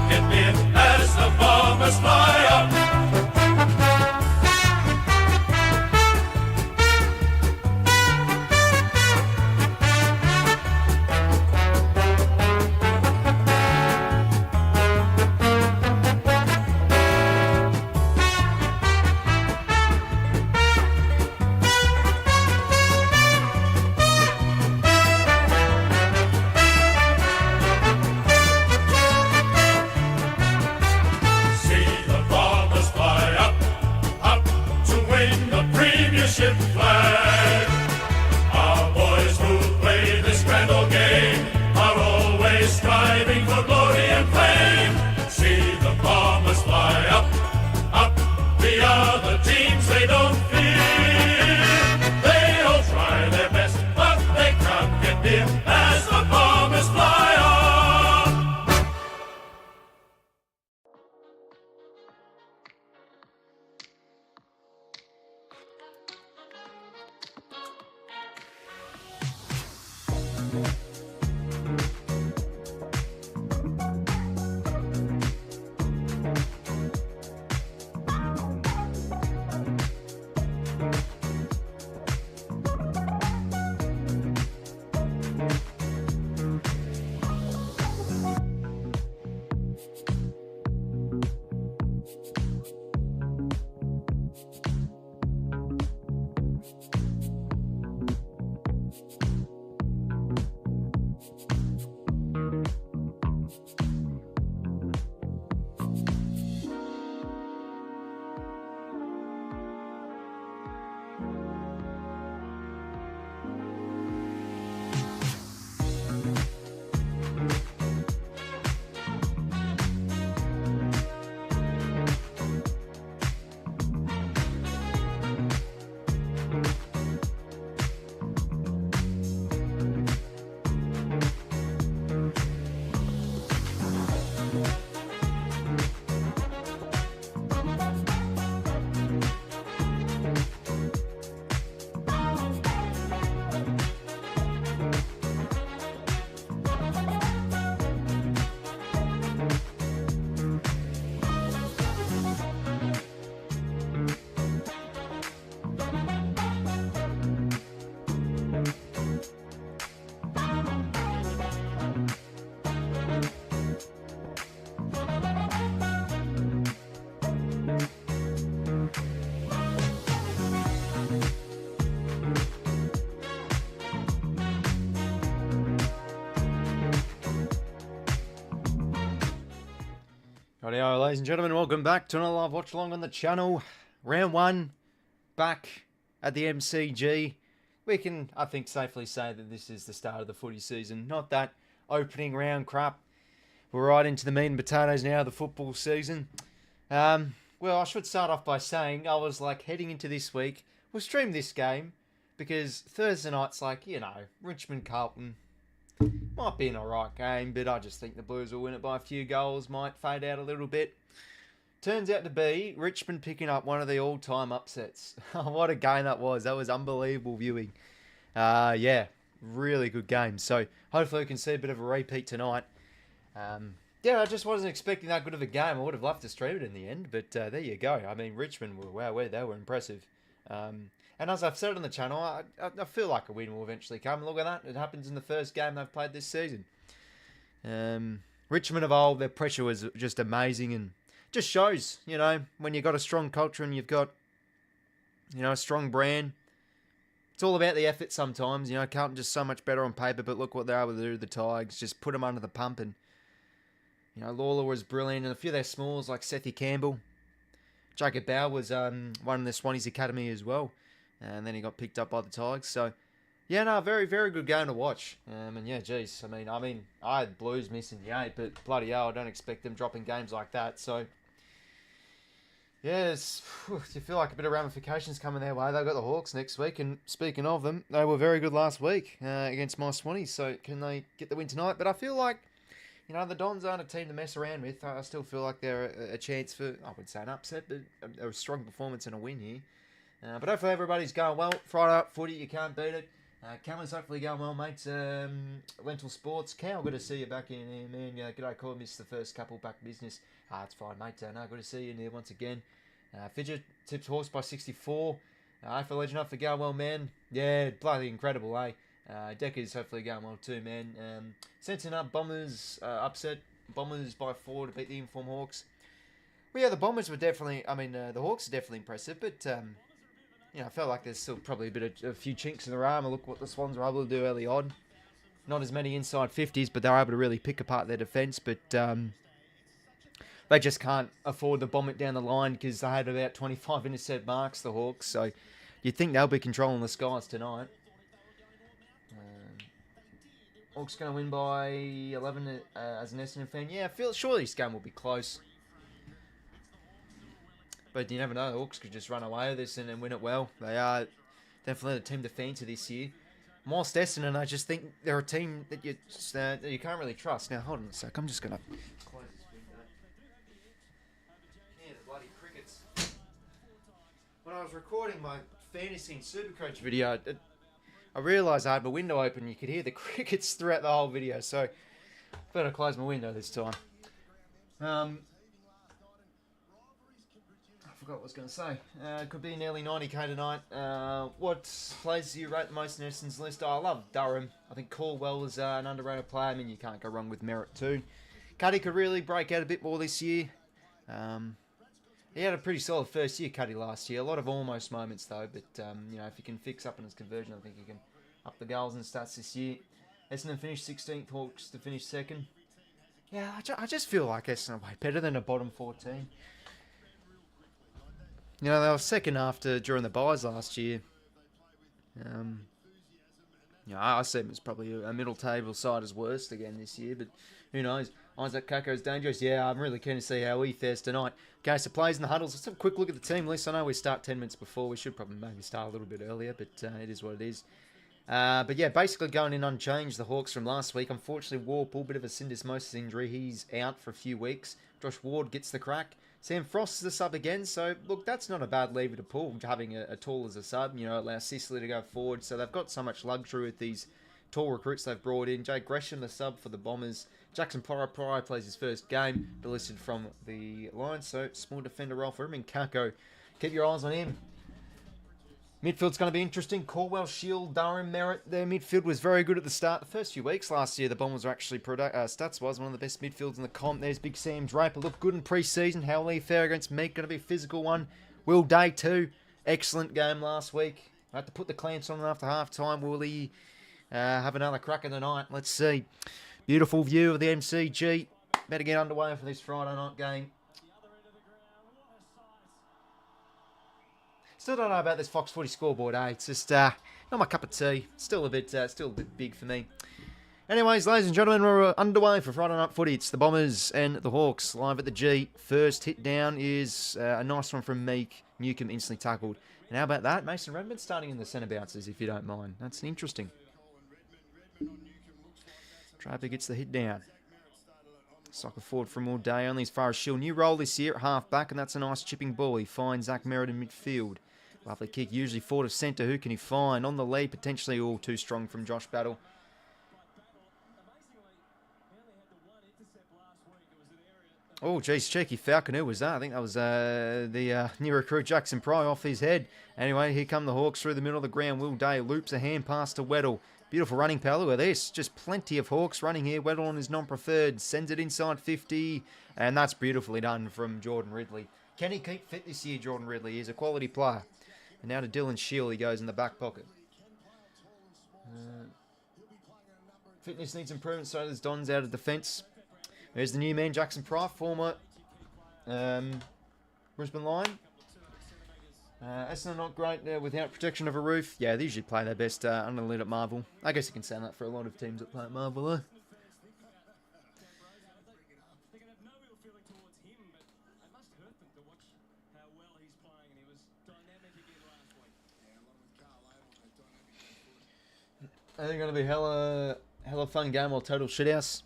crumpet beer as the bombers fly up. Flag. Our boys who play this grand old game are always striving for glory and fame. See the bombers fly up, up. The other teams they don't fear. They all try their best, but they can't get near as the bombers fly up. Rightio, ladies and gentlemen, welcome back to another live watch along on the channel. Round 1, back at the MCG. We can, I think, safely say that this is the start of the footy season. Not that opening round crap. We're right into the meat and potatoes now of the football season. Well, I should start off by saying I was like heading into this week. We'll stream this game because Thursday night's like, you know, Richmond-Carlton. Might be an alright game, but I just think the Blues will win it by a few goals. Might fade out a little bit. Turns out to be Richmond picking up one of the all-time upsets. What a game that was. That was unbelievable viewing. Yeah, really good game. So hopefully we can see a bit of a repeat tonight. Yeah, I just wasn't expecting that good of a game. I would have loved to stream it in the end, but there you go. I mean, Richmond were, wow, they were impressive. And as I've said on the channel, I feel like a win will eventually come. Look at that. It happens in the first game they've played this season. Richmond of old, their pressure was just amazing and just shows, you know, when you've got a strong culture and you've got, you know, a strong brand. It's all about the effort sometimes. You know, Carlton just so much better on paper, but look what they're able to do to the Tigers. Just put them under the pump and, you know, Lawler was brilliant. And a few of their smalls like 𝐓𝐿𝐴 Campbell. 𝐿𝐴𝐵 was one in the 𝘬𝐺𝐴 Academy as well. And then he got picked up by the Tigers. So, yeah, no, very, very good game to watch. And yeah, geez, I mean, I had Blues missing the 8, but bloody hell, I don't expect them dropping games like that. So, yeah, do you feel like a bit of ramifications coming their way? They've got the Hawks next week. And speaking of them, they were very good last week against my 𝘬𝐺𝐴. So, can they get the win tonight? But I feel like, you know, the Dons aren't a team to mess around with. I still feel like they're a chance for, I wouldn't say an upset, but a strong performance and a win here. But hopefully everybody's going well. Friday up footy, you can't beat it. Cameron's hopefully going well, mate. Lentil Sports. Cow, good to see you back in here, man. G'day, Cole. Missed the first couple back business. It's fine, mate. No, good to see you in here once again. Fidget tipped horse by 64. AFL legend up for going well, man. Yeah, bloody incredible, eh? Decker's hopefully going well too, man. Sensing up Bombers upset. Bombers by 4 to beat the Inform Hawks. Well, yeah, the Bombers were definitely, the Hawks are definitely impressive, but, I felt like there's still probably a few chinks in their armour. Look what the Swans were able to do early on. Not as many inside 50s, but they were able to really pick apart their defence, but they just can't afford to bomb it down the line because they had about 25 intercept marks, the Hawks, so you'd think they'll be controlling the skies tonight. Hawks going to win by 11 as an Essendon fan. Yeah, I feel surely this game will be close. But you never know, the Hawks could just run away with this and then win it well. They are definitely the team to fancy this year. Whilst Essendon, I just think they're a team that you can't really trust. Now, hold on a sec. I'm just going to close this window. Yeah, the bloody crickets. When I was recording my fantasy and Supercoach video, I realised I had my window open. You could hear the crickets throughout the whole video. So, I better close my window this time. Forgot what I was going to say. Could be nearly 90k tonight. What players do you rate the most in Essendon's list? I love Durham. I think Caldwell is an underrated player. You can't go wrong with Merritt too. Cuddy could really break out a bit more this year. He had a pretty solid first year, Cuddy, last year. A lot of almost moments though, but if he can fix up on his conversion, I think he can up the goals and stats this year. Essendon finished 16th, Hawks to finish 2nd. Yeah, I just feel like Essendon are way better than a bottom 14. They were 2nd during the buys last year. I see them as probably a middle table side as worst again this year, but who knows? Isaac Kako's dangerous. Yeah, I'm really keen to see how he fares tonight. Okay, so plays in the huddles. Let's have a quick look at the team list. I know we start 10 minutes before. We should probably maybe start a little bit earlier, but it is what it is. But yeah, basically going in unchanged, the Hawks from last week. Unfortunately, Warple, bit of a syndesmosis injury. He's out for a few weeks. Josh Ward gets the crack. Sam Frost is a sub again, so look, that's not a bad lever to pull, having a tall as a sub. Allows Sicily to go forward, so they've got so much luxury with these tall recruits they've brought in. Jake Gresham, the sub for the Bombers. Jackson Pryor plays his first game, delisted from the Lions, so small defender role for him. And Kako, keep your eyes on him. Midfield's going to be interesting. Caldwell, Shield, Durham, Merritt. Their midfield was very good at the start. The first few weeks last year, the Bombers were actually, stats-wise, one of the best midfields in the comp. There's Big Sam Draper. Looked good in pre-season. How will he fare against Meek? Going to be a physical one. Will Day, too. Excellent game last week. I had to put the clamps on after half-time. Will he have another crack in the night? Let's see. Beautiful view of the MCG. Better get underway for this Friday night game. Still don't know about this Fox Footy scoreboard, eh? It's just not my cup of tea. Still a bit big for me. Anyways, ladies and gentlemen, we're underway for Friday Night Footy. It's the Bombers and the Hawks live at the G. First hit down is a nice one from Meek. 𝐓𝐿𝐴 instantly tackled. And how about that? Mason Redmond starting in the centre bounces, if you don't mind. That's interesting. Draper gets the hit down. Soccer forward from all day, only as far as Shield. New role this year at half back, and that's a nice chipping ball. He finds Zach Merritt in midfield. Lovely kick, usually forward of centre. Who can he find? On the lead, potentially all too strong from Josh Battle. Oh, geez, cheeky Falcon. Who was that? I think that was the new recruit Jackson Pryor off his head. Anyway, here come the Hawks through the middle of the ground. Will Day loops a hand pass to Weddle. Beautiful running power. Look at this. Just plenty of Hawks running here. Weddle on his non-preferred. Sends it inside 50. And that's beautifully done from Jordan Ridley. Can he keep fit this year, Jordan Ridley? He's a quality player. And now to Dylan Shield. He goes in the back pocket. Fitness needs improvement. So does Don's out of defence. There's the new man, Jackson Pryor, former Brisbane Lion. Essendon not great without protection of a roof. Yeah, they usually play their best under the lid at Marvel. I guess you can say that for a lot of teams that play at Marvel, though. I think it's going to be hella fun game or total shithouse.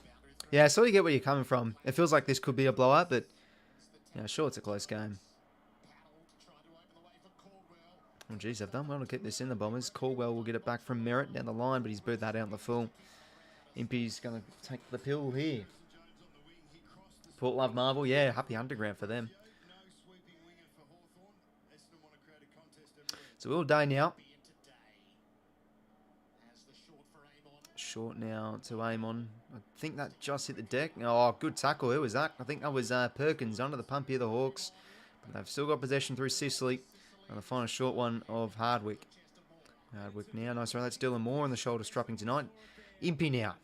Yeah, I sort of get where you're coming from. It feels like this could be a blowout, but yeah, sure, it's a close game. Oh, geez, they've done well to keep this in the Bombers. Caldwell will get it back from Merritt down the line, but he's booted that out in the full. Impey's going to take the pill here. Port Love Marvel, yeah, happy underground for them. So all day now. Short now to aim on. I think that just hit the deck. Oh, good tackle. Who was that? I think that was Perkins under the pump here, the Hawks. But they've still got possession through Sicily. And the final short one of Hardwick. Hardwick now. Nice run. That's Dylan Moore on the shoulder strapping tonight. Impey now.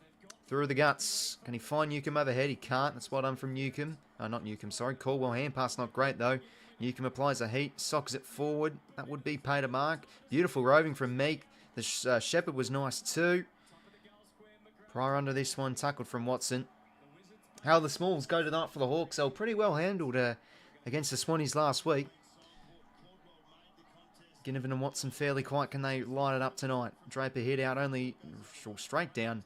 Through the guts. Can he find 𝐼𝐴 overhead? He can't. That's well done from 𝐼𝐴. Not 𝐼𝐴, sorry. Caldwell hand pass not great though. 𝐼𝐴 applies a heat. Socks it forward. That would be pay to mark. Beautiful roving from Meek. The Shepherd was nice too. Prior under this one. Tackled from Watson. How the Smalls go tonight for the Hawks. They were pretty well handled against the Swannies last week. Ginnivan and Watson fairly quiet. Can they light it up tonight? Draper hit out only straight down.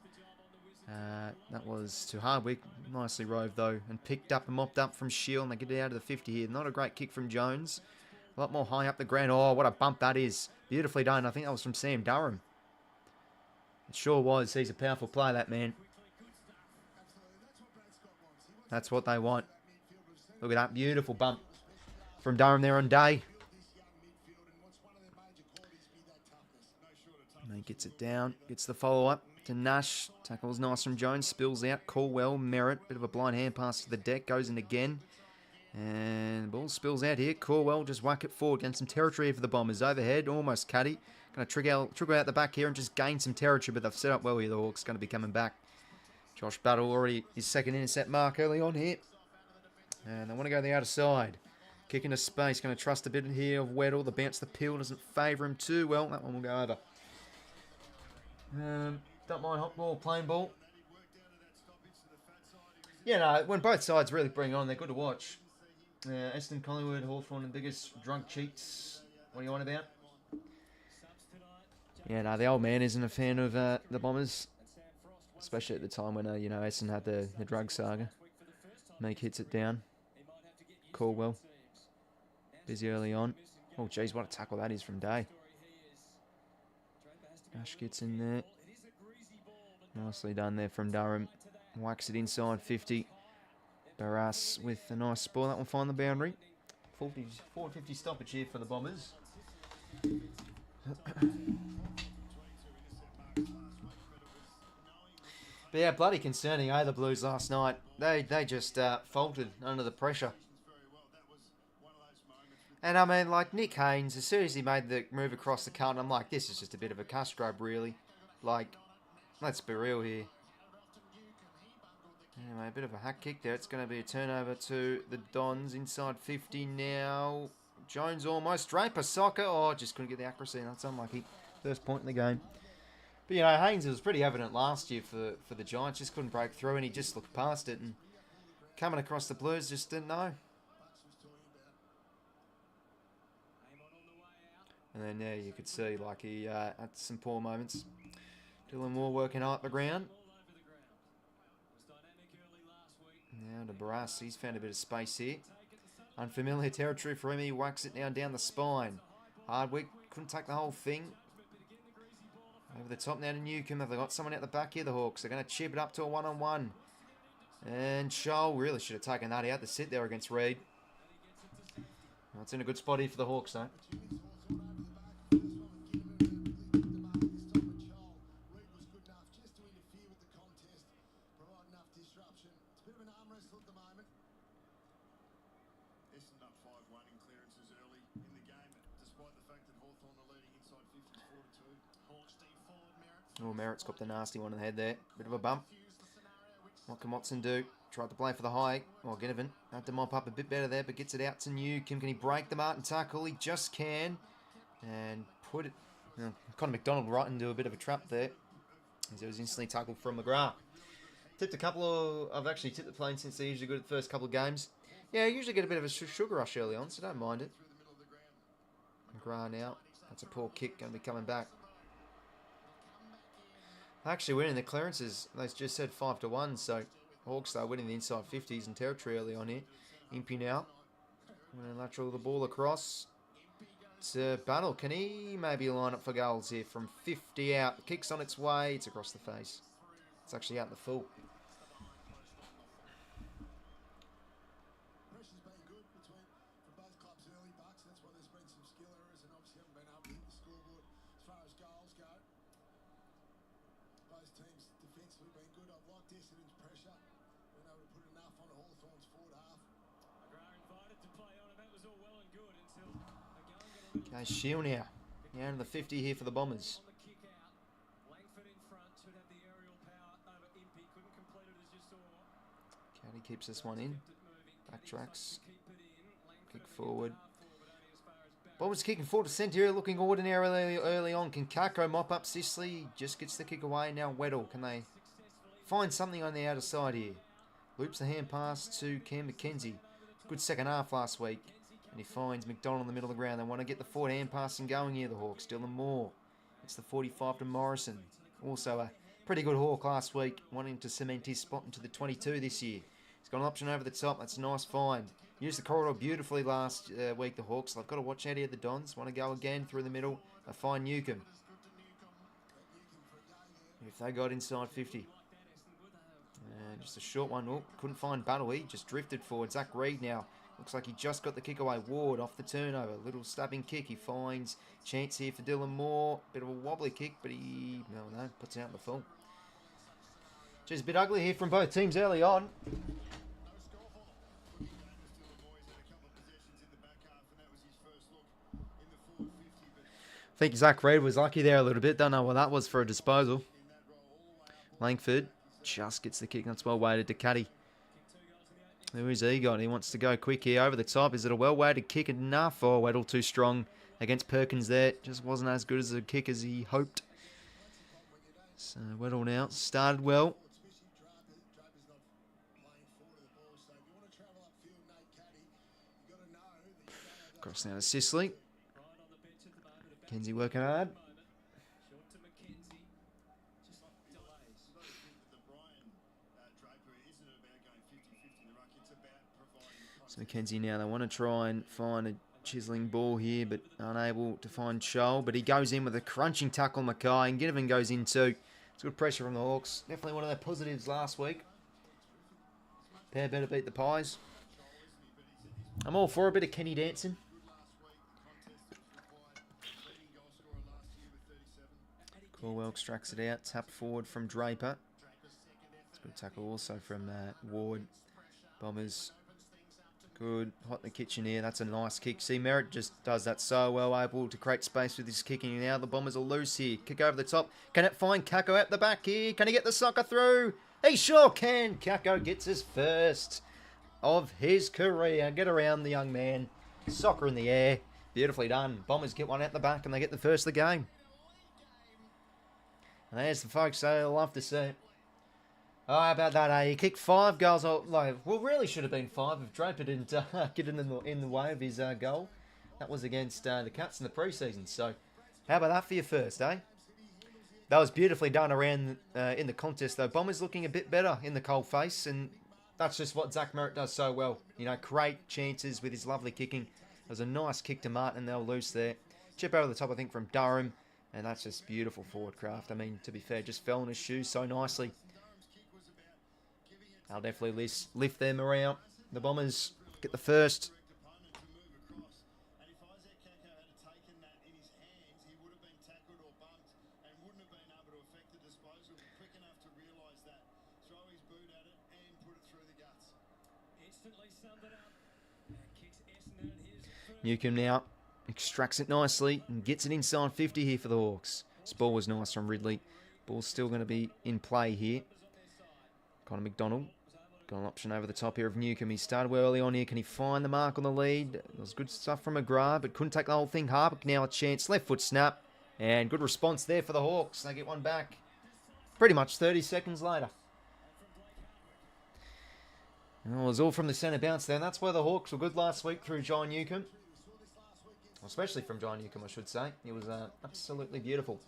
That was to Hardwick. Nicely roved though. And picked up and mopped up from Shield. And they get it out of the 50 here. Not a great kick from Jones. A lot more high up the ground. Oh, what a bump that is. Beautifully done. I think that was from Sam Durham. It sure was. He's a powerful player, that man. That's what they want. Look at that beautiful bump from Durham there on day. And he gets it down. Gets the follow-up to Nash. Tackles nice from Jones. Spills out. Caldwell. Merritt. Bit of a blind hand pass to the deck. Goes in again. And the ball spills out here. Caldwell just whack it forward. Getting some territory for the Bombers. Overhead. Almost cutty. Going to trigger out the back here and just gain some territory. But they've set up well here. The Hawks going to be coming back. Josh Battle already his second intercept mark early on here. And they want to go the outer side. Kick into space. Going to trust a bit here of Weddle. The bounce the pill doesn't favour him too well. That one will go over. Don't mind hot ball, plain ball. Yeah, no, when both sides really bring on, they're good to watch. Essendon, Collingwood, Hawthorn, the biggest drunk cheats. What are you on about? Yeah, no, the old man isn't a fan of the Bombers. Especially at the time when, you know, Essendon had the drug saga. Meek hits it down. Caldwell. Busy early on. Oh, geez, what a tackle that is from Day. Ash gets in there. Nicely done there from Durham. Whacks it inside 50. Barras with a nice spoil. That will find the boundary. 450 stoppage here for the Bombers. But yeah, bloody concerning, the Blues last night. They just faltered under the pressure. And I mean, like, Nick Haynes, as soon as he made the move across the Carlton, I'm like, this is just a bit of a cuss grub, really. Like, let's be real here. Anyway, a bit of a hack kick there. It's going to be a turnover to the Dons inside 50 now. Jones almost. Draper, Soccer. Oh, just couldn't get the accuracy. That's unlucky. First point in the game. But, you know, Haynes, it was pretty evident last year for the Giants. Just couldn't break through, and he just looked past it. And coming across the Blues, just didn't know. And then, yeah, you could see, like, he had some poor moments. Dylan Moore working up the ground. Now to Barras. He's found a bit of space here. Unfamiliar territory for him. He whacks it now down the spine. Hardwick couldn't take the whole thing. Over the top now to 𝐼𝐴. Have they got someone out the back here, the Hawks? They're going to chip it up to a one-on-one. And 𝐼𝐴 really should have taken that out to sit there against Reed. Well, it's in a good spot here for the Hawks, though. Essendon up 5-1 in clearances early in the game, despite the fact that Hawthorn are leading inside 50 4-2. Hawks deep forward, Merritt. Oh, Merritt's got the nasty one in the head there. Bit of a bump. What can Watson do? Tried to play for the high. Oh, Ginnivan had to mop up a bit better there, but gets it out to 𝐼𝐴. Can he break the Martin tackle? He just can. And put it... Conor McDonald right into a bit of a trap there. As it was instantly tackled from McGrath. Tipped a couple of... I've actually tipped the plane since they're usually good at the first couple of games. Yeah, I usually get a bit of a sugar rush early on, so don't mind it. McGrath now. That's a poor kick, going to be coming back. Actually winning the clearances, they just said 5-1, so Hawks are winning the inside 50s and territory early on here. Impey now. Lateral the ball across. Battle. Can he maybe line up for goals here from 50 out? The kick's on its way. It's across the face. It's actually out the full. Teams defensively been good. I've liked Essendon's pressure. Been able to put enough on Hawthorn's forward half. Invited to play on, and that was all well and good until Okay, Shield now. Down to the 50 here for the Bombers. on the kick out. Langford in front should have the aerial power over 𝐼𝐴. Couldn't complete it as you saw. Caddy keeps this one in. Backtracks. Kick forward. Bombers kicking forward to centre here, looking ordinarily early on. Can 𝐼𝐴 mop up 𝐵𝐶𝐶? Just gets the kick away. Now 𝐻𝐻𝐿. Can they find something on the outer side here? Loops the hand pass to Cam McKenzie. Good second half last week. And he finds McDonald in the middle of the ground. They want to get the forward hand passing going here, the Hawks. Dylan Moore. It's the 45 to Morrison. Also a pretty good Hawk last week, wanting to cement his spot into the 22 this year. He's got an option over the top. That's a nice find. Used the corridor beautifully last week, the Hawks. They've got to watch out here, the Dons. Want to go again through the middle. They find 𝐿𝐴. If they got inside 50. Just a short one. Oh, couldn't find Battle. He just drifted forward. Zach Reid now. Looks like he just got the kick away. Ward off the turnover. Little stabbing kick. He finds chance here for Dylan Moore. Bit of a wobbly kick, but he, no, puts out the full. Just a bit ugly here from both teams early on. I think Zach Reid was lucky there a little bit. Don't know what that was for a disposal. Langford just gets the kick. That's well weighted to Caddy. Who is he got? He wants to go quick here over the top. Is it a well weighted kick enough? Oh, 𝐻𝐻𝐿 too strong against Perkins there. Just wasn't as good as a kick as he hoped. So 𝐻𝐻𝐿 now started well. Cross now to 𝐵𝐶𝐶. Kenzie working hard. So McKenzie now, they want to try and find a chiselling ball here, but unable to find 𝐻𝐿. But he goes in with a crunching tackle on Mackay, and Ginnivan goes in too. It's good pressure from the Hawks. Definitely one of their positives last week. Pair better beat the Pies. I'm all for a bit of Kenny dancing. Corwell extracts it out. Tap forward from Draper. It's a good tackle also from Ward. Bombers. Good. Hot in the kitchen here. That's a nice kick. See, Merritt just does that so well. Able to create space with his kicking. Now the Bombers are loose here. Kick over the top. Can it find 𝐼𝐴 at the back here? Can he get the soccer through? He sure can. 𝐼𝐴 gets his first of his career. Get around the young man. Soccer in the air. Beautifully done. Bombers get one out the back and they get the first of the game. And there's the folks they love to see it. Oh, how about that, He kicked 5 goals. Well, really should have been 5 if Draper didn't get in the way of his goal. That was against the Cats in the preseason. So, how about that for your first, That was beautifully done around in the contest, though. Bombers looking a bit better in the cold face, and that's just what Zach Merritt does so well. You know, create chances with his lovely kicking. It was a nice kick to Martin. They'll loose there. Chip over the top, I think, from Durham. And that's just beautiful forward craft. I mean, to be fair, just fell in his shoes so nicely. I'll definitely lift them around. The Bombers get the first. 𝐿𝐴 now extracts it nicely and gets it inside 50 here for the Hawks. This ball was nice from Ridley. Ball's still going to be in play here. Connor McDonald got an option over the top here of 𝐿𝐴. He started well early on here. Can he find the mark on the lead? There was good stuff from McGrath, but couldn't take the whole thing. Harbuck now a chance. Left foot snap. And good response there for the Hawks. They get one back pretty much 30 seconds later. And it was all from the centre bounce there. And that's where the Hawks were good last week through John 𝐿𝐴. Especially from John 𝐿𝐴, I should say. It was absolutely beautiful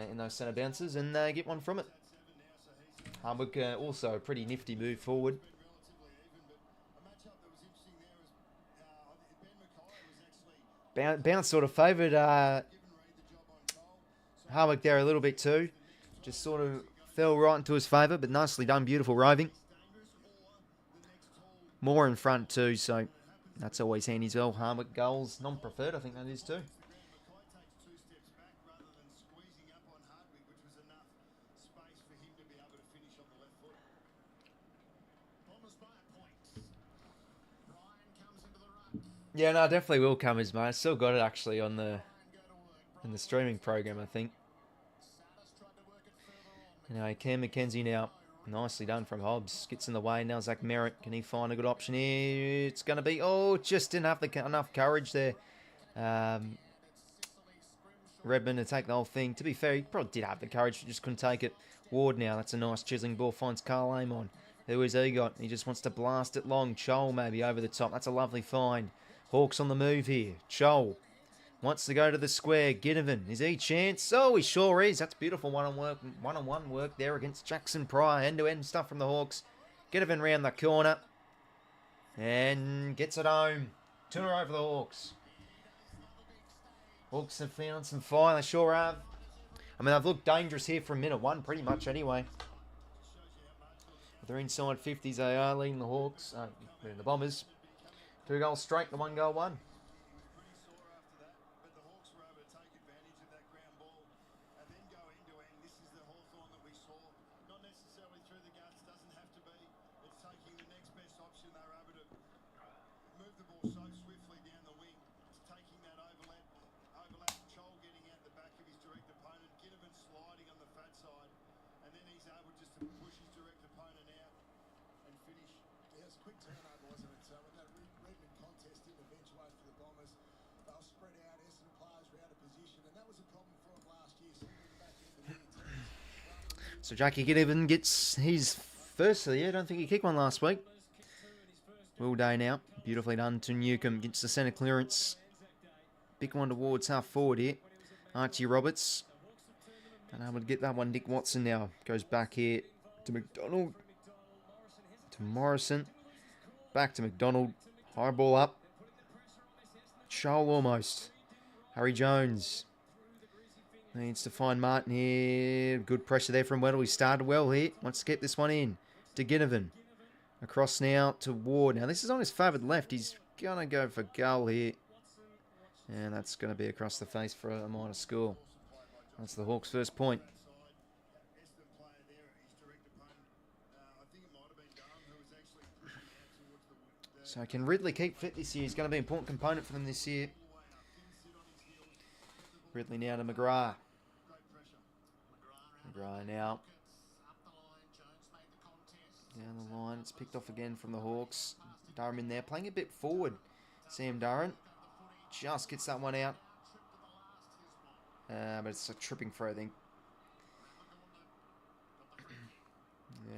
in those centre bounces, and they get one from it. Harbuck also a pretty nifty move forward. Bounce sort of favoured Hardwick there a little bit too. Just sort of fell right into his favour, but nicely done. Beautiful roving. More in front too, so that's always handy as well. Hardwick goals, non-preferred, I think that is too. Yeah, no, definitely will come as mate. I still got it actually on the streaming program, I think. Anyway, 𝐸𝐿 𝐿𝐼𝐴 now. Nicely done from Hobbs. Gets in the way now. Zach Merritt. Can he find a good option here? It's going to be... Oh, just didn't have enough courage there. Redmond to take the whole thing. To be fair, he probably did have the courage. Just couldn't take it. Ward now. That's a nice chiseling ball. Finds Carl Amon. Who is 𝐸𝐿𝐼𝐴? He just wants to blast it long. 𝐲𝐿 maybe over the top. That's a lovely find. Hawks on the move here. 𝐲𝐿 wants to go to the square. Ginnivan. Is he chance? Oh, he sure is. That's beautiful one-on-one work there against Jackson Pryor. End-to-end stuff from the Hawks. Ginnivan round the corner. And gets it home. Tuna over the Hawks. Hawks have found some fire. They sure have. I mean, they've looked dangerous here from minute one, pretty much anyway. They're inside 50s. They are leading the Hawks. The Bombers. 2 goals straight to 1 goal one. So Jackie Ginnivan gets his first of the year. I don't think he kicked one last week. Will Day now. Beautifully done to Newcomb. Gets the centre clearance. Big one towards half forward here. Archie Roberts. And able to get that one. Nick Watson now goes back here to McDonald. To Morrison. Back to McDonald. High ball up. 𝐲𝐿 almost. Harry Jones. Needs to find Martin here. Good pressure there from Weddle. He started well here. Wants to get this one in to Ginnivan. Across now to Ward. Now this is on his favoured left. He's going to go for goal here. And that's going to be across the face for a minor score. That's the Hawks' first point. So can Ridley keep fit this year? He's going to be an important component for them this year. Ridley now to McGrath. McGrath now. Down the line. It's picked off again from the Hawks. Durham in there. Playing a bit forward. Sam Durham. Just gets that one out. But it's a tripping throw, I think.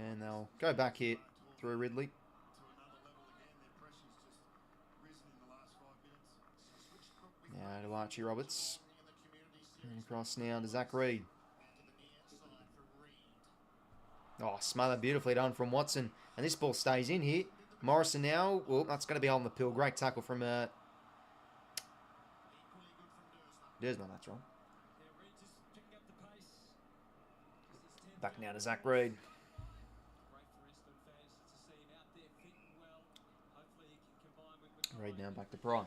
And they'll go back here through Ridley. Now to Archie Roberts. And across now to Zach Reid. Oh, smothered beautifully done from Watson. And this ball stays in here. Morrison now. Well, that's going to be on the pill. Great tackle from 𝐸𝐿𝐼𝐴, that's wrong. Back now to Zach Reid. Reid now back to Pryor.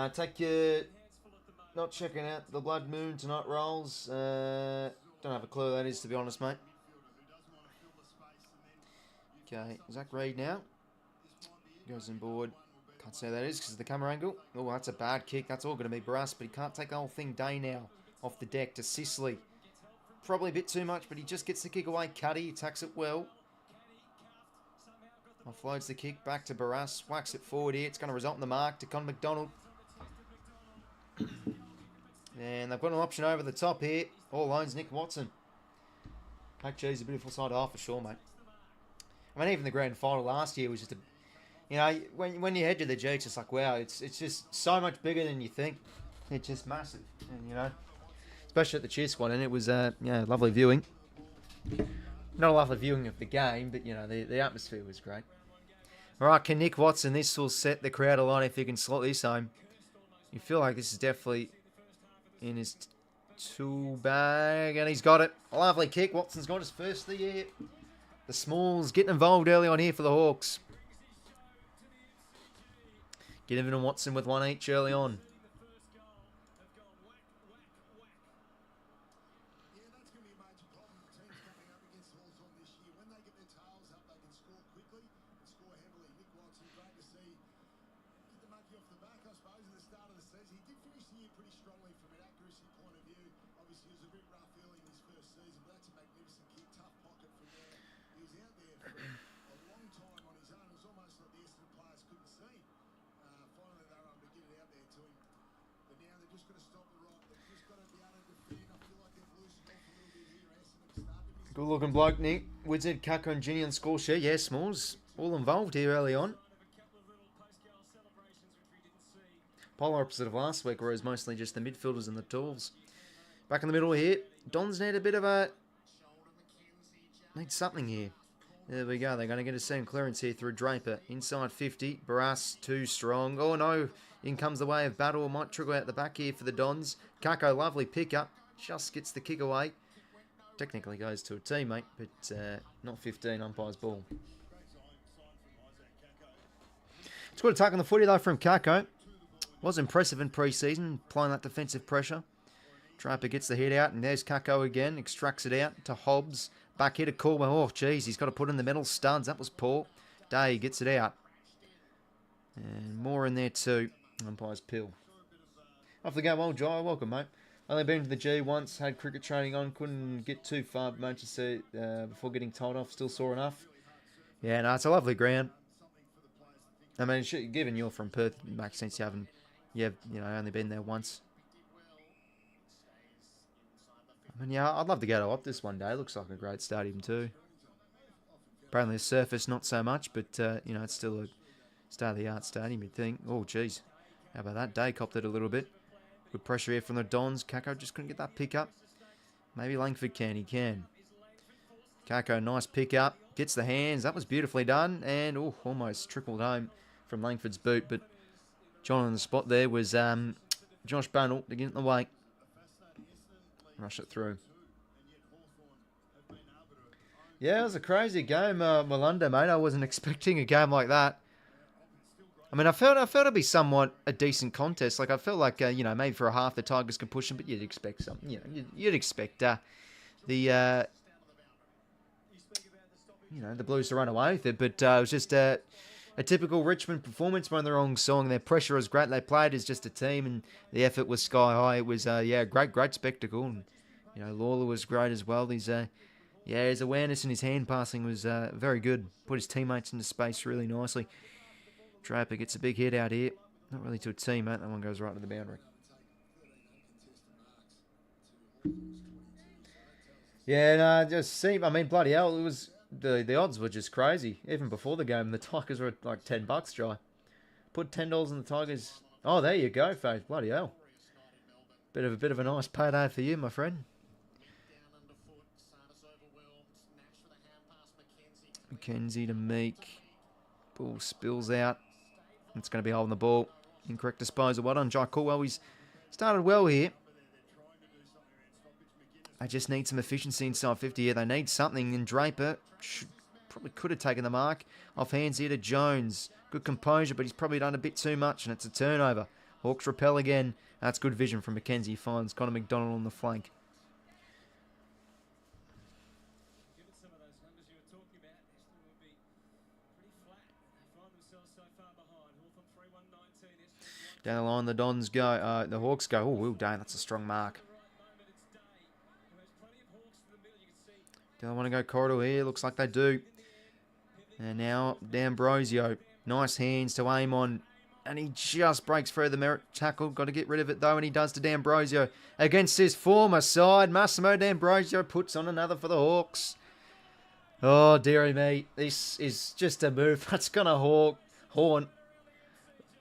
Take your... Not checking out the Blood Moon tonight rolls. Don't have a clue who that is, to be honest, mate. Okay, Zach Reid now. Goes on board. Can't say who that is because of the camera angle. Oh, that's a bad kick. That's all going to be Barras, but he can't take the whole thing. Day now off the deck to 𝐵𝐶𝐿𝐼. Probably a bit too much, but he just gets the kick away. 𝐵𝐿𝐼𝐴, he attacks it well. Offloads the kick back to Barras. Whacks it forward here. It's going to result in the mark to Con McDonald. And they've got an option over the top here. All owns Nick Watson. 𝐴𝐿𝐼𝐴's a beautiful side half for sure, mate. I mean, even the grand final last year was just a... You know, when you head to the G, it's just like, wow, it's just so much bigger than you think. It's just massive. And, you know, especially at the Cheers one, and it was, yeah, lovely viewing. Not a lovely viewing of the game, but, you know, the atmosphere was great. All right, can Nick Watson, this will set the crowd alight if he can slot this home. You feel like this is definitely in his tool bag, and he's got it. A lovely kick. Watson's got his first of the year. The Smalls getting involved early on here for the Hawks. Ginnivan and Watson with one each early on. Yeah, that's going to be a major problem for teams coming up against Hawthorn this year. When they get their tails up, they can score quickly and score heavily. Nick Watson, great to see. Get the monkey off the back, I suppose, at the start of the season. He did finish the year pretty strongly from an accuracy point of view. Obviously, it was a bit rough early in his first season, but that's a magnificent kick. Tough pocket from there. He was out there for a long time on his own. It was almost like the Essendon players couldn't see him. Finally, they were able to get it out there to him. But now they're just going to stop the right. They've just got to be able to defend. I feel like they've loosened off a little bit here. Essendon started. Good looking bloke, Nick. 𝐓𝐡𝐞 𝐎𝐥𝐿 on score sheet. Yeah, Smalls. All involved here early on. Polar opposite of last week, where it was mostly just the midfielders and the tools. Back in the middle here. Dons need a bit of a... Need something here. There we go. They're going to get a second clearance here through Draper. Inside 50. Barras too strong. Oh no. In comes the way of battle. Might trickle out the back here for the Dons. 𝐴𝐿𝐼, lovely pickup. Just gets the kick away. Technically goes to a teammate, but not 15. Umpire's ball. It's good attack on the footy though from 𝐴𝐿𝐼. Was impressive in pre-season, applying that defensive pressure. Draper gets the head out, and there's 𝐴𝐿𝐼 again. Extracts it out to Hobbs. Back here to 𝐴𝐿𝐼. Oh, geez, he's got to put in the middle studs. That was poor. Day gets it out. And more in there too. Umpire's pill. Off the go, well, Jai. Welcome, mate. Only been to the G once. Had cricket training on. Couldn't get too far, mate, to see before getting told off. Still saw enough. Yeah, no, it's a lovely ground. I mean, given you're from Perth, it makes sense you haven't... You've, only been there once. I mean, yeah, I'd love to go to Optus one day. It looks like a great stadium too. Apparently the surface, not so much, but, it's still a state-of-the-art stadium, you'd think. Oh, geez. How about that? Day copped it a little bit. Good pressure here from the Dons. 𝐴𝐿𝐼 just couldn't get that pick up. Maybe Langford can. He can. 𝐴𝐿𝐼, nice pick up. Gets the hands. That was beautifully done. And, almost trickled home from Langford's boot, but... John on the spot there was Josh Bannell to get in the way. Rush it through. Yeah, it was a crazy game, Melinda, mate. I wasn't expecting a game like that. I mean, I felt it'd be somewhat a decent contest. Like, I felt like, maybe for a half the Tigers could push them, but you'd expect something. You'd expect the Blues to run away with it. But it was just a typical Richmond performance. We're on the wrong song. Their pressure was great. They played as just a team, and the effort was sky high. It was, great spectacle. And, Lawler was great as well. His awareness and his hand passing was very good. Put his teammates into space really nicely. Draper gets a big hit out here. Not really to a teammate. That one goes right to the boundary. Yeah, no, I mean, bloody hell, it was... The odds were just crazy. Even before the game, the Tigers were like $10, Jai. Put $10 in the Tigers. Oh, there you go, Faith. Bloody hell. Bit of a nice payday for you, my friend. McKenzie to Meek. Ball spills out. It's going to be holding the ball. Incorrect disposal. Well done, Jai Caldwell. He's started well here. They just need some efficiency inside 50 here. They need something. And Draper probably could have taken the mark. Off hands here to Jones. Good composure, but he's probably done a bit too much, and it's a turnover. Hawks repel again. That's good vision from McKenzie. Finds Connor McDonald on the flank. Down the line, the Dons go. The Hawks go. Oh, Will Day. That's a strong mark. Do they want to go corridor here? Looks like they do. And now D'Ambrosio. Nice hands to aim on. And he just breaks through the merit tackle. Got to get rid of it though. And he does to D'Ambrosio. Against his former side. Massimo D'Ambrosio puts on another for the Hawks. Oh, dearie me. This is just a move that's going to haunt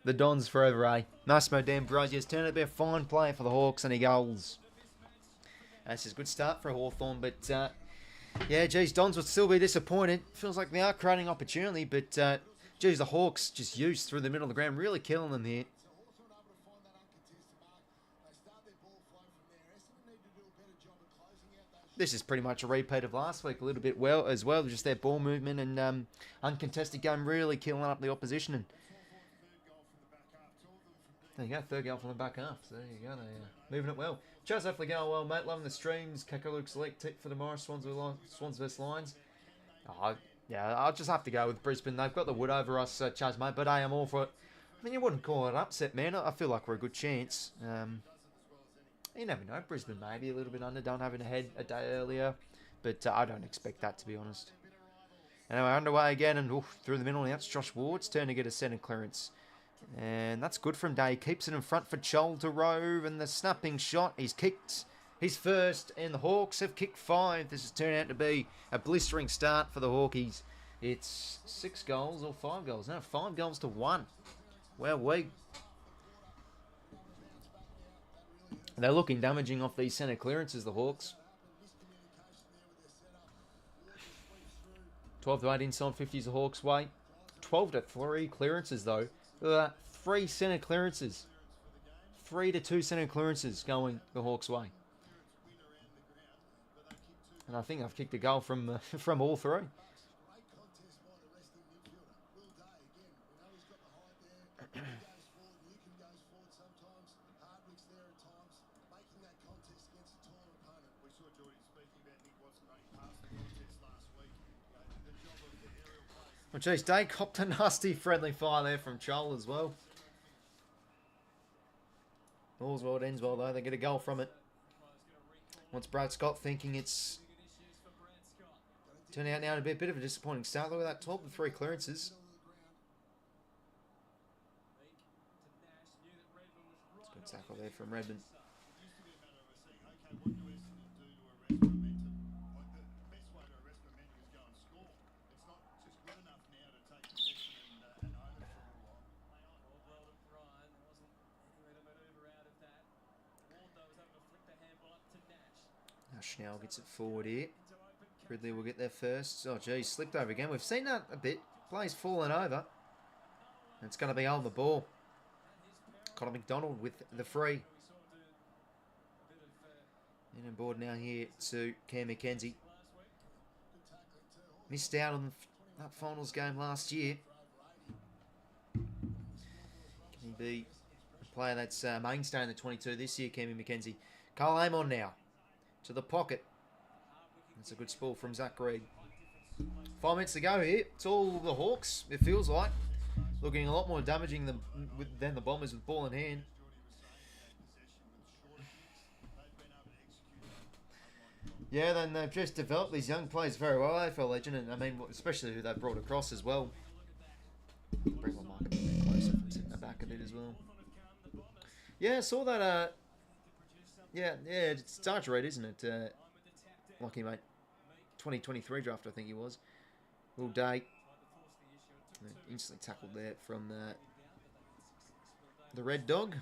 the Dons forever, eh? Massimo D'Ambrosio's turned out to be a fine player for the Hawks. And he goals. That's a good start for Hawthorn. But... yeah, geez, Dons would still be disappointed. Feels like they are creating opportunity, but, geez, the Hawks just used through the middle of the ground, really killing them here. this is pretty much a repeat of last week, a little bit as well. Just their ball movement and uncontested game really killing up the opposition. And there you go, third goal from the back half. So there you go, they're moving it well. Chaz, hopefully going well, mate. Loving the streams. Kakaluk select tip for tomorrow. Swans vs Lions. Yeah, I'll just have to go with Brisbane. They've got the wood over us, Chaz, mate. But I am all for it. I mean, you wouldn't call it an upset, man. I feel like we're a good chance. You never know. Brisbane maybe a little bit underdone having a head a day earlier. But I don't expect that, to be honest. Anyway, underway again. And through the middle. Now it's Josh Ward's turn to get a centre clearance. And that's good from Day. Keeps it in front for Chol to rove. And the snapping shot. He's kicked his first. And the Hawks have kicked 5. This has turned out to be a blistering start for the Hawkies. It's 6 goals or 5 goals. No, 5 goals to 1. Well, they're looking damaging off these centre clearances, the Hawks. 12 to 8 inside 50s the Hawks' way. 12 to 3 clearances, though. 3 centre clearances. 3 to 2 centre clearances going the Hawks' way. And I think I've kicked a goal from all 3. Well, geez, Day copped a nasty friendly fire there from Chol as well. All's well, it ends well, though. They get a goal from it. Once Brad Scott thinking it's turning out now to be a bit of a disappointing start. Look at that, 12 to 3 clearances. It's a good tackle there from Redmond. Now gets it forward here. Ridley will get there first. Oh, geez, slipped over again. We've seen that a bit. Play's falling over. And it's going to be on the ball. Connor McDonald with the free. In and board now here to Cam Mackenzie. Missed out on that finals game last year. Can he be a player that's mainstay in the 22 this year, Cam Mackenzie? Carl Amon now. To the pocket. That's a good spool from Zach Reed. 5 minutes to go here. It's all the Hawks, it feels like. Looking a lot more damaging than the Bombers with ball in hand. Yeah, then they've just developed these young players very well, AFL legend, and I mean, especially who they've brought across as well. Bring my mic a bit closer from sitting back a bit as well. Yeah, I saw that. Yeah, it's Dart Red, isn't it? Lucky mate. 2023 draft, I think he was. All day. Instantly tackled there from the Red Dog.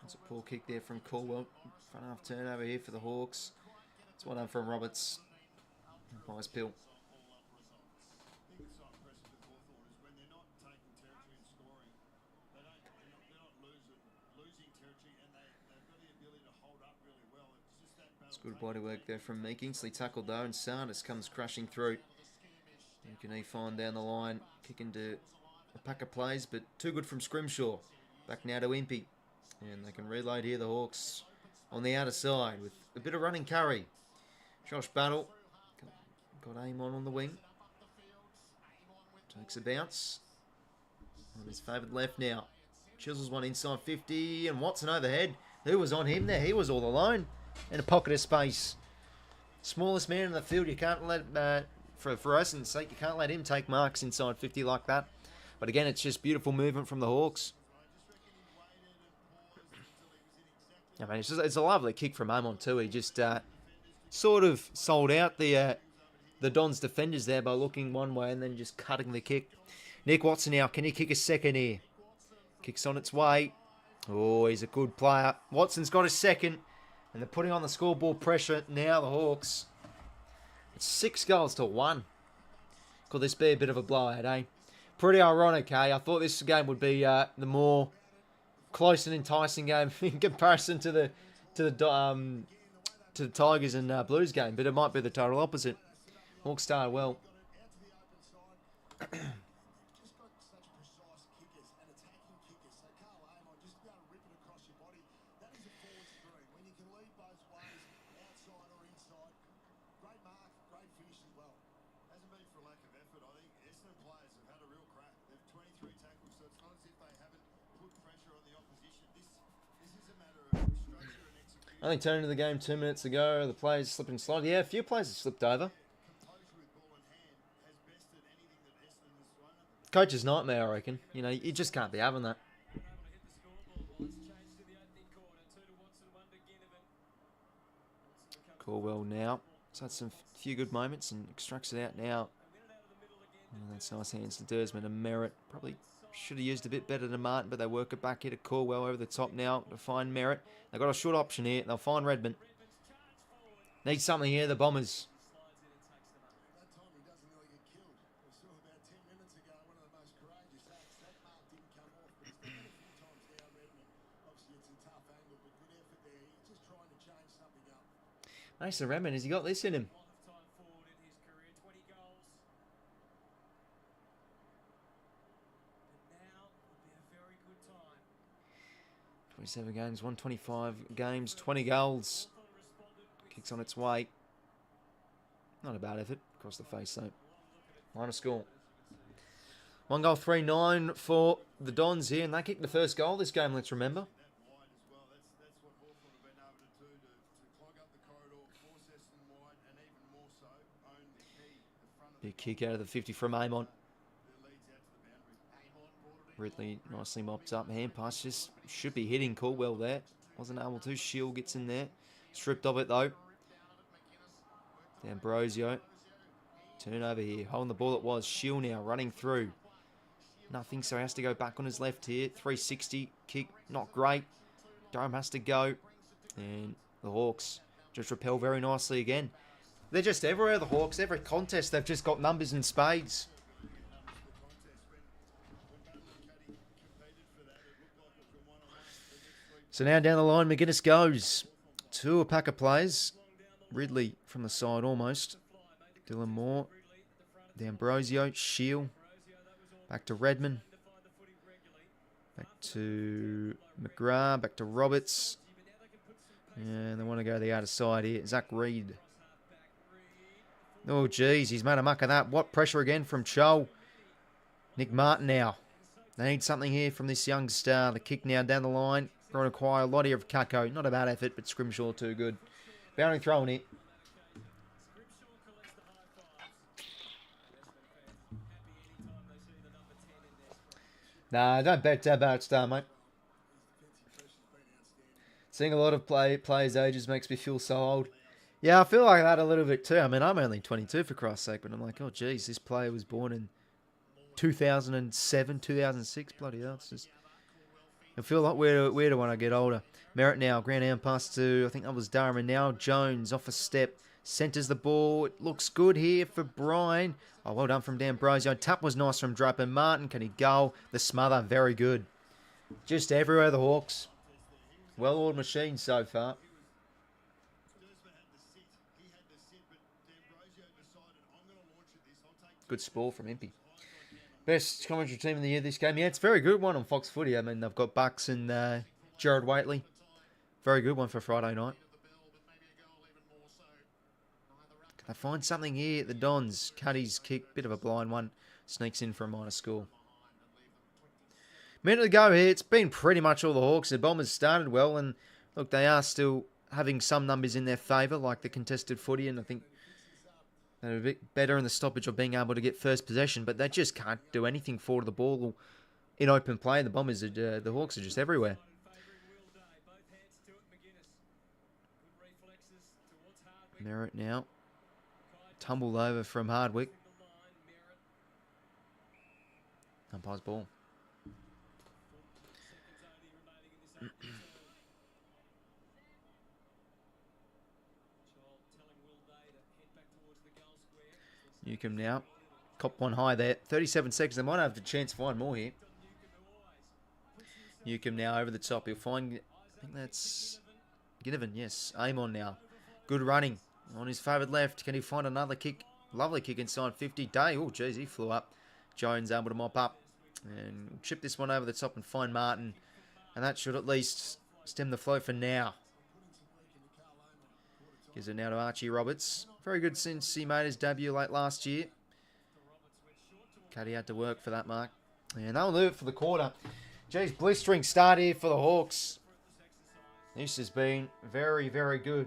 That's a poor kick there from Caldwell. Front half turnover here for the Hawks. It's one up from Roberts. Nice pill. It's good body work there from Meek. Kingsley tackled though, and Sardis comes crashing through. And can he find down the line, kicking to a pack of plays, but too good from Scrimshaw. Back now to Impey. And they can reload here, the Hawks on the outer side with a bit of running curry. Josh Battle. Got Amon on the wing. Takes a bounce. On his favoured left now. Chisels one inside 50. And Watson overhead. Who was on him there? He was all alone. In a pocket of space. Smallest man in the field. You can't let, for Essendon's sake, you can't let him take marks inside 50 like that. But again, it's just beautiful movement from the Hawks. I mean, it's a lovely kick from Amon too. He just sort of sold out the Dons defenders there by looking one way and then just cutting the kick. Nick Watson now, can he kick a second here? Kicks on its way. Oh, he's a good player. Watson's got a second. And they're putting on the scoreboard pressure now, the Hawks. It's 6 goals to 1. Could this be a bit of a blowout, eh? Pretty ironic, eh? I thought this game would be the more close and enticing game in comparison to the Tigers and Blues game, but it might be the total opposite. Hawks started well. Just got such precise kickers and attacking kickers. So 𝐴𝐿𝐴, just be able to rip it across your body. That is a forward screen. When you can lead both ways, outside or inside. Great mark, great finish as well. Hasn't been for lack of effort. I think Essendon players have had a real crack. They've 23 tackles, so it's not as if they haven't put pressure on the opposition. This is a matter of structure and execution. I think turning to the game 2 minutes ago, the players slipping slightly. Yeah, a few players have slipped over. Composure with ball in hand has bested anything that Essendon has thrown at them. Coach's nightmare, I reckon. You know, you just can't be having that. Caldwell now. So that's a few good moments and extracts it out now. And that's nice hands to Dersman and Merritt. Probably should have used a bit better than Martin, but they work it back here to Caldwell over the top now to find Merritt. They've got a short option here. They'll find Redmond. Need something here, the Bombers. That time he doesn't really get killed. We saw about 10 minutes ago one of the most courageous acts. That mark didn't come off, but he's done it a few times now, Redmond. Obviously, it's a tough angle, but good effort there. He's just trying to change something up. Mason Redmond, has he got this in him? 27 games, 125 games, 20 goals. Kicks on its way. Not a bad effort across the face, though. Line of score. 1 goal, 3-9 for the Dons here, and they kicked the first goal this game, let's remember. That wide as well. That's what Hawthorn have been able to do to clog up the corridor, force Essendon wide, and even more so, own the key, the front of the Big kick out of the 50 from Amon. that leads out to the boundary. Ridley nicely mopped up. Hand pass just should be hitting Caldwell there. Wasn't able to. Shield gets in there. Stripped of it though. D'Ambrosio. Turn over here. Holding the ball it was. Shield now running through. Nothing, so he has to go back on his left here. 360. Kick not great. Durham has to go. And the Hawks just repel very nicely again. They're just everywhere, the Hawks. Every contest they've just got numbers in spades. So now down the line, McGuinness goes to a pack of players. Ridley from the side almost. Dylan Moore. D'Ambrosio. Shield. Back to Redmond. Back to McGrath. Back to Roberts. And they want to go the outer side here. Zach Reed. Oh, geez. He's made a muck of that. What pressure again from 𝐴𝐿𝐴. Nick Martin now. They need something here from this young star. The kick now down the line. Going to acquire a lot here of 𝐴𝐿𝐴. Not a bad effort, but Scrimshaw too good. Boundary throwing it. Nah, don't bet about Star, mate. Seeing a lot of players' ages makes me feel so old. Yeah, I feel like that a little bit too. I mean, I'm only 22 for Christ's sake, but I'm like, oh, geez, this player was born in 2007, 2006. Bloody hell, it's just... I feel like weirder when I get older. Merritt now, ground down pass to, I think that was Durham, and now Jones off a step. Centres the ball. It looks good here for Brian. Oh, well done from D'Ambrosio. Tap was nice from Draper. Martin, can he go? The smother, very good. Just everywhere, the Hawks. Well-oiled machine so far. Good spore from Impey. Best commentary team in the year this game. Yeah, it's a very good one on Fox Footy. I mean, they've got Bucks and Jared Waitley. Very good one for Friday night. Can they find something here? The Dons. Cuddy's kick. Bit of a blind one. Sneaks in for a minor score. Minute to go here. It's been pretty much all the Hawks. The Bombers started well. And look, they are still having some numbers in their favour, like the contested footy. And I think they're a bit better in the stoppage of being able to get first possession. But they just can't do anything forward of the ball or in open play. The Bombers, the Hawks are just everywhere. Merritt now. Tumbled over from Hardwick. Umpire's ball. 𝐓𝐴𝐿𝐴 now. Cop one high there. 37 seconds. They might have the chance to find more here. 𝐓𝐿𝐴 now over the top. He'll find, I think that's 𝐼𝐻𝐿𝐴, yes. Aim on now. Good running. On his favoured left. Can he find another kick? Lovely kick inside 50. Day. Oh, geez, he flew up. Jones able to mop up. And chip this one over the top and find Martin. And that should at least stem the flow for now. Gives it now to Archie Roberts. Very good since he made his debut late last year. Cuddy had to work for that mark. And that'll do it for the quarter. Geez, blistering start here for the Hawks. This has been very, very good.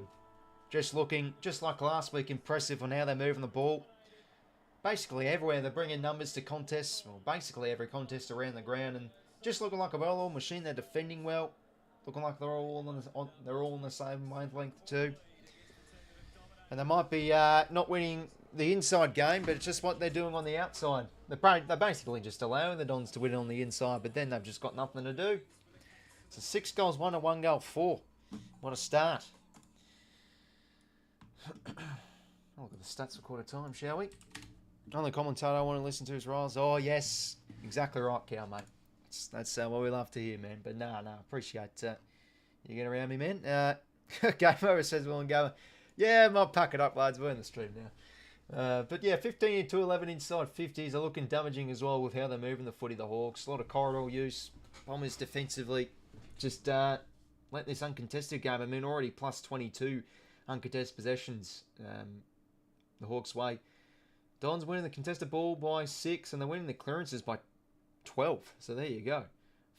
Just looking, just like last week, impressive on how they're moving the ball. Basically everywhere they're bringing numbers to contests. Well, basically every contest around the ground. And just looking like a well-oiled machine. They're defending well. Looking like they're all on the same wavelength too. And they might be not winning the inside game, but it's just what they're doing on the outside. They're basically just allowing the Dons to win on the inside, but then they've just got nothing to do. So 6 goals, 1 and 1 goal, 4. What a start. I'll look at the stats for quarter time, shall we? Only commentator I want to listen to is Riles. Oh, yes. Exactly right, Cow, mate. That's what we love to hear, man. But no, appreciate you getting around me, man. Game over says Will and Go. Yeah, might pack it up, lads. We're in the stream now. But yeah, 15 to 11 inside 50s are looking damaging as well with how they're moving the footy, the Hawks. A lot of corridor use. Bombers defensively just let this uncontested game. I mean, already plus 22 uncontested possessions the Hawks' way. Dons winning the contested ball by 6, and they're winning the clearances by 12. So there you go.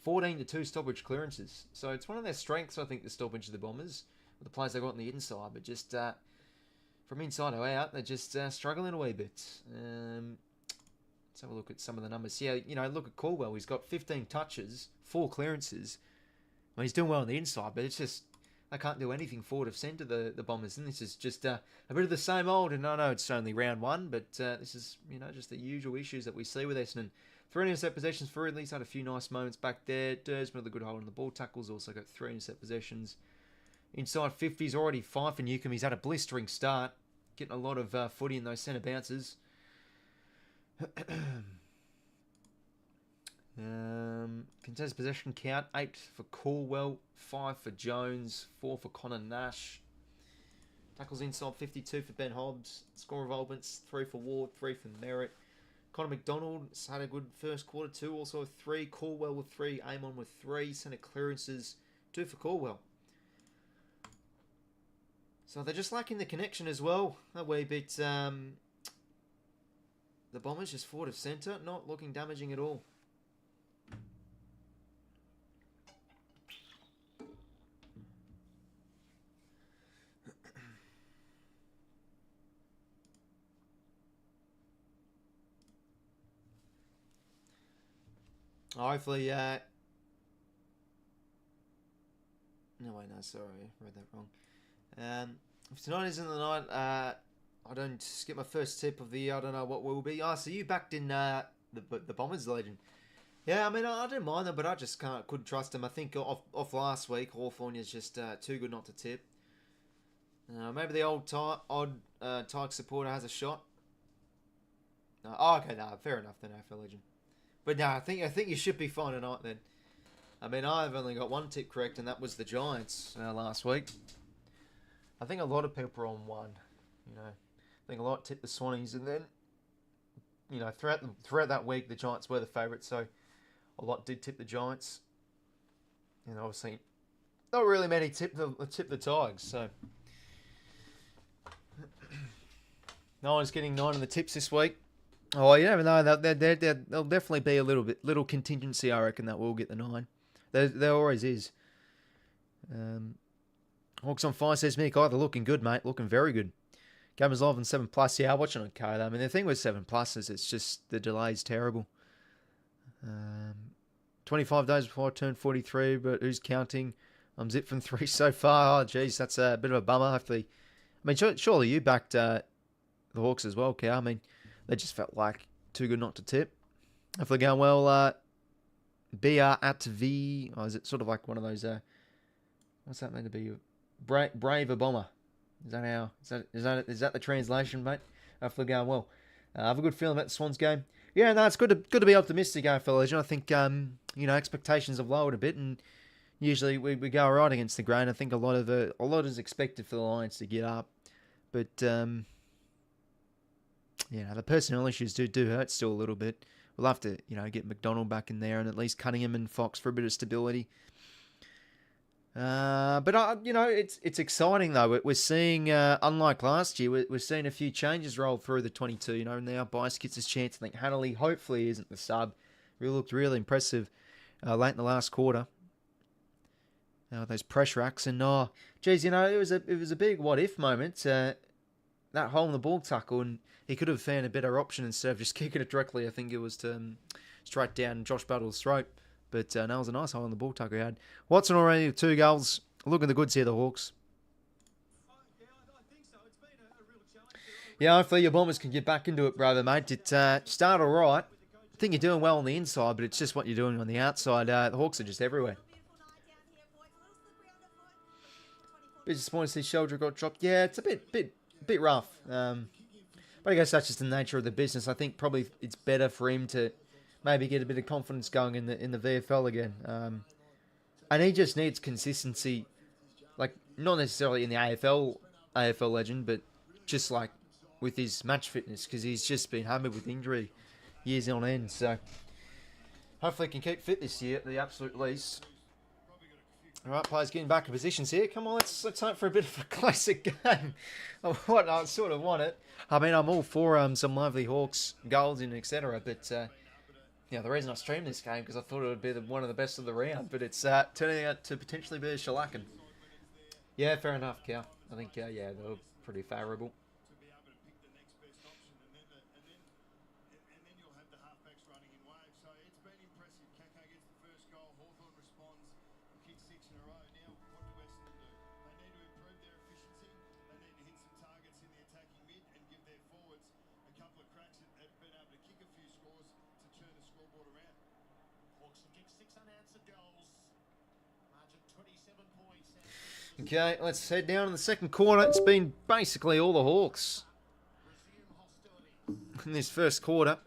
14 to 2 stoppage clearances. So it's one of their strengths, I think, the stoppage of the Bombers. The players they got on the inside, but just from inside or out, they're just struggling a wee bit. Let's have a look at some of the numbers. Yeah, you know, look at Caldwell. He's got 15 touches, 4 clearances. Well, he's doing well on the inside, but it's just they can't do anything forward of centre, the Bombers. And this is just a bit of the same old. And I know it's only round 1, but this is, you know, just the usual issues that we see with Essendon. 3 intercept possessions for Ridley. He's had a few nice moments back there. Dursman with a good hold on the ball tackles. Also got 3 intercept possessions. Inside 50s, already 5 for 𝐼𝐻𝐿𝐴. He's had a blistering start. Getting a lot of footy in those centre bounces. Contested possession count, 8 for Caldwell, 5 for Jones, 4 for Connor Nash. Tackles inside 52 for Ben Hobbs. Score involvements, 3 for Ward, 3 for Merritt. Connor McDonald's had a good first quarter too, also 3. Caldwell with 3, Amon with 3. Centre clearances, 2 for Caldwell. So they're just lacking the connection as well. A wee bit. The Bombers just forward of centre, not looking damaging at all. Hopefully, no wait, no, sorry, I read that wrong. If tonight isn't the night, I don't skip my first tip of the year. I don't know what will be. Oh, so you backed in the Bombers Legend. Yeah, I mean, I didn't mind them, but I just couldn't trust them. I think off last week, Hawthorn is just too good not to tip. Maybe the odd Tigers supporter has a shot. Okay, no, fair enough then, AFL Legend. But no, I think you should be fine tonight then. I mean, I've only got 1 tip correct, and that was the Giants last week. I think a lot of people are on 1. You know, I think a lot tipped the Swannies, and then, you know, throughout that week, the Giants were the favourites, so a lot did tip the Giants. And obviously, not really many tip the Tigers. So no one's getting 9 on the tips this week. Oh, you never know. There'll definitely be a little contingency, I reckon, that will get the 9. There always is. Hawks on fire, says Mick. They're looking good, mate. Looking very good. Game is live on 7+. Yeah, I'm watching on okay, though. I mean, the thing with 7+ is it's just the delay is terrible. 25 days before I turned 43, but who's counting? I'm zipped from 3 so far. Oh, geez, that's a bit of a bummer. Hopefully, I mean, surely you backed the Hawks as well, Cow. I mean, they just felt like too good not to tip. Hopefully going well. 𝐵𝐻𝐴. Oh, is it sort of like one of those? What's that meant to be? Brave a bomber. Is that the translation, mate? Hopefully going well. I have a good feeling about the Swans game. Yeah, no, it's good to be optimistic, AFL Legend. I think expectations have lowered a bit, and usually we go right against the grain. I think a lot is expected for the Lions to get up, but the personnel issues do hurt still a little bit. We'll have to get McDonald back in there and at least Cunningham and Fox for a bit of stability. It's exciting though. We're seeing, unlike last year, we're seeing a few changes roll through the 22. Now Bias gets his chance. I think Hanley hopefully isn't the sub. Really looked really impressive late in the last quarter. Those pressure acts and it was a big what if moment. That hole in the ball tackle, and he could have found a better option instead of just kicking it directly. I think it was to straight down Josh Battle's throat. But that was a nice hole in the ball tackle he had. Watson already with 2 goals. Looking the goods here, the Hawks. Yeah, hopefully your Bombers can get back into it, brother, mate. It started all right. I think you're doing well on the inside, but it's just what you're doing on the outside. The Hawks are just everywhere. Bit disappointed to see Sheldrick got dropped. Yeah, it's a bit rough. But I guess that's just the nature of the business. I think probably it's better for him to maybe get a bit of confidence going in the VFL again. And he just needs consistency, like not necessarily in the AFL Legend, but just like with his match fitness, because he's just been hammered with injury years on end. So hopefully he can keep fit this year at the absolute least. All right, players getting back in positions here. Come on, let's hope for a bit of a classic game. I sort of want it. I mean, I'm all for some lively Hawks goals and etc. But the reason I streamed this game because I thought it would be one of the best of the round, but it's turning out to potentially be a shellacking. Yeah, fair enough, Cal. I think they were pretty favourable. To be able to pick the next best option, and then you'll have the halfbacks running in waves. So it's been impressive. 𝐸𝐿 gets the first goal. Hawthorn responds, kicks 6 in a row. Now, what do Essendon do? They need to improve their efficiency. They need to hit some targets in the attacking mid and give their forwards a couple of cracks at being able to kick a few scores to turn the scoreboard around. Hawks have kicked 6 unanswered goals. Margin 27 points. Okay, let's head down in the second quarter. It's been basically all the Hawks in this first quarter.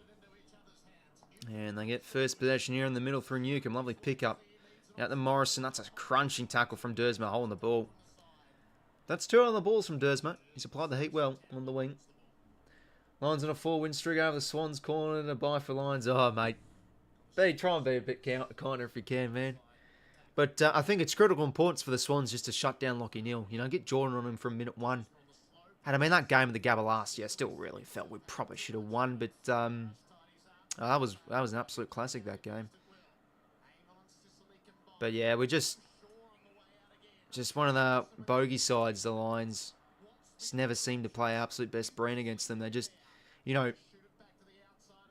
And they get first possession here in the middle through 𝐸𝐿. Lovely pickup. Out to Morrison. That's a crunching tackle from 𝐸𝐿. Hole in the ball. That's 2 on the balls from 𝐸𝐿. He's applied the heat well on the wing. Lions on a 4-win streak over the Swans. Calling it a bye for Lions. Oh, mate. Try and be a bit kinder if you can, man. But I think it's critical importance for the Swans just to shut down 𝐼𝐷𝐞. Get Jordan on him from minute 1. And I mean, that game at the Gabba last year, I still really felt we probably should have won. But that was an absolute classic, that game. But yeah, we're just one of the bogey sides, the Lions. Just never seem to play absolute best brand against them. They just,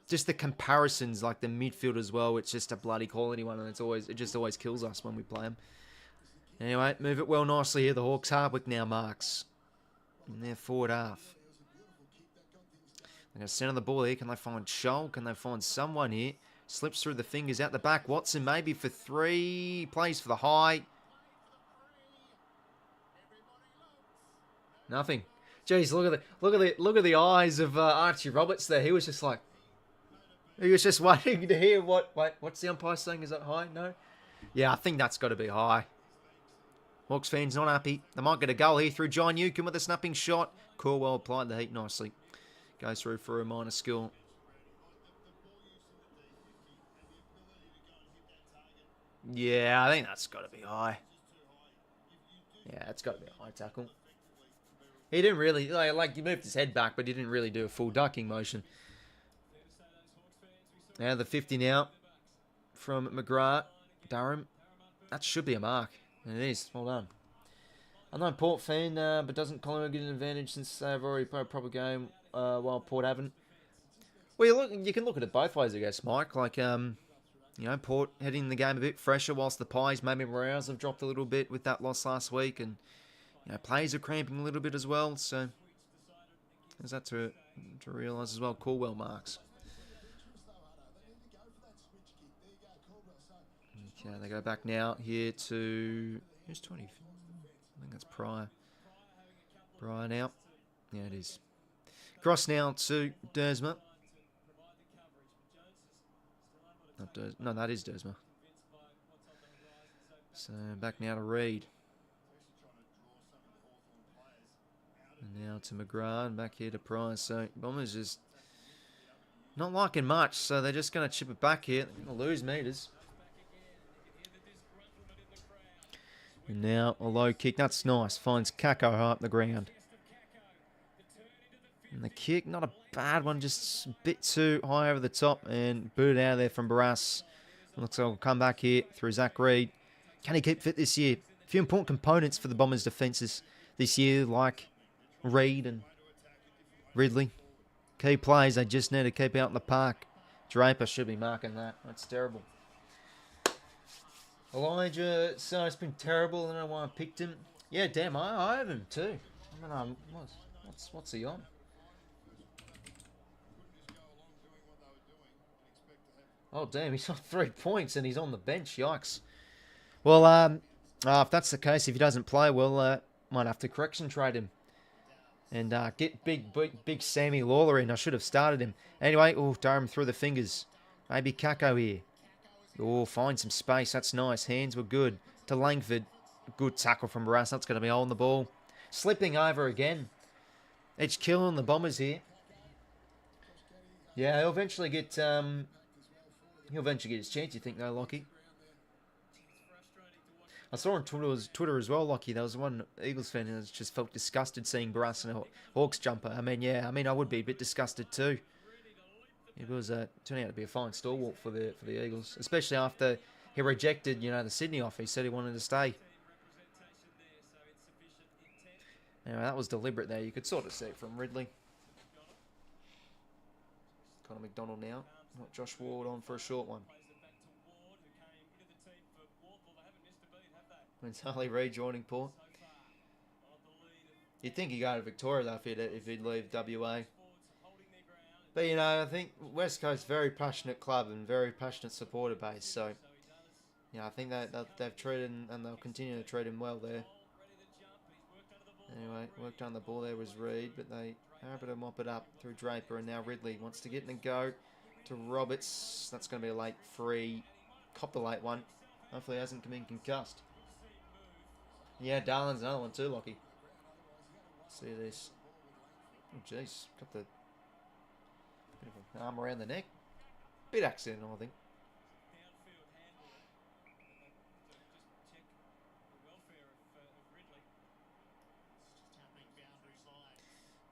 just the comparisons, like the midfield as well, it's just a bloody quality one, and it just always kills us when we play them. Anyway, move it well nicely here. The Hawks. Hardwick now marks in their forward half. They're going to center the ball here. Can they find Scholl? Can they find someone here? Slips through the fingers out the back. Watson maybe for 3. Plays for the high. Nothing. Jeez, look at the eyes of Archie Roberts there. He was just like, he was just waiting to hear what's the umpire saying? Is that high? No? Yeah, I think that's got to be high. Hawks fans not happy. They might get a goal here through John Newcombe with a snapping shot. Corwell applied the heat nicely. Goes through for a minor skill. Yeah, I think that's got to be high. Yeah, it's got to be a high tackle. He didn't really, he moved his head back, but he didn't really do a full ducking motion. Now the 50 now from McGrath. Durham. That should be a mark. And it is. Well done. I'm not a Port fan, but doesn't Collingwood get an advantage since they've already played a proper game while Port haven't? Well, you can look at it both ways, I guess, Mike. Like, Port heading the game a bit fresher, whilst the Pies, maybe morales have dropped a little bit with that loss last week, and players are cramping a little bit as well. So there's that to realise as well. Corwell marks. Okay, they go back now here to who's 20? I think that's Pryor. Pryor now. Yeah, it is. Cross now to 𝐼𝐗𝐝. No, that is 𝐼𝐗𝐝. So back now to Reid. And now to McGrath, and back here to Price. So Bombers just not liking much, so they're just going to chip it back here. They're going to lose meters. And now a low kick. That's nice. Finds 𝐼𝐿𝐴 high up the ground. And the kick, not a bad one, just a bit too high over the top and booted out of there from Barras. Looks like we'll come back here through Zach Reid. Can he keep fit this year? A few important components for the Bombers' defences this year, like Reid and Ridley. Key plays they just need to keep out in the park. Draper should be marking that. That's terrible. Elijah, so it's been terrible. I don't know why I picked him. Yeah, damn, I have him too. I mean, what's he on? Oh, damn, he's on 3 points and he's on the bench. Yikes. Well, if that's the case, if he doesn't play, well, might have to correction trade him. And get big Sammy Lawler in. I should have started him. Anyway, oh, Durham through the fingers. Maybe 𝐼𝐿𝐴 here. Oh, find some space. That's nice. Hands were good. To Langford. Good tackle from Barras. That's going to be holding the ball. Slipping over again. It's killing the Bombers here. Yeah, he'll eventually get his chance, you think, though, Lockie? I saw on Twitter as well, Lockie. There was one Eagles fan who just felt disgusted seeing Barras in a Hawks jumper. I mean, I would be a bit disgusted too. It was turning out to be a fine stalwart for the Eagles, especially after he rejected, the Sydney offer. He said he wanted to stay. Anyway, that was deliberate there. You could sort of see it from Ridley. Connor McDonald now. Not Josh Ward on for a short one. When's Harley rejoining Port? You'd think he'd go to Victoria though if he'd leave WA. But I think West Coast very passionate club and very passionate supporter base. So I think they've treated and they'll continue to treat him well there. Anyway, worked on the ball there was Reid, but they are able to mop it up through Draper, and now Ridley wants to get in and go to Roberts. That's going to be a late free. Cop the late one. Hopefully he hasn't come in concussed. Yeah, Darlin's another one too, Lockie. See this. Oh, jeez. Got the bit of an arm around the neck. Bit accidental, I think.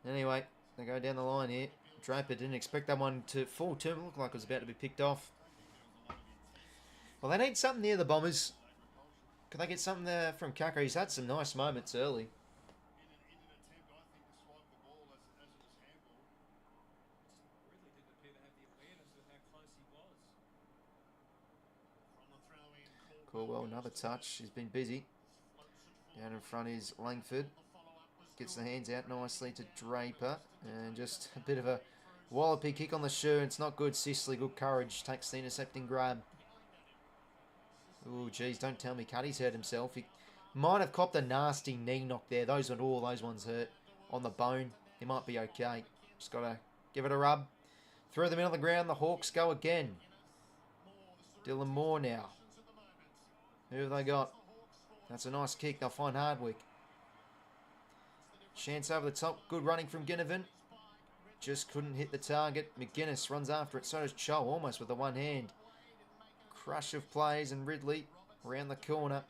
Anyway, they go down the line here. Draper didn't expect that one to fall to him. It looked like it was about to be picked off. Well, they need something near the Bombers. Can they get something there from 𝐼𝐿𝐴? He's had some nice moments early. Caldwell, another touch. He's been busy. Down in front is Langford. Gets the hands out nicely to Draper. And just a bit of a wallopy kick on the shoe. It's not good. 𝐶𝐶, good courage. Takes the intercepting grab. Oh, geez, don't tell me Cuddy's hurt himself. He might have copped a nasty knee knock there. Those ones hurt on the bone. He might be okay. Just got to give it a rub. Throw them in on the ground. The Hawks go again. Dylan Moore now. Who have they got? That's a nice kick. They'll find Hardwick. Chance over the top. Good running from Ginnivan. Just couldn't hit the target. McGuinness runs after it. So does Cho, almost with the one hand. Crush of plays, and Ridley around the corner.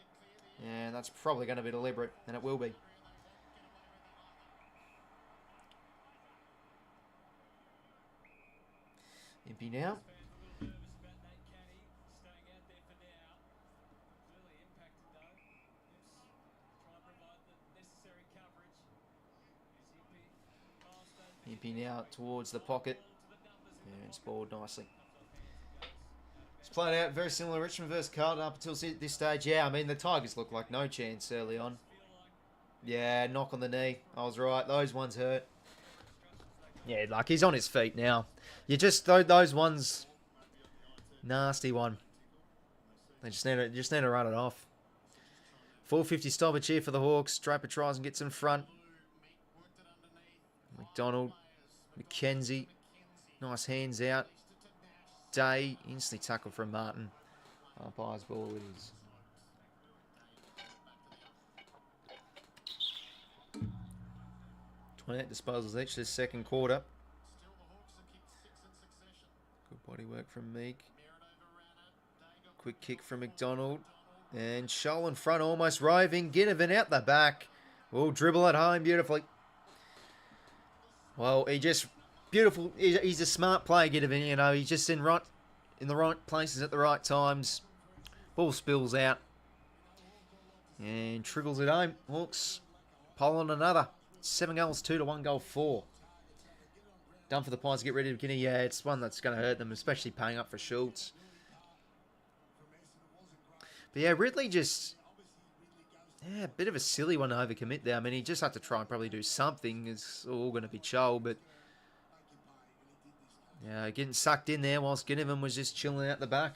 And that's probably going to be deliberate, and it will be. Impey now. Impey now towards the pocket. And it's balled nicely. It's played out very similar to Richmond versus Carlton up until this stage. Yeah, I mean, the Tigers look like no chance early on. Yeah, knock on the knee. I was right. Those ones hurt. Yeah, like, he's on his feet now. You just, those ones, nasty one. They just need to run it off. 4:50 stoppage here for the Hawks. Draper tries and gets in front. McDonald McKenzie. Nice hands out. Day. Instantly tackled from Martin. Umpire's ball it is. 28 disposals each this second quarter. Good body work from Meek. Quick kick from McDonald. And Scholl in front, almost roving. Ginnivan out the back. Will dribble it home beautifully. Well, he just... Beautiful. He's a smart player, Ginnivan. You know, he's just in the right places at the right times. Ball spills out. And triggles it home. Hawks pull on another. 7 goals, 2 to 1 goal, 4. Done for the Pies to get rid of Guinea. Yeah, it's one that's going to hurt them, especially paying up for 𝐓𝐡𝐞. But yeah, Ridley just... Yeah, a bit of a silly one to overcommit there. I mean, he just had to try and probably do something. It's all going to be 𝐲, but... Yeah, getting sucked in there whilst Ginnivan was just chilling out the back.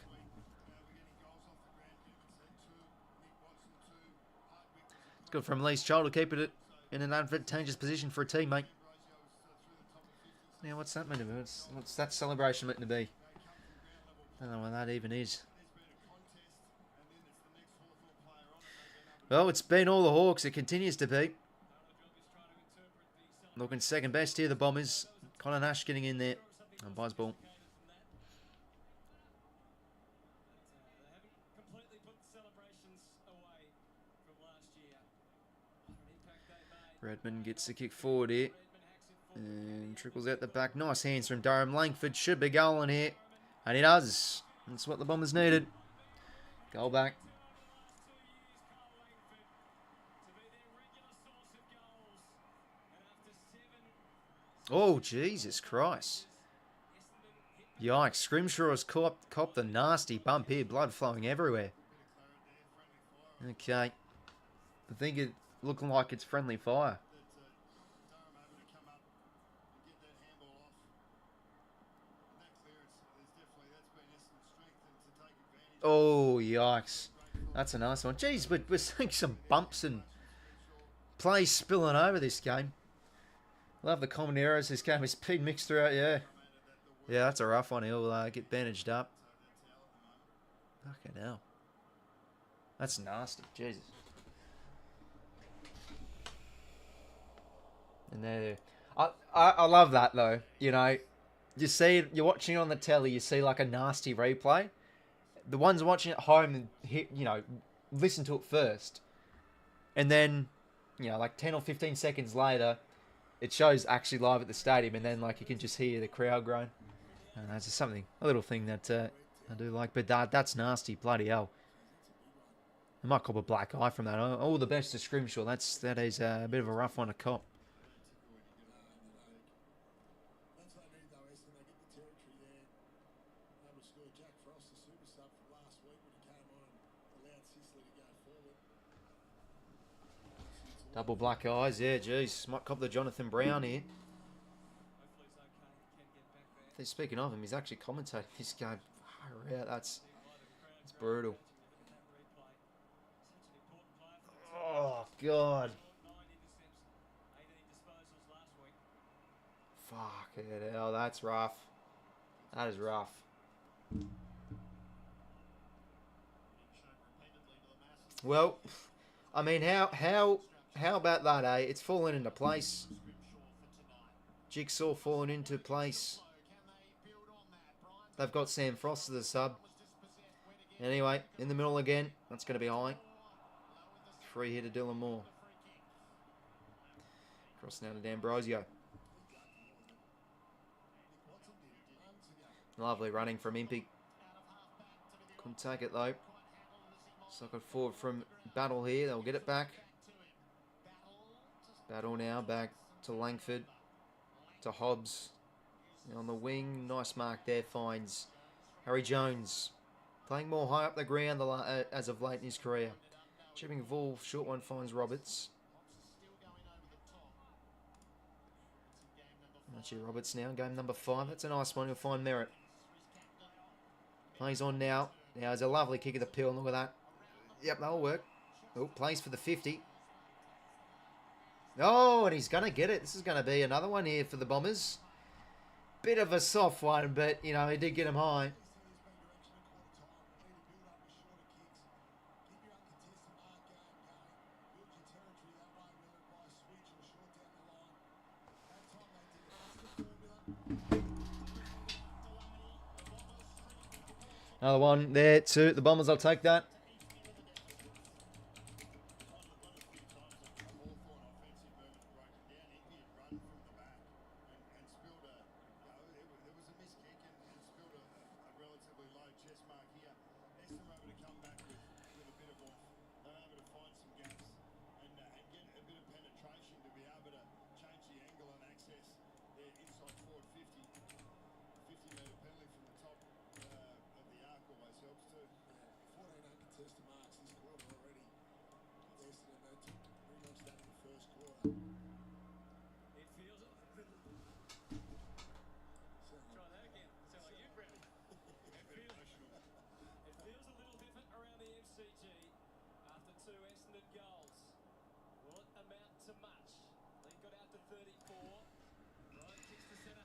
It's good from 𝐼𝐻𝐿 to keep it in an advantageous position for a teammate. Now, what's that meant to be? What's that celebration meant to be? I don't know what that even is. Well, it's been all the Hawks. It continues to be. Looking second best here, the Bombers. Connor Nash getting in there. Umpire's ball. Redmond gets the kick forward here. And trickles out the back. Nice hands from Durham. Langford should be going here. And he does. That's what the Bombers needed. Goal back. Oh, Jesus Christ. Yikes. 𝐓𝐴 has copped a nasty bump here. Blood flowing everywhere. Okay. I think it looking like it's friendly fire. Oh, yikes. That's a nice one. Jeez, we're seeing some bumps and plays spilling over this game. Love the common errors this game. It's been mixed throughout, yeah. Yeah, that's a rough one. He'll get bandaged up. Fucking hell. That's nasty. Jesus. And there. I love that, though. You know, you see, you're watching on the telly, you see like a nasty replay. The ones watching at home, you know, listen to it first. And then, you know, like 10 or 15 seconds later, it shows actually live at the stadium. And then, like, you can just hear the crowd groan. And that's just something, a little thing that I do like. But that's nasty, bloody hell. I might cop a black eye from that. All the best to 𝐓𝐴. That is a bit of a rough one to cop. That's what I need though, Essendon. They get the territory there. Able to score Jack Frost, the super sub from last week when he came on and allowed 𝐶𝐶 to go forward. Double black eyes, yeah, jeez. Might cop the Jonathan Brown here. Speaking of him, he's actually commentating this game. Far out, that's brutal. Oh, God. Fuck it, hell, that's rough. That is rough. Well, I mean, how about that, eh? It's fallen into place. 𝐓𝐴 falling into place. They've got Sam Frost as the sub. Anyway, in the middle again. That's going to be high. Free here to Dylan Moore. Cross now to D'Ambrosio. Lovely running from 𝐼𝐻𝐿. Couldn't take it though. Suck it forward from Battle here. They'll get it back. Battle now back to Langford. To Hobbs. On the wing, nice mark there, finds Harry Jones. Playing more high up the ground as of late in his career. Chipping ball, short one finds Roberts. Actually, Roberts now, game number 5. That's a nice one, he'll find Merritt. Plays on now. Now there's a lovely kick of the pill, look at that. Yep, that'll work. Oh, plays for the 50. Oh, and he's going to get it. This is going to be another one here for the Bombers. bit of a soft one, but, you know, he did get him high. Another one there too. The Bombers, I'll take that.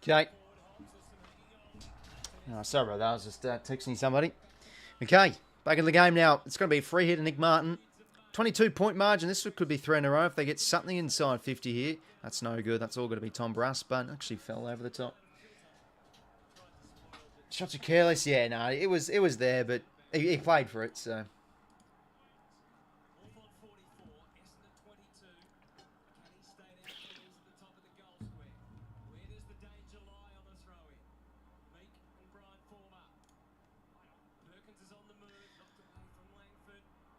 Okay. Oh, sorry about that. I was just texting somebody. Okay, back in the game now. It's going to be a free hit to Nick Martin. 22-point margin. This could be 3 in a row if they get something inside 50 here. That's no good. That's all going to be Tom Brass, but actually fell over the top. Shots are careless. Yeah, no, it was there, but he played for it, so.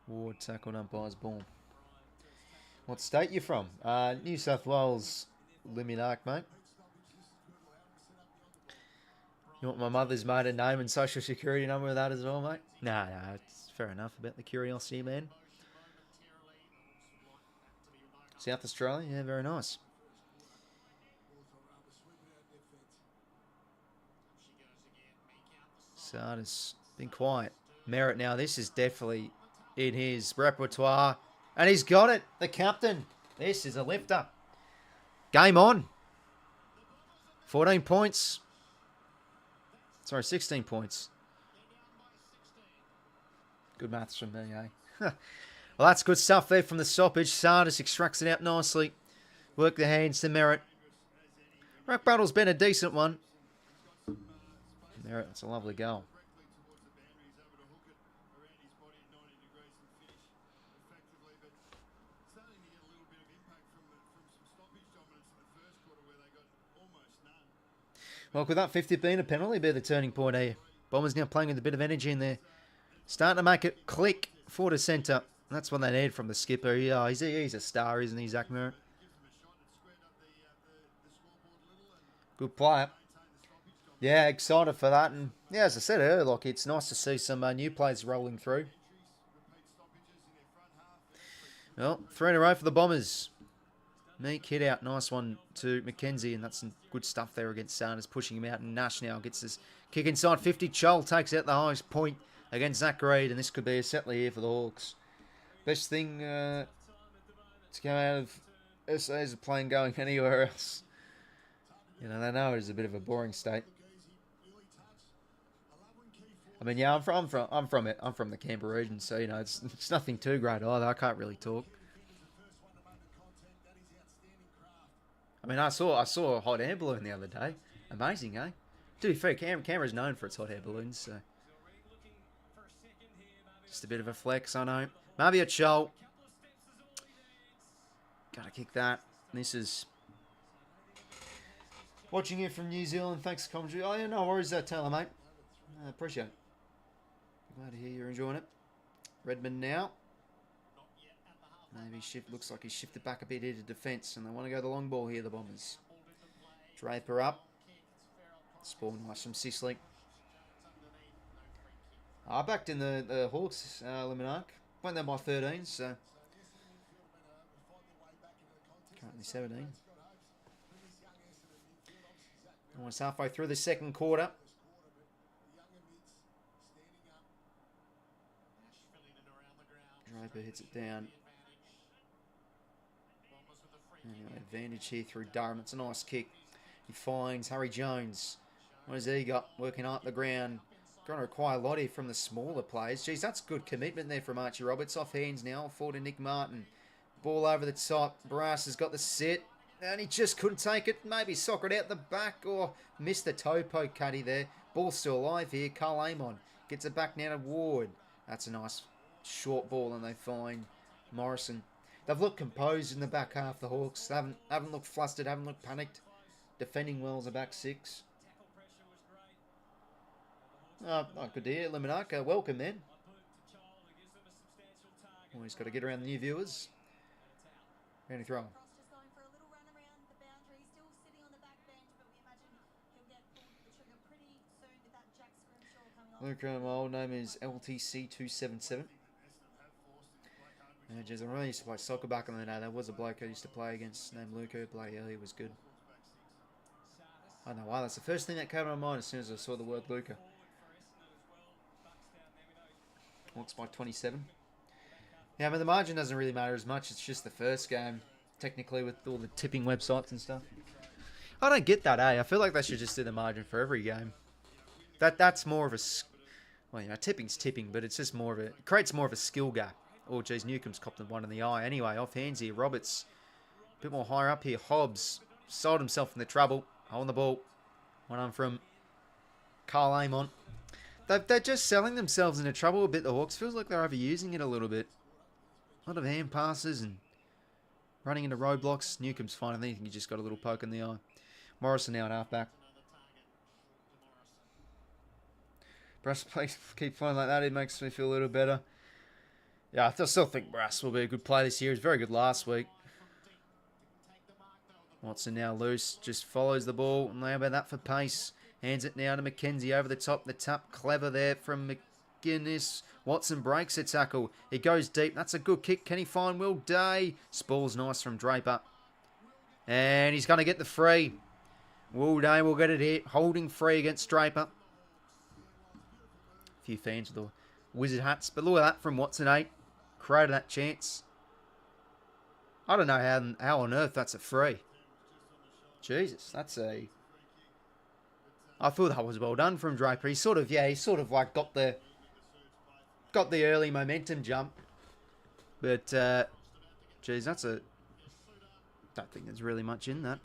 Ward tackled umpire's ball. What state you from? New South Wales, 𝐼𝐴, mate. You want my mother's maiden name and social security number with that as well, mate? Nah, it's fair enough about the curiosity, man. South Australia, yeah, very nice. Sardis, been quiet. Merritt now, this is definitely in his repertoire. And he's got it, the captain. This is a lifter. Game on. 14 points. Sorry, 16 points. Good maths from me, eh? Well, that's good stuff there from the stoppage. Sardis extracts it out nicely. Work the hands to Merritt. Rock battle's been a decent one. Merritt, that's a lovely goal. Well, could that 50 been a penalty be the turning point here? Bombers now playing with a bit of energy in there. Starting to make it click forward to centre. That's what they need from the skipper. Yeah, he's a star, isn't he, Zach Merritt? Good player. Yeah, excited for that. And yeah, as I said earlier, like, it's nice to see some new players rolling through. Well, 3 in a row for the Bombers. Meek hit out. Nice one to Mackenzie, and that's some good stuff there against Sanders, pushing him out. And Nash now gets his kick inside 50. Chol takes out the highest point against Zach Reid, and this could be a settler here for the Hawks. Best thing to come out of SA is a plane going anywhere else. You know, they know it is a bit of a boring state. I mean, yeah, I'm from the Canberra region, so you know it's nothing too great either. I can't really talk. I mean, I saw a hot air balloon the other day. Amazing, eh? To be fair, Canberra's known for its hot air balloons, so just a bit of a flex, I know. Maybe a Chol. Gotta kick that. This is watching you from New Zealand. Thanks for commentary. Oh yeah, no worries, Taylor, mate. I appreciate it. Glad to hear you're enjoying it. Redmond now. Maybe looks like he's shifted back a bit into defence, and they want to go the long ball here, the Bombers. Draper up. Spawn nice from 𝐵𝐶𝐶. I backed in the Hawks, 𝐼𝐴. Went there by 13, so currently 17. Almost halfway through the second quarter. Draper hits it down. Anyway, advantage here through Durham. It's a nice kick. He finds Harry Jones. What has he got? Working up the ground. Going to require a lot here from the smaller players. Geez, that's good commitment there from Archie Roberts. Off hands now. Forward to Nick Martin. Ball over the top. Brass has got the sit. And he just couldn't take it. Maybe sock it out the back or missed the toe poke cutty there. Ball still alive here. 𝐼𝐿 gets it back now to Ward. That's a nice short ball and they find Morrison. They've looked composed in the back half, the Hawks. They haven't looked flustered, haven't looked panicked. Defending well as a back six. Oh, good to hear. 𝐼𝐿𝐼𝐿, welcome then. Always got to get around the new viewers. Any throw. Luca, my old name is 𝐿𝐴𝐶277. Geez, I really used to play soccer back in the day. There was a bloke I used to play against named Luca. Bloody hell, he was good. I don't know why. That's the first thing that came to my mind as soon as I saw the word Luca. Hawks by 27. Yeah, I mean, the margin doesn't really matter as much. It's just the first game, technically, with all the tipping websites and stuff. I don't get that, eh? I feel like they should just do the margin for every game. That's more of a... Well, you know, tipping's tipping, but it's just more of a... It creates more of a skill gap. Oh, geez, 𝐵𝐿𝐼𝐿's copped him one in the eye. Anyway, off hands here. Roberts, a bit more higher up here. Hobbs sold himself in the trouble. Holding the ball. One on from 𝐼𝐿𝐼𝐿. They're just selling themselves into trouble a bit, the Hawks. Feels like they're overusing it a little bit. A lot of hand passes and running into roadblocks. 𝐵𝐿𝐼𝐿's fine. I think he just got a little poke in the eye. Morrison now at halfback. Brass plays keep playing like that. It makes me feel a little better. Yeah, I still think Brass will be a good play this year. He was very good last week. Watson now loose. Just follows the ball. And how about that for pace? Hands it now to McKenzie over the top. The tap clever there from McGuinness. Watson breaks a tackle. He goes deep. That's a good kick. Can he find Will Day? Spall's nice from Draper. And he's going to get the free. Will Day will get it here. Holding free against Draper. A few fans with the wizard hats. But look at that from Watson, 8. Created that chance. I don't know how on earth that's a free. Jesus, that's a... I thought that was well done from Draper. He sort of like got the early momentum jump. But, geez, that's a... Don't think there's really much in that.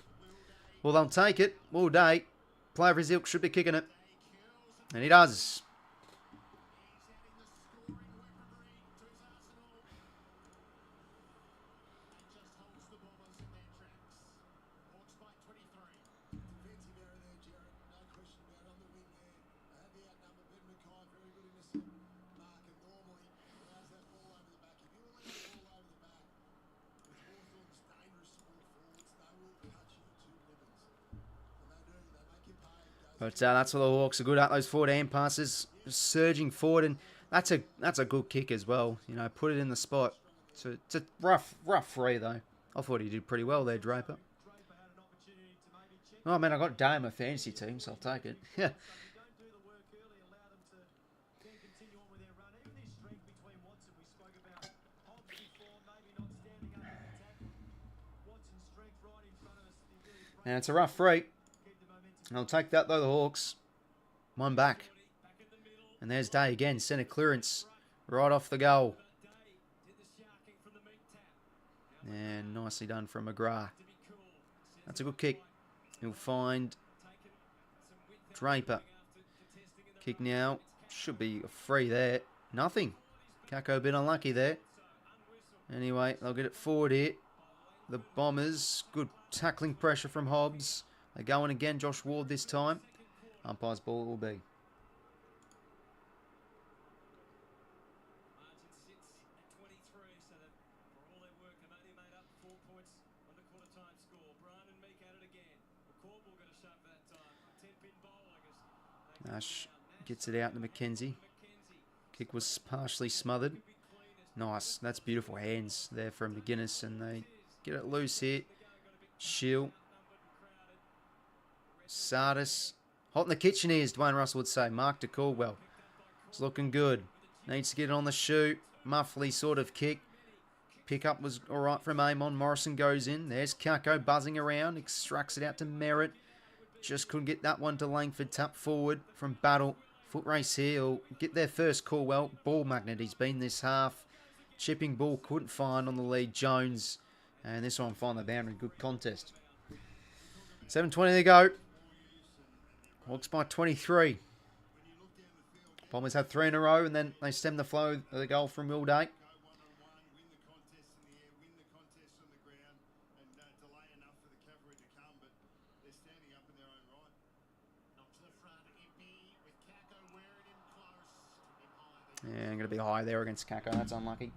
Well, they'll take it all day. Player for his ilk should be kicking it. And he does. But that's what the Hawks are good at. Those forward hand passes, surging forward, and that's a good kick as well. You know, put it in the spot. So it's a rough free though. I thought he did pretty well there, Draper. Oh man, I got Day in my fantasy team, so I'll take it. Yeah. And it's a rough free. I'll take that though, the Hawks. One back. And there's Day again. Centre clearance. Right off the goal. And nicely done from McGrath. That's a good kick. He'll find Draper. Kick now. Should be a free there. Nothing. 𝐴𝐿𝐼𝐿 a bit unlucky there. Anyway, they'll get it forward here. The Bombers. Good tackling pressure from Hobbs. They're going again, Josh Ward this time. Umpire's ball it will be. Ash gets it out to McKenzie. Kick was partially smothered. Nice. That's beautiful hands there from McGuinness. And they get it loose here. 𝐴𝐿𝐼𝐿. Sardis. Hot in the kitchen ears, Dwayne Russell would say. Mark to Caldwell. It's looking good. Needs to get it on the shoe. Muffly sort of kick. Pickup was alright from Amon. Morrison goes in. There's 𝐴𝐿𝐼𝐿 buzzing around. Extracts it out to Merritt. just couldn't get that one to Langford. Tap forward from Battle. Foot race here. Will get their first call. Well, ball magnet he's been this half. Chipping ball couldn't find on the lead. Jones. And this one find the boundary. Good contest. 7:20 to go. Hawks by 23. Bombers had 3 in a row, and then they stemmed the flow of the goal from Will Day. Yeah, I'm going to be high there against 𝐴𝐵. That's unlucky.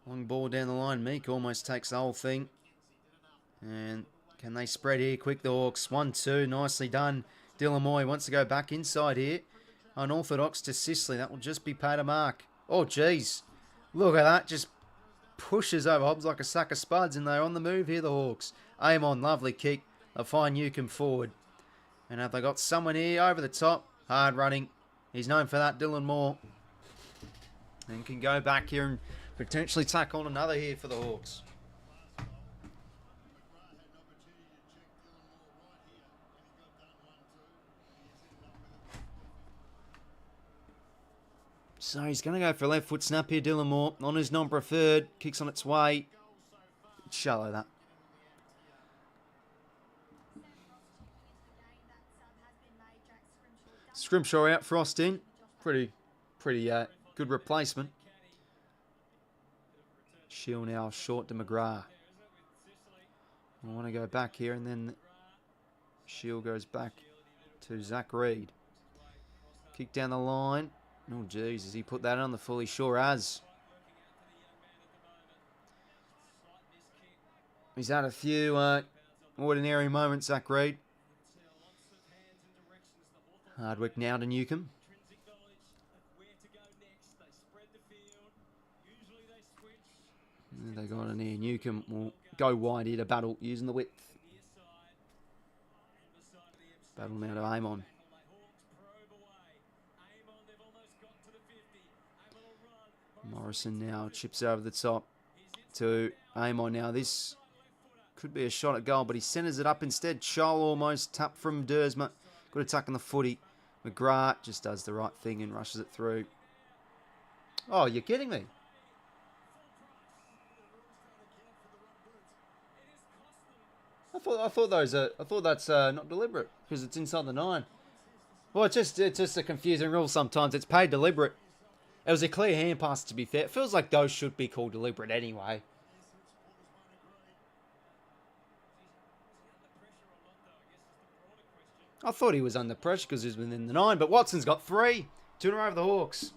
Long ball down the line. Meek almost takes the whole thing. And can they spread here quick, the Hawks? 1-2. Nicely done. 𝐷𝐿𝐿 wants to go back inside here. Unorthodox to 𝐵𝐶𝐶. That will just be paid a mark. Oh, jeez. Look at that. Just pushes over Hobbs like a sack of spuds. And they're on the move here, the Hawks. Aim on. Lovely kick. They'll find 𝐴𝐵𝐿𝐿 forward. And have they got someone here over the top? Hard running. He's known for that, 𝐷𝐿𝐿. And can go back here and potentially tack on another here for the Hawks. So he's going to go for a left foot snap here, 𝐷𝐿𝐿. On his non-preferred. Kicks on its way. Shallow that. 𝐸𝐴𝐿𝐿 out, Frost in. Pretty good replacement. 𝐸𝐿𝐿 now short to McGrath. I want to go back here, and then 𝐸𝐿𝐿 goes back to Zach Reid. Kick down the line. Oh, geez, has he put that on? The fully sure has. He's had a few ordinary moments, Zach Reid. Hardwick now to Newcomb. They got in here. Newcomb will go wide here to Battle using the width. Battle now to Amon. Morrison now chips over the top to Amon. Now this could be a shot at goal, but he centres it up instead. Scholl almost tapped from Duursma. Good attack on the footy. McGrath just does the right thing and rushes it through. Oh, you're kidding me. I thought that's not deliberate because it's inside the 9. Well, it's just a confusing rule sometimes. It's paid deliberate. It was a clear hand pass, to be fair. It feels like those should be called deliberate anyway. I thought he was under pressure because he was within the 9, but Watson's got 3. 2 in a row over the Hawks.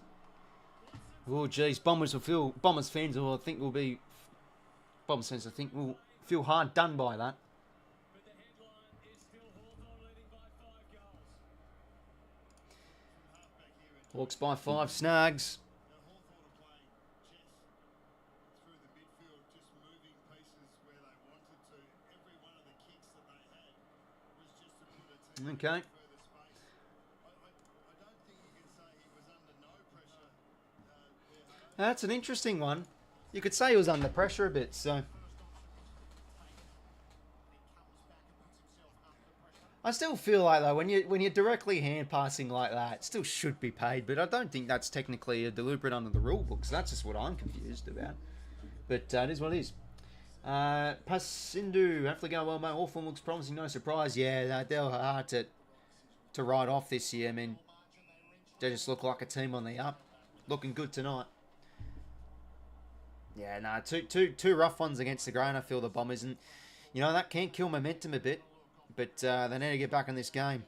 Oh, geez, Bombers fans will feel hard done by that. Hawks by 5, Snags. Okay. That's an interesting one. You could say he was under pressure a bit, so. I still feel like, though, when you're directly hand passing like that, it still should be paid, but I don't think that's technically a deliberate under the rule book, so that's just what I'm confused about. But it is what it is. Pasindu, hopefully going well, mate. Hawthorn looks promising, no surprise. Yeah, they're hard to write off this year. I mean, they just look like a team on the up. Looking good tonight. Yeah, no, two rough ones against the grain, I feel, the Bombers. And, you know, that can kill momentum a bit. But they need to get back in this game.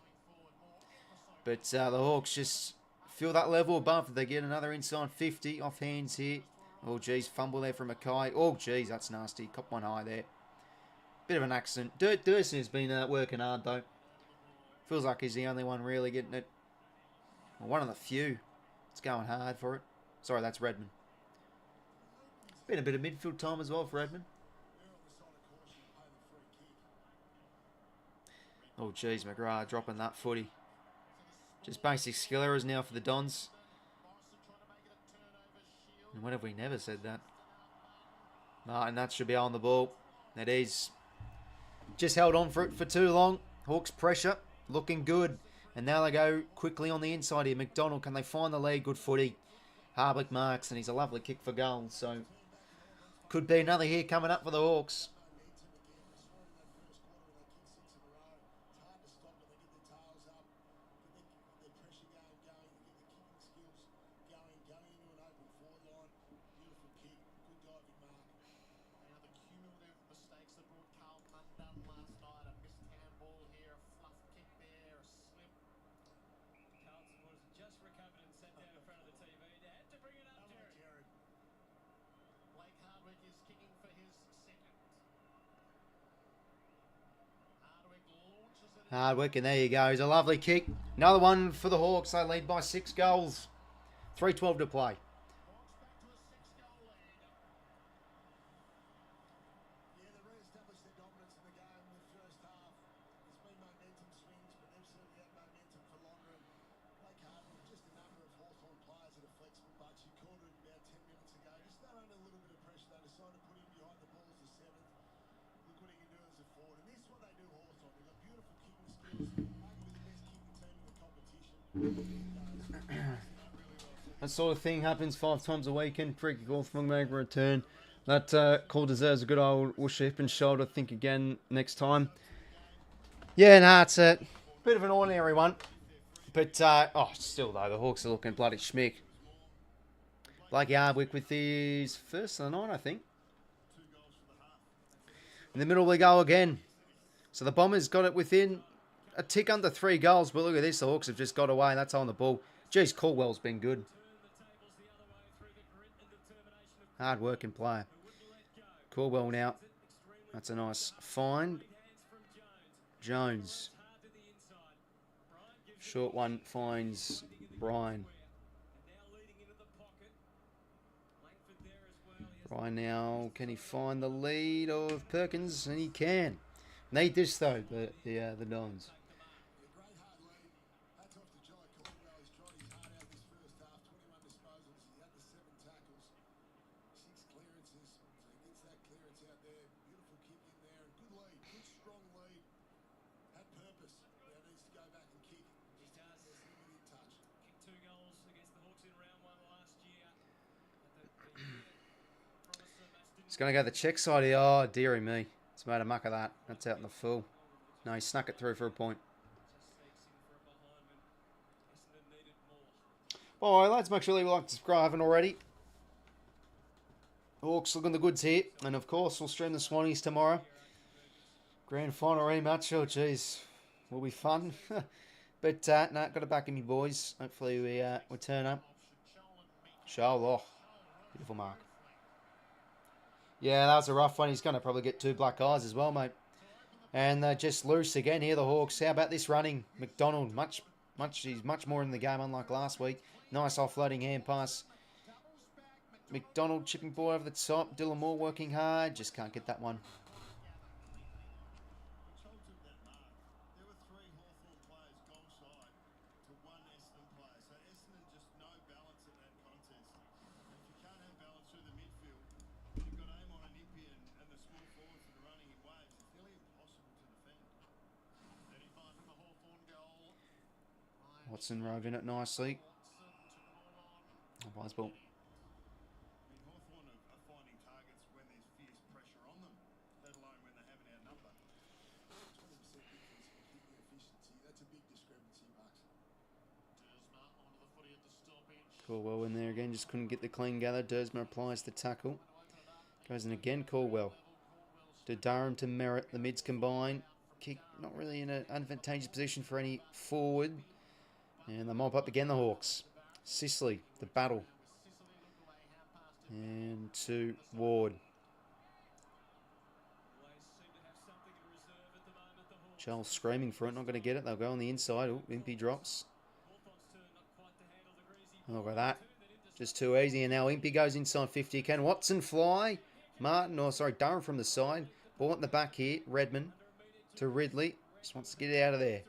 But the Hawks just feel that level above. They get another inside 50 off hands here. Oh, geez, fumble there from 𝐴𝐵𝐿𝐿. Oh, geez, that's nasty. Cop one high there. Bit of an accident. 𝐷𝐿𝐿 has been working hard, though. Feels like he's the only one really getting it. Well, one of the few. It's going hard for it. Sorry, that's Redmond. Been a bit of midfield time as well for Redmond. Oh, geez, McGrath dropping that footy. Just basic skill errors now for the Dons. And when have we never said that? Martin, that should be on the ball. It is. Just held on for it for too long. Hawks pressure, looking good. And now they go quickly on the inside here. McDonald, can they find the lead? Good footy. 𝐼𝐴 marks, and he's a lovely kick for goal. So, could be another here coming up for the Hawks. Hard work, and there you go. It's a lovely kick. Another one for the Hawks. They lead by 6 goals. 3:12 to play. That sort of thing happens 5 times a weekend. Pretty cool for make a return. That call deserves a good old 𝐬𝐴 hip and shoulder. Think again next time. Yeah, nah, it's a bit of an ordinary one. But, still though, the Hawks are looking bloody schmick. 𝐓𝐴𝐿𝐴 𝐼𝐴 with his first of the night, I think. In the middle we go again. So the Bombers got it within a tick under 3 goals. But look at this, the Hawks have just got away. That's on the ball. Geez, Caldwell's been good. Hard working player. Caldwell now. That's a nice find. Jones. Short one finds Brian. Brian now, can he find the lead of Perkins? And he can. Need this though, the Dons. He's going to go the check side here. Oh, dearie me. He's made a muck of that. That's out in the full. No, he snuck it through for a point. Alright, lads, make sure you like and subscribe if you haven't already. Hawks looking the goods here. And, of course, we'll stream the Swannies tomorrow. Grand final rematch. Oh, jeez. Will be fun. But, no, got to back in me, boys. Hopefully we turn up. Oh, beautiful mark. Yeah, that was a rough one. He's going to probably get 2 black eyes as well, mate. And they're just loose again here, the Hawks. How about this running? McDonald, he's much more in the game, unlike last week. Nice offloading hand pass. McDonald chipping ball over the top. Dylan Moore working hard. Just can't get that one. There were 3 Hawthorn players goal side to 1 Essendon player. So Essendon just no balance in that contest. And if you can't have balance through the midfield, you've got aim on an 𝐼𝐴 and the small forwards that are running in waves. It's nearly impossible to defend. 35 from the Hawthorn goal. Watson rove in it nicely. Nice ball. Hawthorn are finding targets when there's fierce pressure on them, let alone when they haven't outnumbered. 20% difference in kicking efficiency. That's a big discrepancy, Bucks. Dersma onto the footy at the stoppage. Caldwell in there again. Just couldn't get the clean gather. Dersma applies the tackle. Goes in again. Caldwell. To Durham to Merritt. The mids combine. Kick not really in an advantageous position for any forward. And they mop up again, the Hawks. 𝐵𝐶𝐿𝐴, the battle. And to Ward. Charles screaming for it, not going to get it. They'll go on the inside. Oh, 𝐼𝐴 drops. Look at that. Just too easy. And now 𝐼𝐴 goes inside 50. Can Watson fly? Durham from the side. Ball at the back here. Redmond to Ridley. Just wants to get out of there.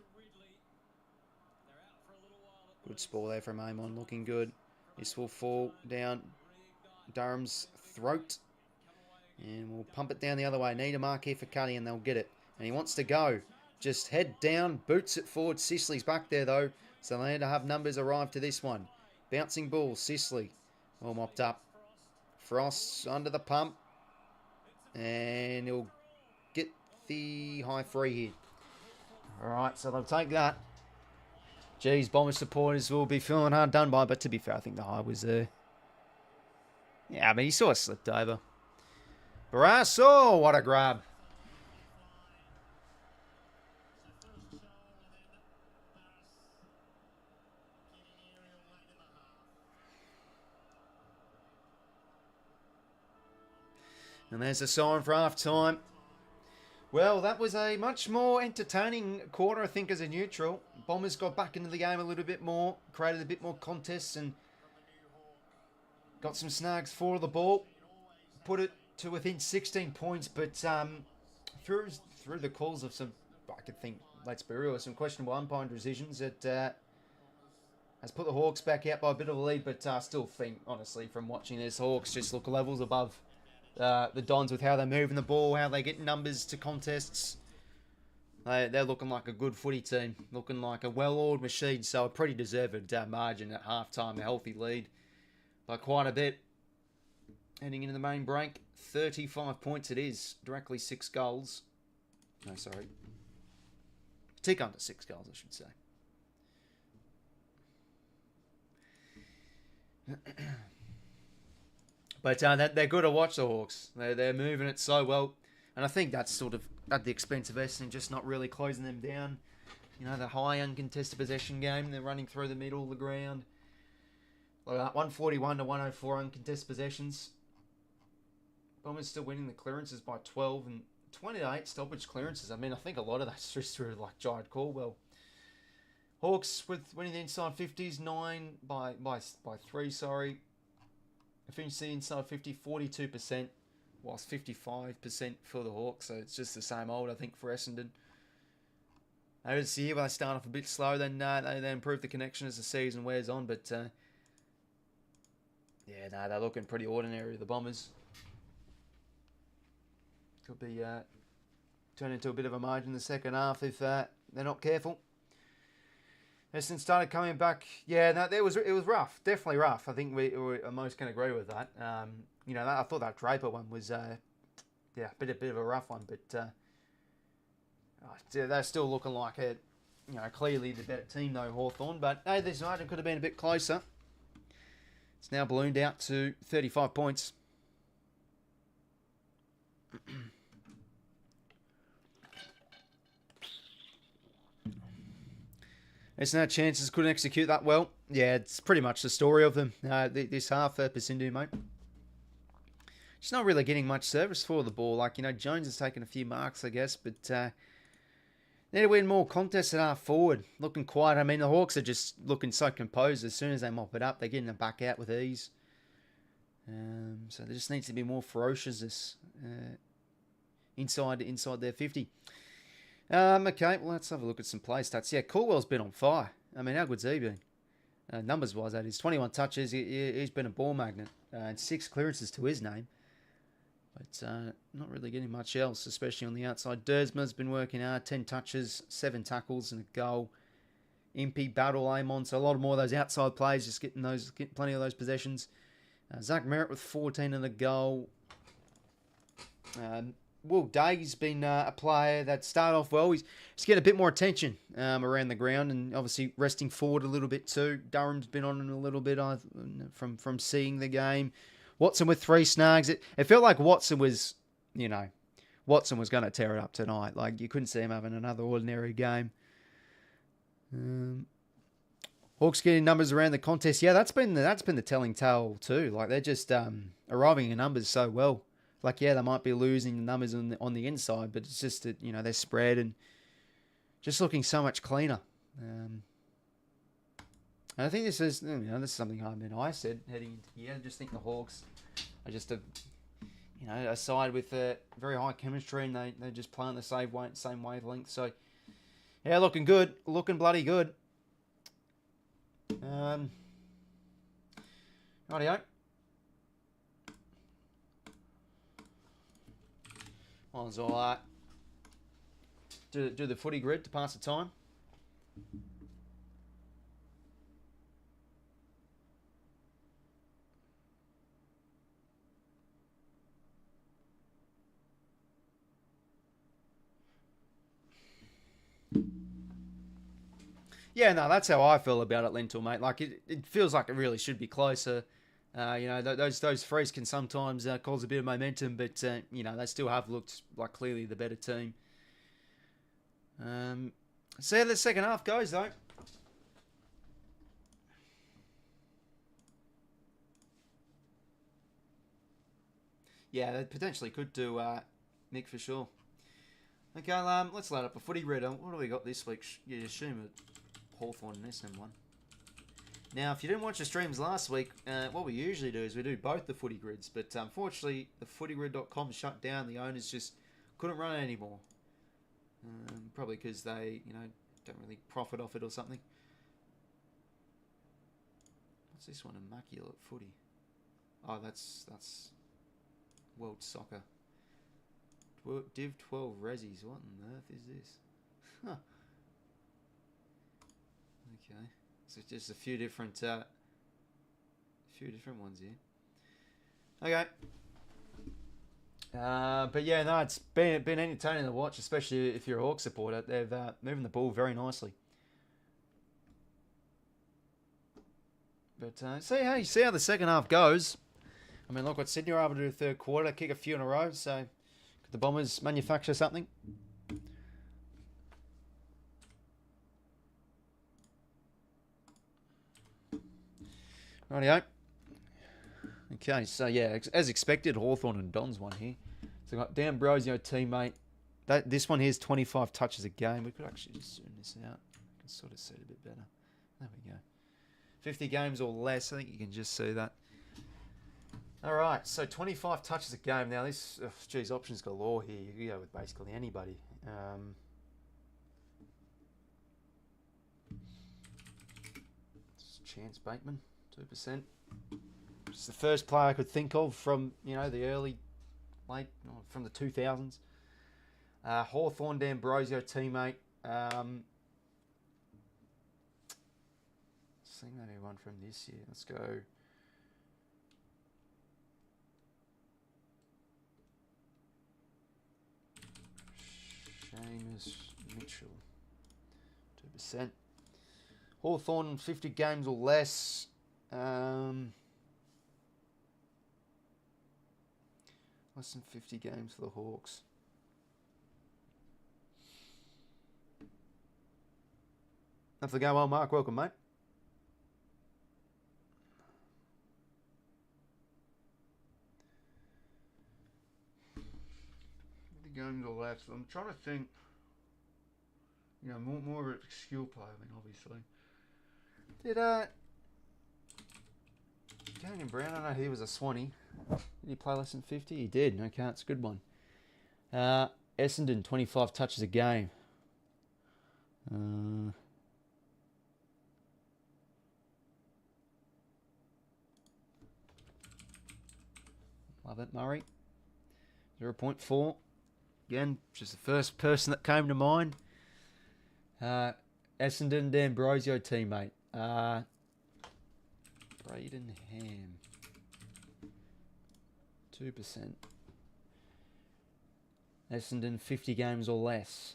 Good spore there from Amon, looking good. This will fall down Durham's throat. And we'll pump it down the other way. Need a mark here for Cuddy and they'll get it. And he wants to go. Just head down, boots it forward. Sicily's back there though. So they need to have numbers arrive to this one. Bouncing ball, Sicily. All mopped up. Frost under the pump. And he'll get the high free here. Alright, so they'll take that. Geez, Bomber supporters will be feeling hard done by, but to be fair, I think the high was there. Yeah, I mean, he sort of slipped over. Barrasso, what a grab. And there's a sign for half time. Well, that was a much more entertaining quarter, I think, as a neutral. Bombers got back into the game a little bit more, created a bit more contests and got some snags for the ball. Put it to within 16 points, but through the calls of some, I could think, let's be real, some questionable umpiring decisions, it has put the Hawks back out by a bit of a lead, but I still think, honestly, from watching this, Hawks just look levels above the Dons with how they're moving the ball, how they get numbers to contests. They're looking like a good footy team, looking like a well-oiled machine, so a pretty deserved margin at half-time, a healthy lead by quite a bit. Heading into the main break, 35 points it is, directly 6 goals. No, sorry. Tick under 6 goals, I should say. But they're good to watch, the Hawks. They're moving it so well. And I think that's sort of at the expense of Essendon, just not really closing them down. You know, the high uncontested possession game. They're running through the middle of the ground. Like 141 to 104 uncontested possessions. Bombers still winning the clearances by 12 and 28 stoppage clearances. I mean, I think a lot of that's just through like 𝐼𝐻𝐿 𝐴𝐵𝐿. Hawks with winning the inside 50s, 9 by 3, sorry. Efficiency inside 50, 42%, whilst 55% for the Hawks. So it's just the same old, I think, for Essendon. Over this year, when they start off a bit slow, then they improve the connection as the season wears on. But yeah, no, they're looking pretty ordinary, the Bombers. Could be turn into a bit of a margin in the second half if they're not careful. Essendon started coming back. Yeah, no, it was rough. Definitely rough. I think we most can agree with that. You know, I thought that Draper one was a bit of a rough one, but they're still looking like clearly the better team though, Hawthorn. But hey, this margin could have been a bit closer. It's now ballooned out to 35 points. There's no chances, couldn't execute that well. Yeah, it's pretty much the story of them this half, Pasindu, mate. Just not really getting much service for the ball. Like, you know, Jones has taken a few marks, I guess, but need to win more contests at half forward. Looking quiet. I mean, the Hawks are just looking so composed. As soon as they mop it up, they're getting it back out with ease. So there just needs to be more ferocious inside their 50. Okay, well, let's have a look at some play stats. Yeah, Caldwell's been on fire. I mean, how good's he been? Numbers-wise, that is. 21 touches. He's been a ball magnet. And 6 clearances to his name. But not really getting much else, especially on the outside. Dersma's been working hard. 10 touches, 7 tackles and a goal. Impey, Battle, Amon. So a lot more of those outside plays, just getting plenty of those possessions. Zach Merritt with 14 and a goal. Will Day's been a player that started off well. He's getting a bit more attention around the ground and obviously resting forward a little bit too. Durham's been on him a little bit from seeing the game. Watson with 3 snags. It felt like Watson was going to tear it up tonight. Like, you couldn't see him having another ordinary game. Hawks getting numbers around the contest. Yeah, that's been the telling tale too. Like, they're just arriving in numbers so well. Like, yeah, they might be losing the numbers on the inside, but it's just that, they're spread and just looking so much cleaner. And I think this is something I said heading into the year. I just think the Hawks are just a side with very high chemistry, and they just play on the same wavelength. So Yeah, looking good. Looking bloody good. Rightio. Might as well do the footy grid to pass the time. Yeah, no, that's how I feel about it, Lentil, mate. Like, it feels like it really should be closer. You know, those threes can sometimes cause a bit of momentum, but, you know, they still have looked like clearly the better team. See how the second half goes, though. Yeah, they potentially could do Mick for sure. Okay, let's load up a footy grid. What do we got this week? You assume it. Hawthorn and Essendon one. Now, if you didn't watch the streams last week, what we usually do is we do both the footy grids, but unfortunately, the footygrid.com shut down. The owners just couldn't run it anymore. Probably because they, you know, don't really profit off it or something. What's this one? Immaculate Footy. Oh, that's World Soccer. Div 12 Resis. What on earth is this? Huh. Okay, so just a few different ones here. Okay, but yeah, no, it's been entertaining to watch, especially if you're a Hawk supporter. They've moving the ball very nicely. But see how the second half goes. I mean, look what Sydney were able to do third quarter, kick a few in a row. So could the Bombers manufacture something? Rightio. Okay, so yeah, as expected, Hawthorn and Don's one here. So we've got 𝐼𝐵 𝐴𝐷, teammate. This one here is 25 touches a game. We could actually just zoom this out. I can sort of see it a bit better. There we go. 50 games or less. I think you can just see that. All right, so 25 touches a game. Now this, geez, options galore here. You can go with basically anybody. Chance Bateman. 2%. It's the first player I could think of from, you know, the from the 2000s. Hawthorn, 𝐼𝐵 teammate. See maybe one from this year. Let's go. Seamus Mitchell. 2%. Hawthorn, 50 games or less. Less than 50 games for the Hawks. Have to go well, Mark. Welcome, mate. The games or less. I'm trying to think. You know, more of a skill player, I mean, obviously. Did Daniel Brown, I know he was a Swanee. Did he play less than 50? He did. Okay, it's a good one. Essendon, 25 touches a game. Love it, Murray. 0.4. Again, just the first person that came to mind. Essendon, 𝐼𝐵 teammate. Braden Ham. 2%. Essendon, 50 games or less.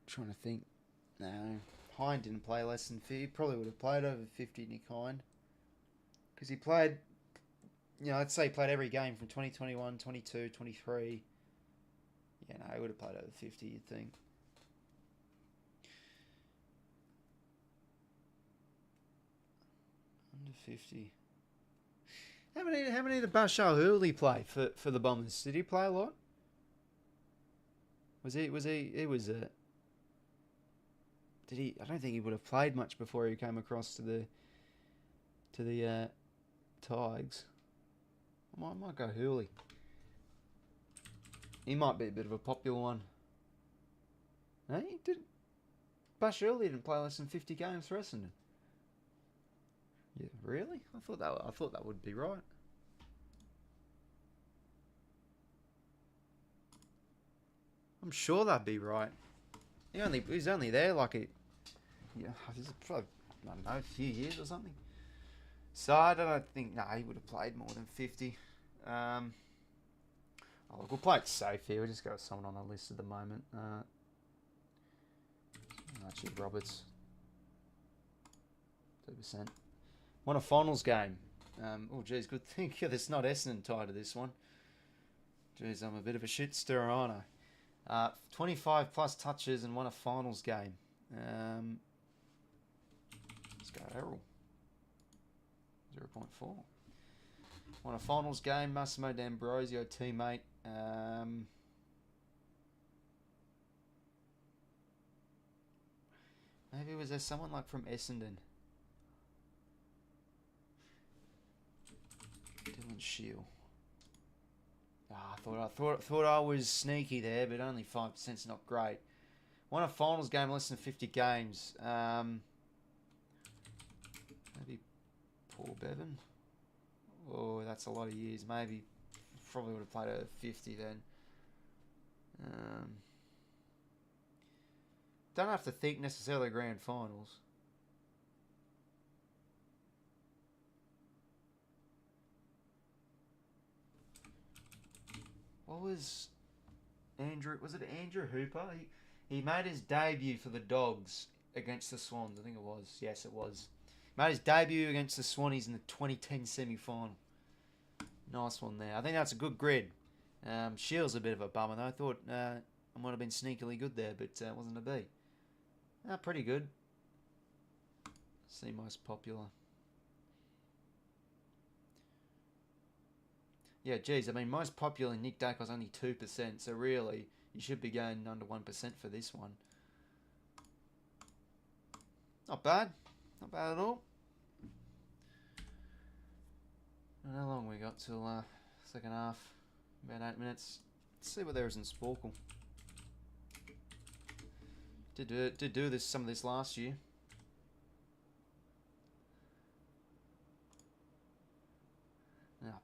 Trying to think. No. Hind didn't play less than 50. He probably would have played over 50, Nick Hind. Because he played, you know, let's say he played every game from 2021, 22, 23. Yeah, no, he would have played over 50, you'd think. Under 50. How many did Bashar Hurley play for the Bombers? Did he play a lot? It was did he? I don't think he would have played much before he came across to the Tigers. I might go Hurley. He might be a bit of a popular one. Hey, Bash Hurley didn't play less than 50 games for Essendon. Yeah, really? I thought that would be right. I'm sure that'd be right. He's only there like probably, I don't know, a few years or something. So I don't think he would have played more than 50. Look, we'll play it safe here. We'll just go with someone on the list at the moment. Actually, Roberts. 2%. Won a finals game. Oh, geez, good thing there's not Essendon tied to this one. Geez, I'm a bit of a shit stirrer, aren't I? 25 plus touches and won a finals game. Let's go Errol. 0.4. Won a finals game. Massimo D'Ambrosio, teammate. Maybe was there someone like from Essendon? Shield. I thought I was sneaky there, but only 5%'s not great. Won a finals game less than 50 games. Maybe Paul Bevan. Oh, that's a lot of years. Maybe probably would have played a 50 then. Don't have to think necessarily grand finals. What was Andrew? Was it Andrew Hooper? He made his debut for the Dogs against the Swans. I think it was. Yes, it was. Made his debut against the Swannies in the 2010 semi-final. Nice one there. I think that's a good grid. Shields a bit of a bummer though. I thought I might have been sneakily good there, but it wasn't a B. Pretty good. See most popular. Yeah, geez, I mean, most popular Nick Daicos only 2%, so really, you should be going under 1% for this one. Not bad. Not bad at all. And how long we got till second half? About 8 minutes. Let's see what there is in Sporkle. Did do some of this last year.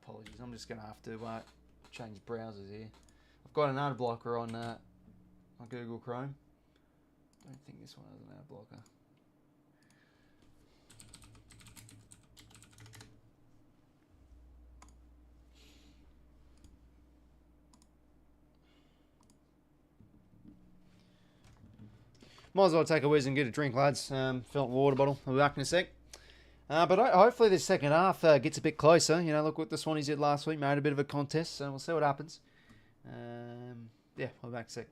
Apologies, I'm just going to have to change browsers here. I've got an ad blocker on Google Chrome. Don't think this one has an ad blocker. Might as well take a whiz and get a drink, lads. Filled water bottle. I'll be back in a sec. But hopefully this second half gets a bit closer. You know, look what the Swannies did last week. Made a bit of a contest, so we'll see what happens. Yeah, I'll be back in a sec.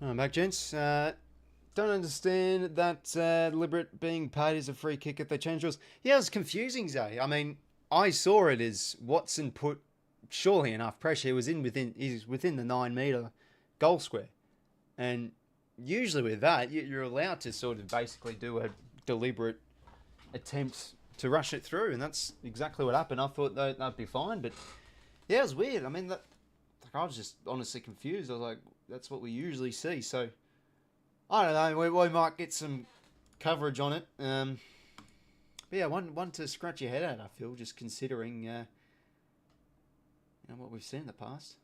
I'm back, gents. Don't understand that deliberate being paid as a free kick if they change rules. Yeah, it was confusing, Zay. I mean, I saw it as Watson put surely enough pressure. He was within the 9-metre goal square, and usually with that, you're allowed to sort of basically do a deliberate attempt to rush it through, and that's exactly what happened. I thought that'd be fine, but yeah, it was weird. I mean, I was just honestly confused. I was like, that's what we usually see. So I don't know. We might get some coverage on it. But yeah, one to scratch your head at. I feel just considering what we've seen in the past.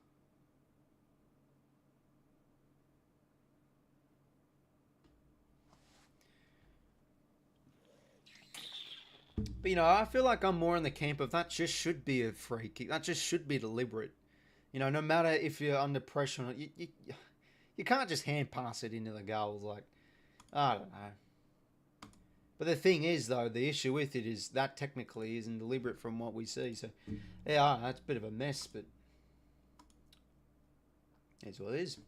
But I feel like I'm more in the camp of that just should be a free kick. That just should be deliberate. No matter if you're under pressure or not, you can't just hand pass it into the goals. Like, I don't know. But the thing is, though, the issue with it is that technically isn't deliberate from what we see. So, yeah, that's a bit of a mess, but it's what it is.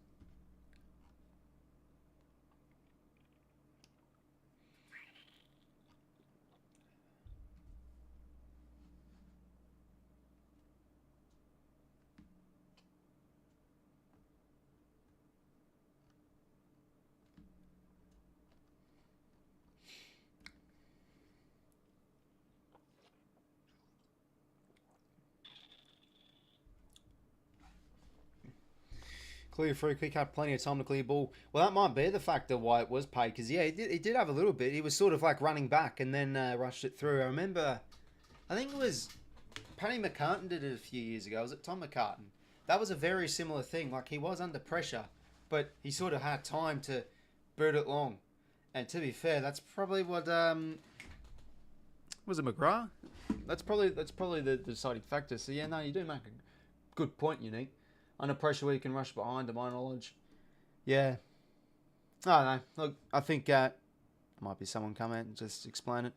Clear free kick, had plenty of time to clear ball. Well, that might be the factor why it was paid, because, yeah, he did have a little bit. He was sort of like running back and then rushed it through. I remember, I think it was Paddy McCartan did it a few years ago. Was it Tom McCartan? That was a very similar thing. Like, he was under pressure, but he sort of had time to bird it long. And to be fair, that's probably what, was it McGrath? That's probably the deciding factor. So, yeah, no, you do make a good point, Unique. Under pressure where you can rush behind, to my knowledge. Yeah. I don't know. Look, I think might be someone come out and just explain it.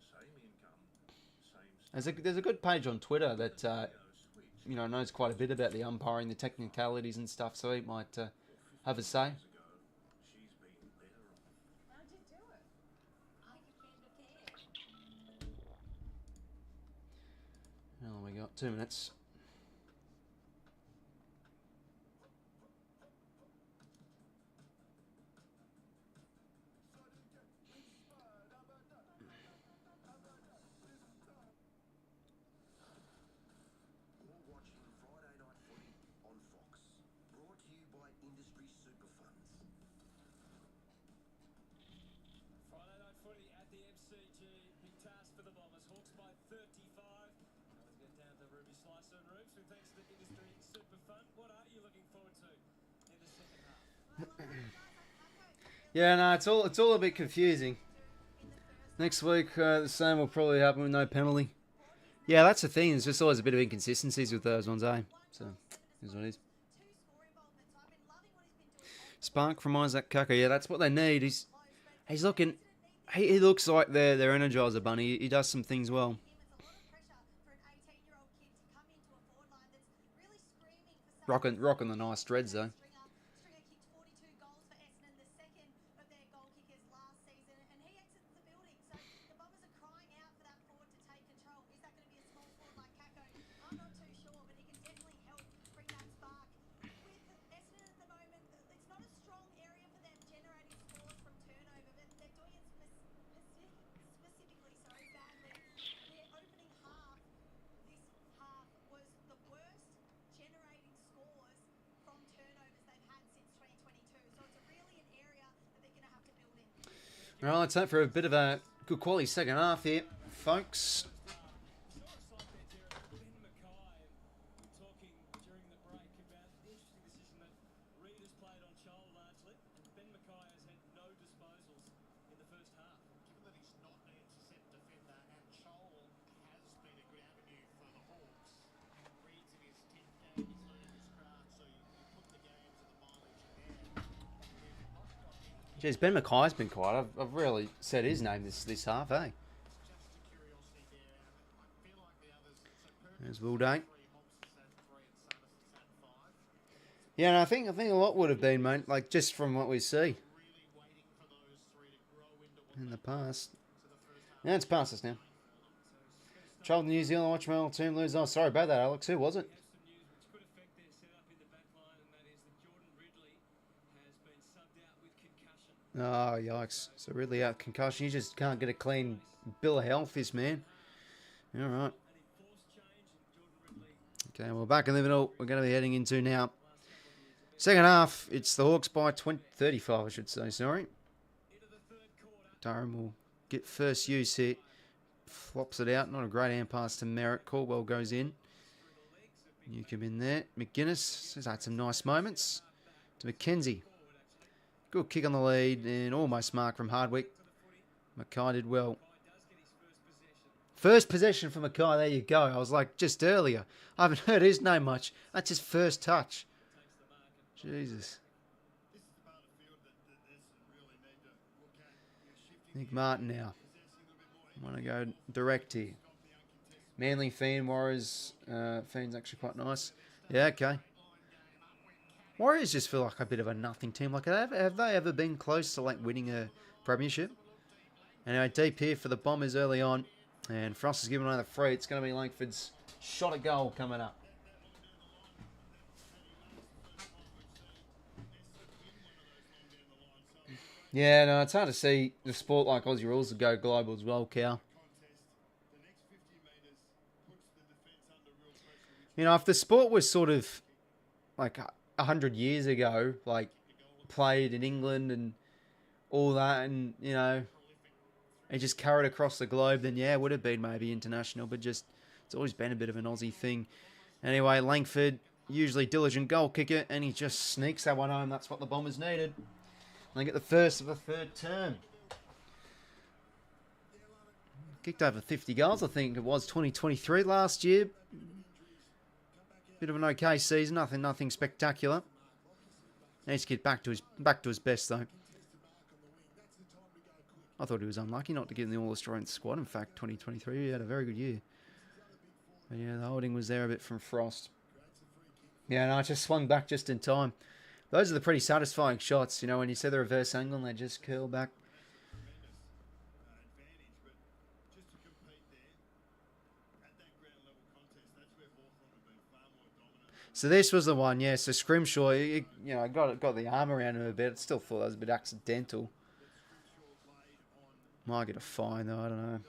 There's a good page on Twitter that knows quite a bit about the umpiring, the technicalities and stuff, so he might have a say. How long we got? 2 minutes. Footy at the MCG. Big task for the Bombers. Hawks by 35. Now let's get down to 𝐼𝐵 with thanks to Industry Super Fund. What are you looking forward to in the second half? Yeah, no, it's all a bit confusing. Next week, the same will probably happen with no penalty. Yeah, that's the thing. There's just always a bit of inconsistencies with those ones, eh? So, here's what it is. Spark from 𝐼𝐵 𝐞𝐿𝐿. Yeah, that's what they need. He's looking. He looks like their Energizer bunny. He does some things well. Rocking the nice dreads though. All right, let's hope for a bit of a good quality second half here, folks. Jeez, Ben McKay's been quiet. I've really said his name this half, eh? There's 𝐼𝐵. Yeah, and I think a lot would have been, mate. Like just from what we see in the past. Yeah, it's past us now. Child New Zealand watch my old team lose. Oh, sorry about that, Alex. Who was it? Oh, yikes. So Ridley out concussion. You just can't get a clean bill of health, this man. All right. Okay, well, back in the middle, we're going to be heading into now. Second half, it's the Hawks by 35, I should say, sorry. Durham will get first use here. Flops it out. Not a great hand pass to Merritt. Caldwell goes in. Newcomb in there. McGuinness has had some nice moments. To McKenzie. Good kick on the lead and almost mark from Hardwick. Mackay did well. First possession for Mackay. There you go. I was like just earlier. I haven't heard his name much. That's his first touch. Jesus. Nick Martin now. I want to go direct here. Manly fan, Warriors fan's actually quite nice. Yeah, okay. Warriors just feel like a bit of a nothing team. Like, have they ever been close to like winning a premiership? Anyway, deep here for the Bombers early on. And Frost is giving away the free. It's going to be Langford's shot at goal coming up. Yeah, no, it's hard to see the sport like Aussie rules to go global as well, Cal. You know, if the sport was sort of like 100 years ago, like played in England and all that, and you know, it just carried across the globe, then yeah, it would have been maybe international, but just it's always been a bit of an Aussie thing. Anyway, Langford, usually diligent goal kicker, and he just sneaks that one home. That's what the Bombers needed. They get the first of a third term. Kicked over 50 goals, I think it was 2023 last year. Bit of an okay season, nothing spectacular. Needs to get back to his best though. I thought he was unlucky not to get in the All-Australian squad. In fact, 2023 he had a very good year. But yeah, the holding was there a bit from Frost. Yeah, no, I just swung back just in time. Those are the pretty satisfying shots, you know, when you see the reverse angle and they just curl back. So this was the one, yeah. So Scrimshaw, you know, got the arm around him a bit. I still thought that was a bit accidental. Might get a fine though, I don't know.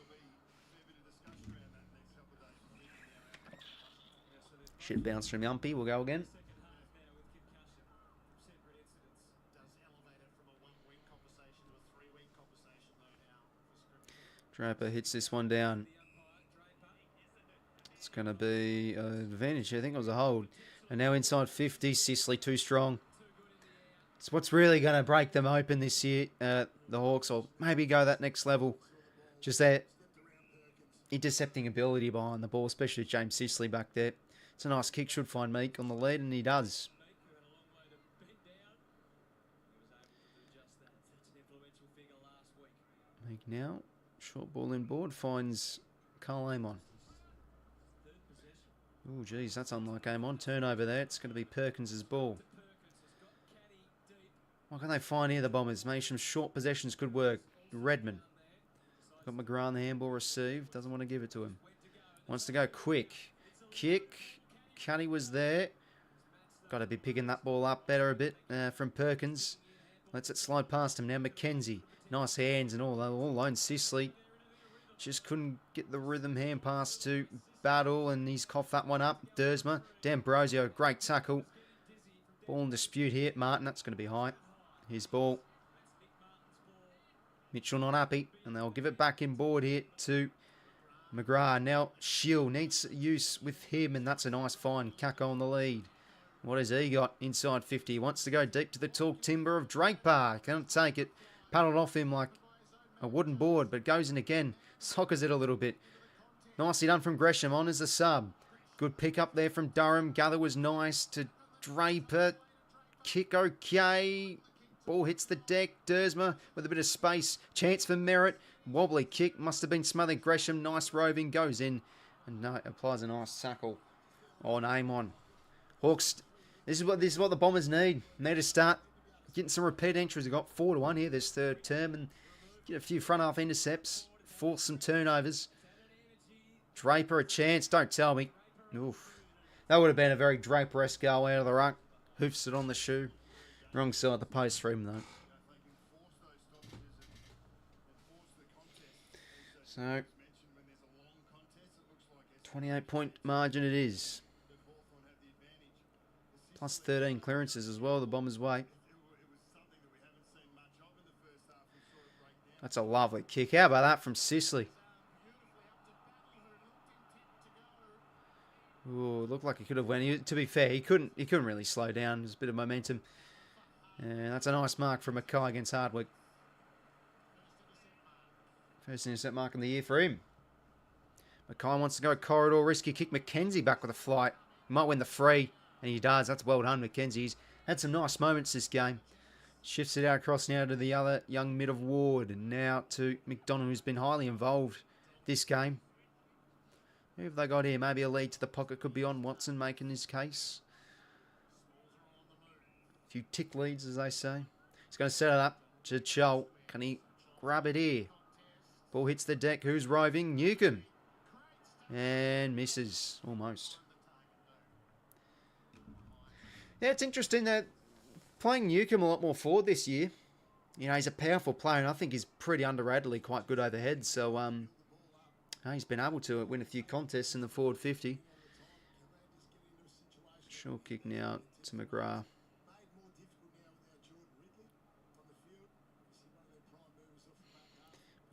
Shit bounce from Yumpy, we'll go again. Draper hits this one down. It's going to be an advantage. I think it was a hold. And now inside 50, Sicily too strong. It's what's really going to break them open this year. The Hawks, or maybe go that next level. Just that intercepting ability behind the ball, especially James Sicily back there. It's a nice kick, should find Meek on the lead, and he does. Meek now. Short ball in board, finds Carl Amon. Oh, geez, that's unlike Amon. Turnover there. It's going to be Perkins' ball. What can they find here, the Bombers? Maybe some short possessions could work. Redmond. Got McGrath on the handball received. Doesn't want to give it to him. Wants to go quick. Kick. Cuddy was there. Got to be picking that ball up better a bit from Perkins. Lets it slide past him now. McKenzie. Nice hands and all alone. Sicily just couldn't get the rhythm. Hand pass to Battle, and he's coughed that one up. Dersma. D'Ambrosio, great tackle. Ball in dispute here. Martin, that's going to be high. His ball. Mitchell not happy, and they'll give it back in board here to McGrath. Now Shield needs use with him, and that's a nice find. Kako on the lead. What has he got? Inside 50. He wants to go deep to the tall timber of Drake Park. Can't take it. Paddled off him like a wooden board, but goes in again. Soccers it a little bit. Nicely done from Gresham on as a sub. Good pick up there from Durham. Gather was nice to Draper. Kick okay. Ball hits the deck. Dersma with a bit of space. Chance for Merritt. Wobbly kick. Must have been smothered. Gresham. Nice roving. Goes in. And no, applies a nice tackle on Amon. Hawks This is what the Bombers need. Need to start getting some repeat entries. We've got 4-1 here this third term, and get a few front half intercepts, force some turnovers. Draper a chance. Don't tell me. Oof. That would have been a very Draper-esque goal out of the ruck. Hoofs it on the shoe. Wrong side of the post for him though. So 28-point margin it is. Plus 13 clearances as well, the Bombers' way. That's a lovely kick. How about that from 𝐓𝐶? Ooh, looked like he could have went. To be fair, he couldn't really slow down. There's a bit of momentum. And that's a nice mark from 𝐼𝐶 against 𝐻𝐿𝐷. First intercept mark in the year for him. 𝐼𝐶 wants to go corridor, risky kick. McKenzie back with a flight. He might win the free, and he does. That's well done, McKenzie. He's had some nice moments this game. Shifts it out across now to the other young mid of Ward, and now to McDonald, who's been highly involved this game. Who have they got here? Maybe a lead to the pocket could be on Watson making his case. A few tick leads, as they say. He's going to set it up to 𝐴𝐿. Can he grab it here? Ball hits the deck. Who's roving? 𝐴𝐿𝐷. And misses. Almost. Yeah, it's interesting that playing 𝐴𝐿𝐷 a lot more forward this year. You know, he's a powerful player, and I think he's pretty underratedly quite good overhead. So, he's been able to win a few contests in the forward 50. Short kick now to McGrath.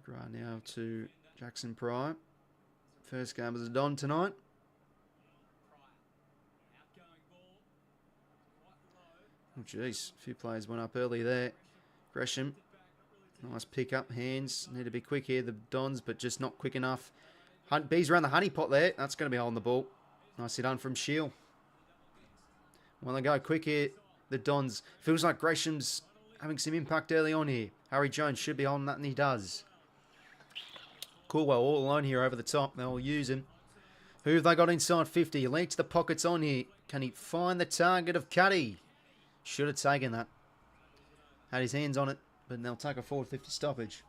McGrath now to Jackson Pryor. First game as a Don tonight. Oh, jeez. A few players went up early there. Gresham. Nice pick up. Hands. Need to be quick here, the Dons, but just not quick enough. Bees around the honey pot there. That's going to be holding the ball. Nicely done from 𝐴𝐿𝐷. When they go quick here, the Dons. Feels like Gresham's having some impact early on here. Harry Jones should be holding that, and he does. Caldwell all alone here over the top. They'll use him. Who have they got inside 50? Lead to the pockets on here. Can he find the target of 𝐶𝐷𝐿? Should have taken that. Had his hands on it, but they'll take a forward 50 stoppage.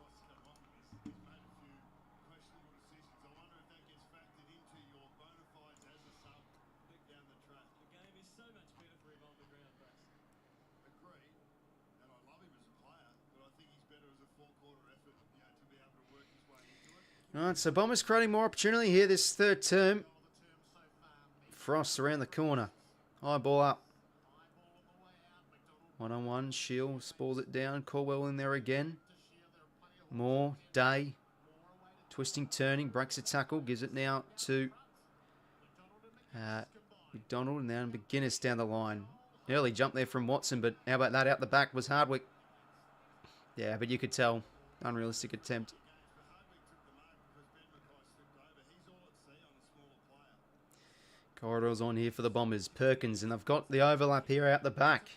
Alright, so Bombers creating more opportunity here this third term. Frost around the corner. High ball up. 1-on-1. 𝐴𝐿𝐷 spalls it down. Caldwell in there again. Moore. Day. Twisting, turning. Breaks a tackle. Gives it now to McDonald. And then McGuinness down the line. Early jump there from Watson, but how about that? Out the back was 𝐻𝐿𝐷. Yeah, but you could tell. Unrealistic attempt. Corridors on here for the Bombers. Perkins, and they've got the overlap here out the back.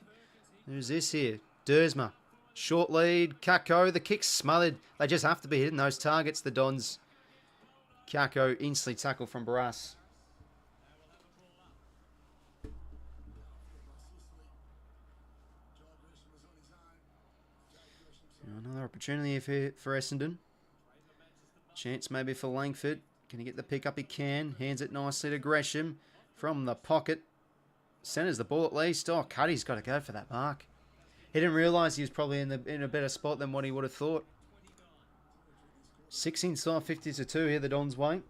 Who's this here? Duursma. Short lead. 𝐶𝐿𝐷. The kick's smothered. They just have to be hitting those targets, the Dons. 𝐶𝐿𝐷 instantly tackle from Barras. Another opportunity here for Essendon. Chance maybe for Langford. Can he get the pick up? He can. Hands it nicely to Gresham from the pocket. Centers the ball at least. Oh, 𝐶𝐷𝐿's got to go for that mark. He didn't realise he was probably in a better spot than what he would have thought. 6 inside 50 to 2 here, the Dons way.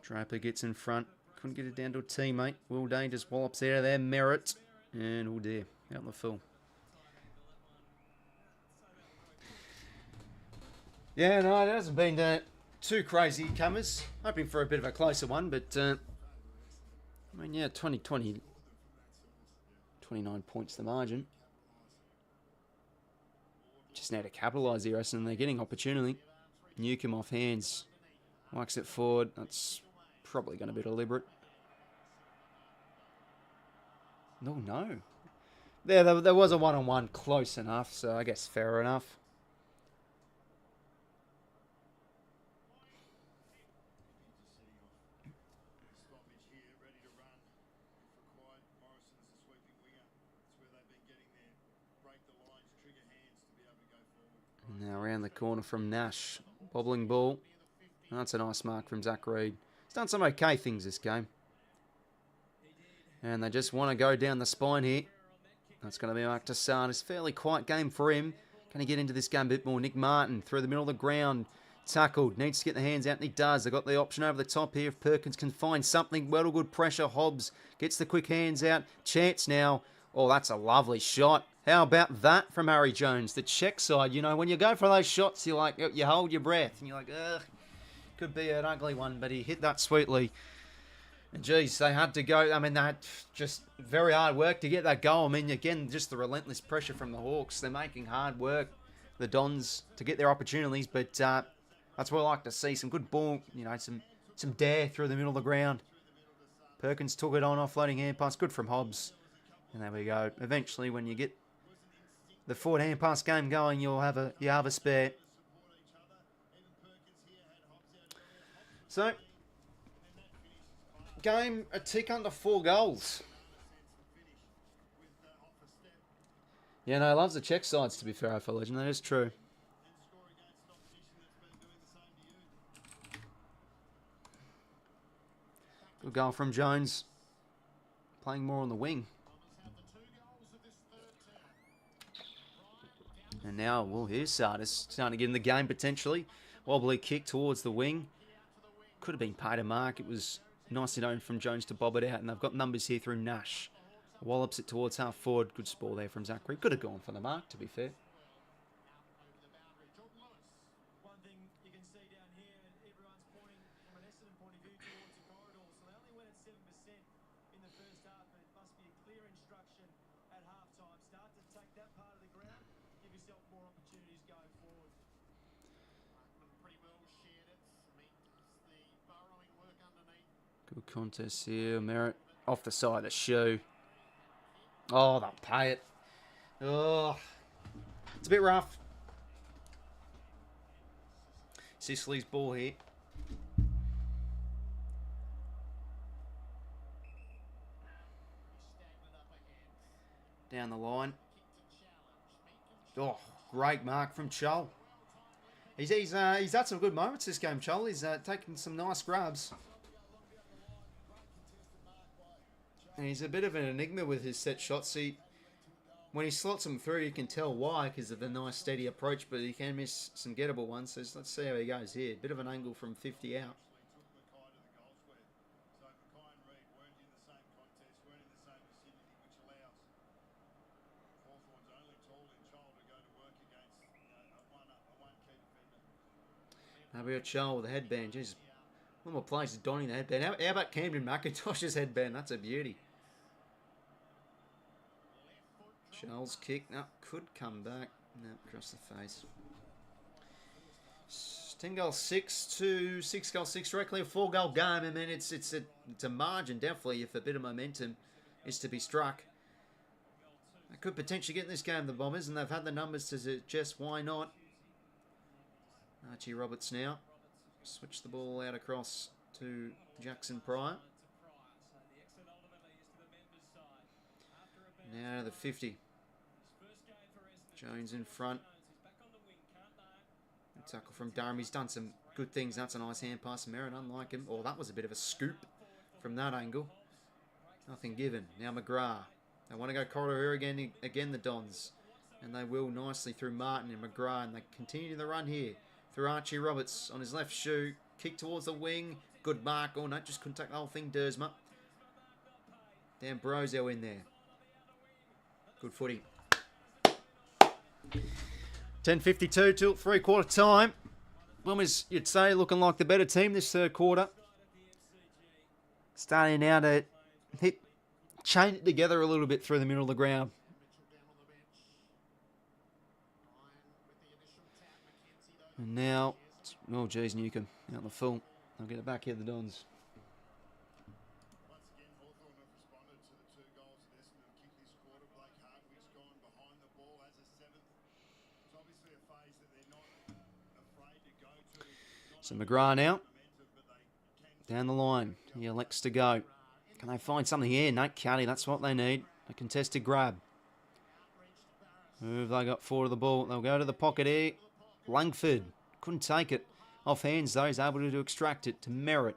Draper gets in front. Couldn't get it down to a teammate. Will Dane just wallops out of there. Merritt. And oh dear. Out in the full. Yeah, no, it hasn't been too crazy comers. Hoping for a bit of a closer one, but I mean, yeah, 2020, 29 points the margin. Just need to capitalise here, and they're getting opportunity. 𝐴𝐿𝐷 off hands. Whacks it forward. That's probably going to be deliberate. No. There was a one-on-one close enough, so I guess fair enough. Stoppage here, ready to run. If required, Morrison's the sweeping winger. That's where they've been getting their break the lines, trigger hands to be able to go forward. And now around the corner from Nash. Bobbling ball. That's a nice mark from Zach Reid. He's done some okay things this game. And they just want to go down the spine here. That's going to be Mark Tassard. It's a fairly quiet game for him. Can he get into this game a bit more? Nick Martin through the middle of the ground. Tackled. Needs to get the hands out, and he does. They've got the option over the top here. If Perkins can find something. Well, good pressure. Hobbs gets the quick hands out. Chance now. Oh, that's a lovely shot. How about that from Harry Jones? The check side, you know, when you go for those shots, you hold your breath. And you're like, ugh, could be an ugly one. But he hit that sweetly. And geez, they had to go. I mean, they had just very hard work to get that goal. I mean, again, just the relentless pressure from the Hawks. They're making hard work, the Dons, to get their opportunities. But that's what I like to see. Some good ball, you know, some dare through the middle of the ground. Perkins took it on, offloading hand pass. Good from Hobbs. And there we go. Eventually, when you get the forward hand pass game going, you have a spare. So, game a tick under 4 goals. Yeah, no, loves the check sides, to be fair, AFL Legend. That is true. Good goal from Jones. Playing more on the wing. And now, well, here's Sardis starting to get in the game potentially. Wobbly kick towards the wing. Could have been paid a mark. It was nicely done from Jones to bob it out. And they've got numbers here through Nash. Wallops it towards half forward. Good ball there from Zachary. Could have gone for the mark, to be fair. One thing you can see down here, everyone's pointing from an Essendon point of view towards the corridor. So they only went at 7% in the first half, but it must be a clear instruction at halftime. Start to take that part of the ground, give yourself more opportunities going forward. Pretty well shared it. Meets the burrowing work underneath. Good contest here. Merritt off the side of the shoe. Oh, they'll pay it. Oh, it's a bit rough. Sicily's ball here. Down the line. Oh, great mark from Chol. He's had some good moments this game, Chol. He's taken some nice grabs. And he's a bit of an enigma with his set shots. When he slots them through, you can tell why, because of the nice steady approach, but he can miss some gettable ones. So let's see how he goes here. Bit of an angle from 50 out. Now we got Charles with the headband. Jeez, one more players is donning the headband. How about Camden McIntosh's headband? That's a beauty. Charles kick. No, could come back. No, across the face. 10 goals 6 to 6 goals 6. Directly a 4-goal game. I mean, it's a margin, definitely, if a bit of momentum is to be struck. They could potentially get in this game, the Bombers, and they've had the numbers to suggest why not. Archie Roberts now. Switch the ball out across to Jackson Pryor. Now to the 50. Jones in front. A tackle from Durham. He's done some good things. That's a nice hand pass. Merritt, unlike him. Oh, that was a bit of a scoop from that angle. Nothing given. Now McGrath. They want to go corridor here again, the Dons. And they will nicely through Martin and McGrath. And they continue the run here. Through Archie Roberts on his left shoe. Kick towards the wing. Good mark. Oh, no, just couldn't take the whole thing. 𝐸'sma. Dan Brozell in there. Good footy. 10:52 till 3/4 time. Bombers, you'd say, looking like the better team this third quarter. Starting now to chain it together a little bit through the middle of the ground. And now, oh geez, Newcomb out the full. I'll get it back here, the Dons. Once again, Hawthorn have responded to the 2 goals that Essendon kicked this quarter. Blake Hardwick's phase that they're not afraid to go to. So McGrath now. Down the line. He elects to go. Can they find something here? 𝐼𝐻𝐿, that's what they need. A contested grab. Who have they got forward of the ball? They'll go to the pocket here. Langford. Couldn't take it. Off hands though. He's able to extract it to Merritt.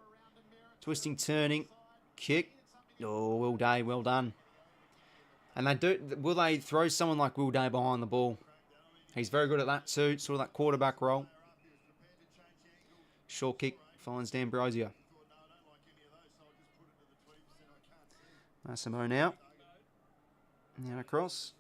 Twisting, turning. Kick. Oh, 𝐼𝐻𝐿, well done. And they do. Will they throw someone like 𝐼𝐻𝐿 behind the ball? He's very good at that too. Sort of that quarterback role. Short kick finds D'Ambrosio. Massimo now. Now across.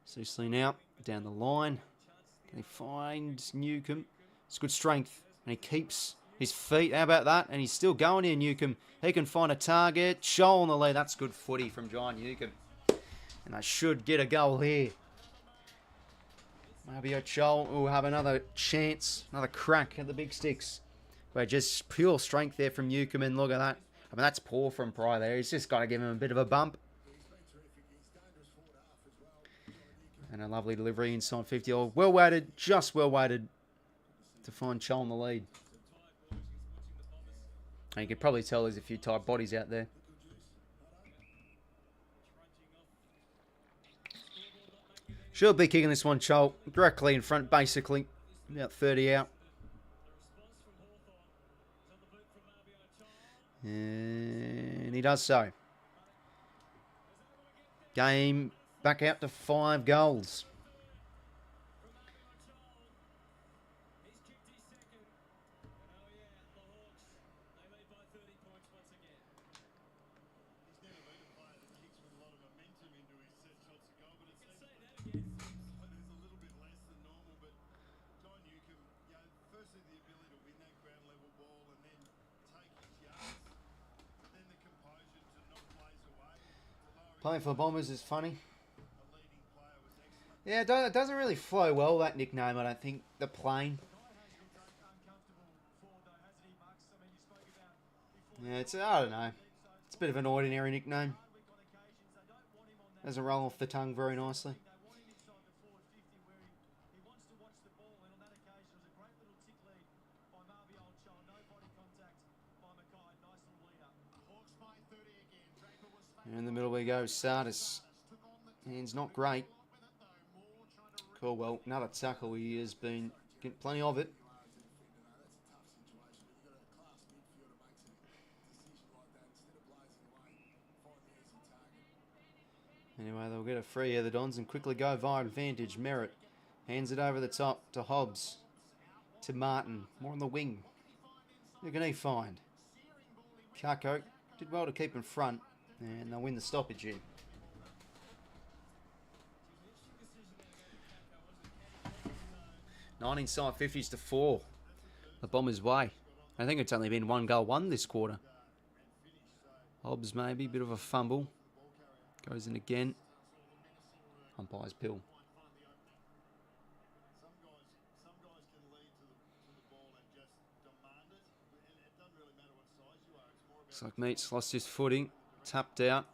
𝐼𝐻𝐿 now. Down the line. Can he find 𝐼𝐻𝐿? It's good strength. And he keeps his feet. How about that? And he's still going here, 𝐼𝐻𝐿. He can find a target. 𝐻𝐿 on the lead. That's good footy from Giant 𝐼𝐻𝐿. And they should get a goal here. Maybe 𝐻𝐿 will have another chance, another crack at the big sticks. But just pure strength there from 𝐼𝐻𝐿. And look at that. I mean, that's poor from Pry there. He's just got to give him a bit of a bump. And a lovely delivery inside 50. Oh, well weighted, just well weighted to find 𝐻𝐿 in the lead. And you can probably tell there's a few tight bodies out there. Should be kicking this one, 𝐻𝐿, directly in front, basically. About 30 out. And he does so. Game back out to 5 goals. Playing for Bombers is funny. Yeah, it doesn't really flow well, that nickname, I don't think. The plane. Yeah, I don't know. It's a bit of an ordinary nickname. Doesn't roll off the tongue very nicely. And in the middle we go, 𝐼𝐻𝐿. Hands not great. Well, another tackle. He has been getting plenty of it. Anyway, they'll get a free here, the Dons, and quickly go via advantage. Merritt hands it over the top to Hobbs. To Martin. More on the wing. Who can he find? 𝐻𝐿 did well to keep in front. And they'll win the stoppage here. Nine inside 50s to 4. The Bombers' way. I think it's only been 1 goal won this quarter. Hobbs maybe, bit of a fumble. Goes in again. Umpire's pill. Looks like Meats lost his footing. Tapped out.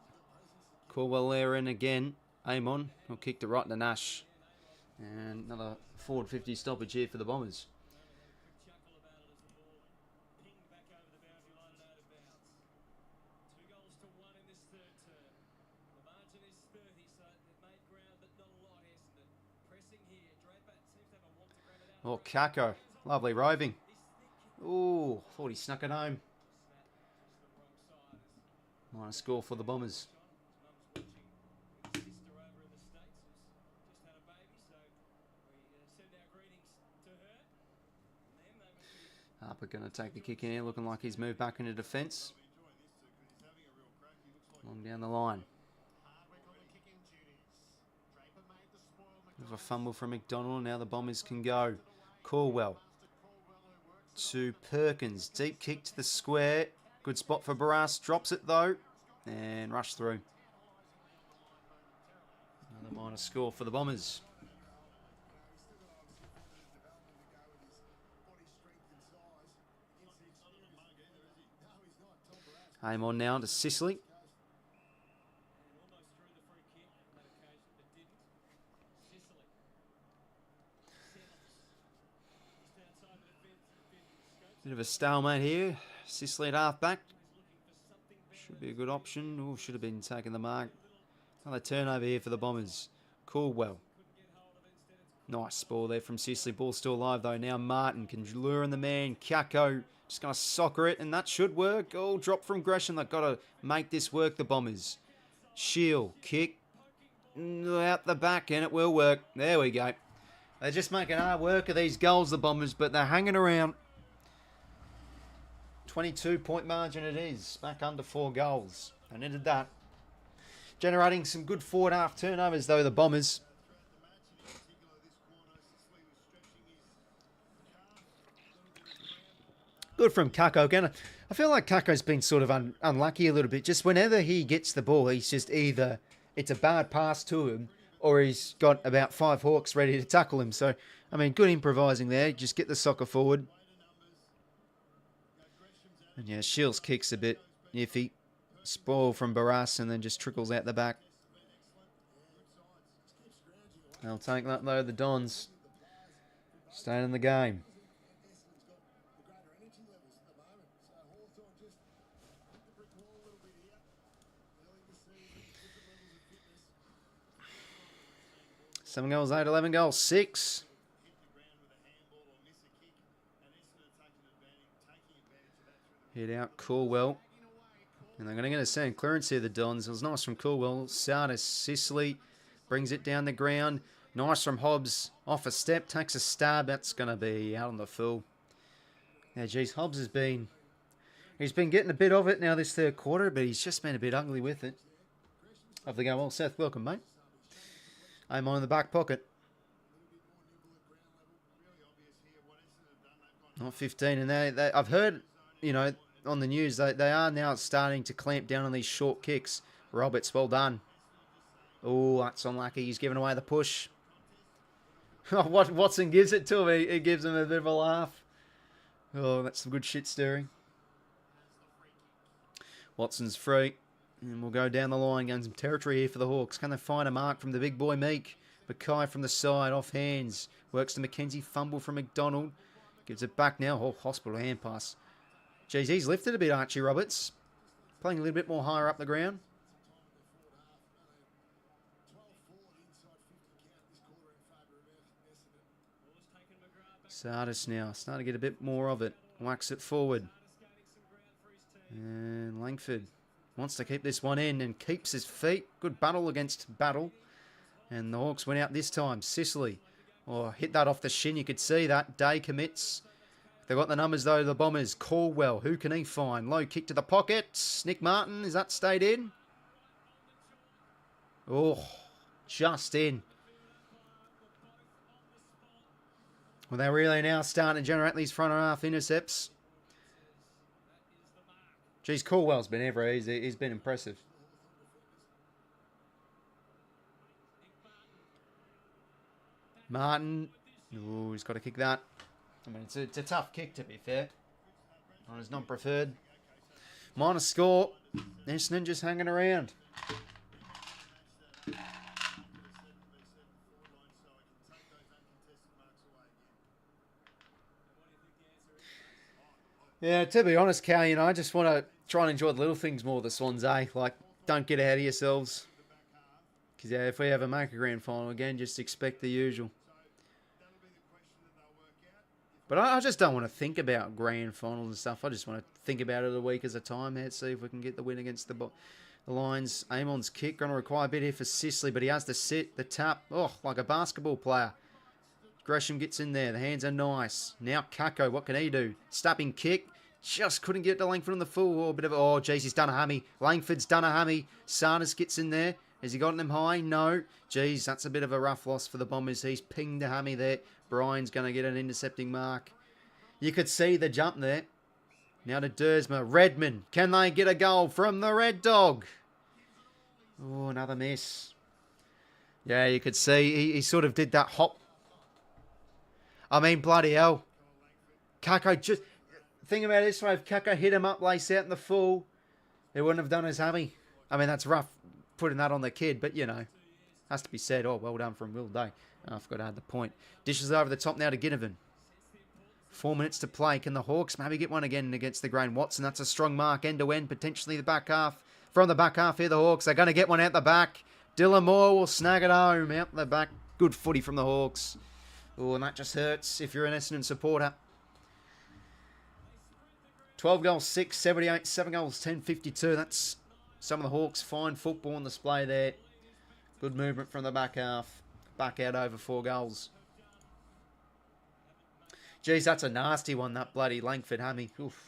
Caldwell there in again. Amon will kick it right to Nash. And another forward 50 stoppage here for the Bombers. Oh, 𝐻𝐿. Lovely roving. Ooh, thought he snuck it home. Minor score for the Bombers. Harper going to take the kick in here, looking like he's moved back into defence. Long down the line. Bit of a fumble from McDonald. Now the Bombers can go. Caldwell to Perkins. Deep kick to the square. Good spot for Barras. Drops it though. And rush through. Another minor score for the Bombers. Aim on now to 𝐶𝐶. Bit of a stalemate here. Sicily at half-back. Should be a good option. Oh, should have been taking the mark. Another turnover here for the Bombers. 𝐴𝐥𝐝. Nice ball there from Sicily. Ball still alive though. Now Martin can lure in the man. 𝐴𝐥𝐿 just going to soccer it, and that should work. Oh, drop from Gresham. They've got to make this work, the Bombers. 𝐼𝐴𝐿, kick. Out the back, and it will work. There we go. They're just making hard work of these goals, the Bombers, but they're hanging around. 22-point margin it is. Back under 4 goals. They needed that. Generating some good forward half turnovers, though, the Bombers. Good from 𝐴𝐥𝐿 again. I feel like 𝐴𝐥𝐿's been sort of unlucky a little bit. Just whenever he gets the ball, he's just either it's a bad pass to him or he's got about 5 Hawks ready to tackle him. So, I mean, good improvising there. Just get the soccer forward. And yeah, Shields kicks a bit iffy. Spoil from Barras and then just trickles out the back. They'll take that though, the Dons. Staying in the game. Seven goals, 8, 11 goals, 6. Hit out 𝐴𝐥𝐝. And they're going to get a second clearance here, the Dons. It was nice from 𝐴𝐥𝐝. Sardis, Sicily brings it down the ground. Nice from Hobbs. Off a step, takes a stab. That's going to be out on the full. Yeah, geez, Hobbs has been... He's been getting a bit of it now this third quarter, but he's just been a bit ugly with it. Off the go. Well, Seth, welcome, mate. I'm on in the back pocket. Not 15, and they I've heard, you know, on the news they are now starting to clamp down on these short kicks. Roberts, well done. Oh, that's unlucky. He's giving away the push. Watson gives it to him. He gives him a bit of a laugh. Oh, that's some good shit stirring. Watson's free. And we'll go down the line, gain some territory here for the Hawks. Can they find a mark from the big boy Meek? Mackay from the side, off hands. Works to McKenzie, fumble from McDonald. Gives it back now. Oh, hospital hand pass. Jeez, he's lifted a bit, Archie Roberts. Playing a little bit more higher up the ground. Sardis now, starting to get a bit more of it. Whacks it forward. And Langford wants to keep this one in and keeps his feet. Good battle against battle. And the Hawks went out this time. Sicily. Oh, hit that off the shin. You could see that. Day commits. They've got the numbers though, the Bombers. 𝐴𝐥𝐝. Who can he find? Low kick to the pocket. Nick Martin. Is that stayed in? Oh, just in. Well, they're really now starting to generate these front half intercepts. Geez, 𝐴𝐥𝐝's been ever. He's been impressive. Martin. Oh, he's got to kick that. I mean, it's a tough kick, to be fair. One is not preferred. Minor score. Essendon just hanging around. Yeah, to be honest, Cal, you know, I just want to try and enjoy the little things more, the Swans, eh? Like, don't get ahead of yourselves. Because, yeah, if we ever make a grand final again, just expect the usual. But I just don't want to think about grand finals and stuff. I just want to think about it a week at a time. Let's see if we can get the win against the Lions. Amon's kick, going to require a bit here for Sicily, but he has to sit, the tap. Oh, like a basketball player. Gresham gets in there. The hands are nice. Now 𝐴𝐥𝐝, what can he do? Stabbing kick. Just couldn't get to Langford on the full. Oh, a bit of, oh, jeez, he's done a hammy. Langford's done a hammy. Sardis gets in there. Has he gotten him high? No. Jeez, that's a bit of a rough loss for the Bombers. He's pinged a hammy there. Brian's going to get an intercepting mark. You could see the jump there. Now to Dersma. Redmond. Can they get a goal from the Red Dog? Oh, another miss. Yeah, you could see he sort of did that hop. I mean, bloody hell. 𝐴𝐥𝐝 just... Think about it this way. If 𝐴𝐥𝐝 hit him up, lace out in the full, he wouldn't have done his hammy. I mean, that's rough putting that on the kid, but, you know, has to be said. Oh, well done from Will Day. Oh, I forgot I had the point. Dishes over the top now to Ginnivan. 4 minutes to play. Can the Hawks maybe get one again against the Grain Watson? That's a strong mark, end to end, potentially the back half. From the back half here, the Hawks are going to get one out the back. Dylan Moore will snag it home out the back. Good footy from the Hawks. Oh, and that just hurts if you're an Essendon supporter. 12 goals, 6, 78, 7 goals, 10, 52. That's some of the Hawks' fine football on display there. Good movement from the back half. Back out over 4 goals. Geez, that's a nasty one, that bloody Langford hammy. Oof.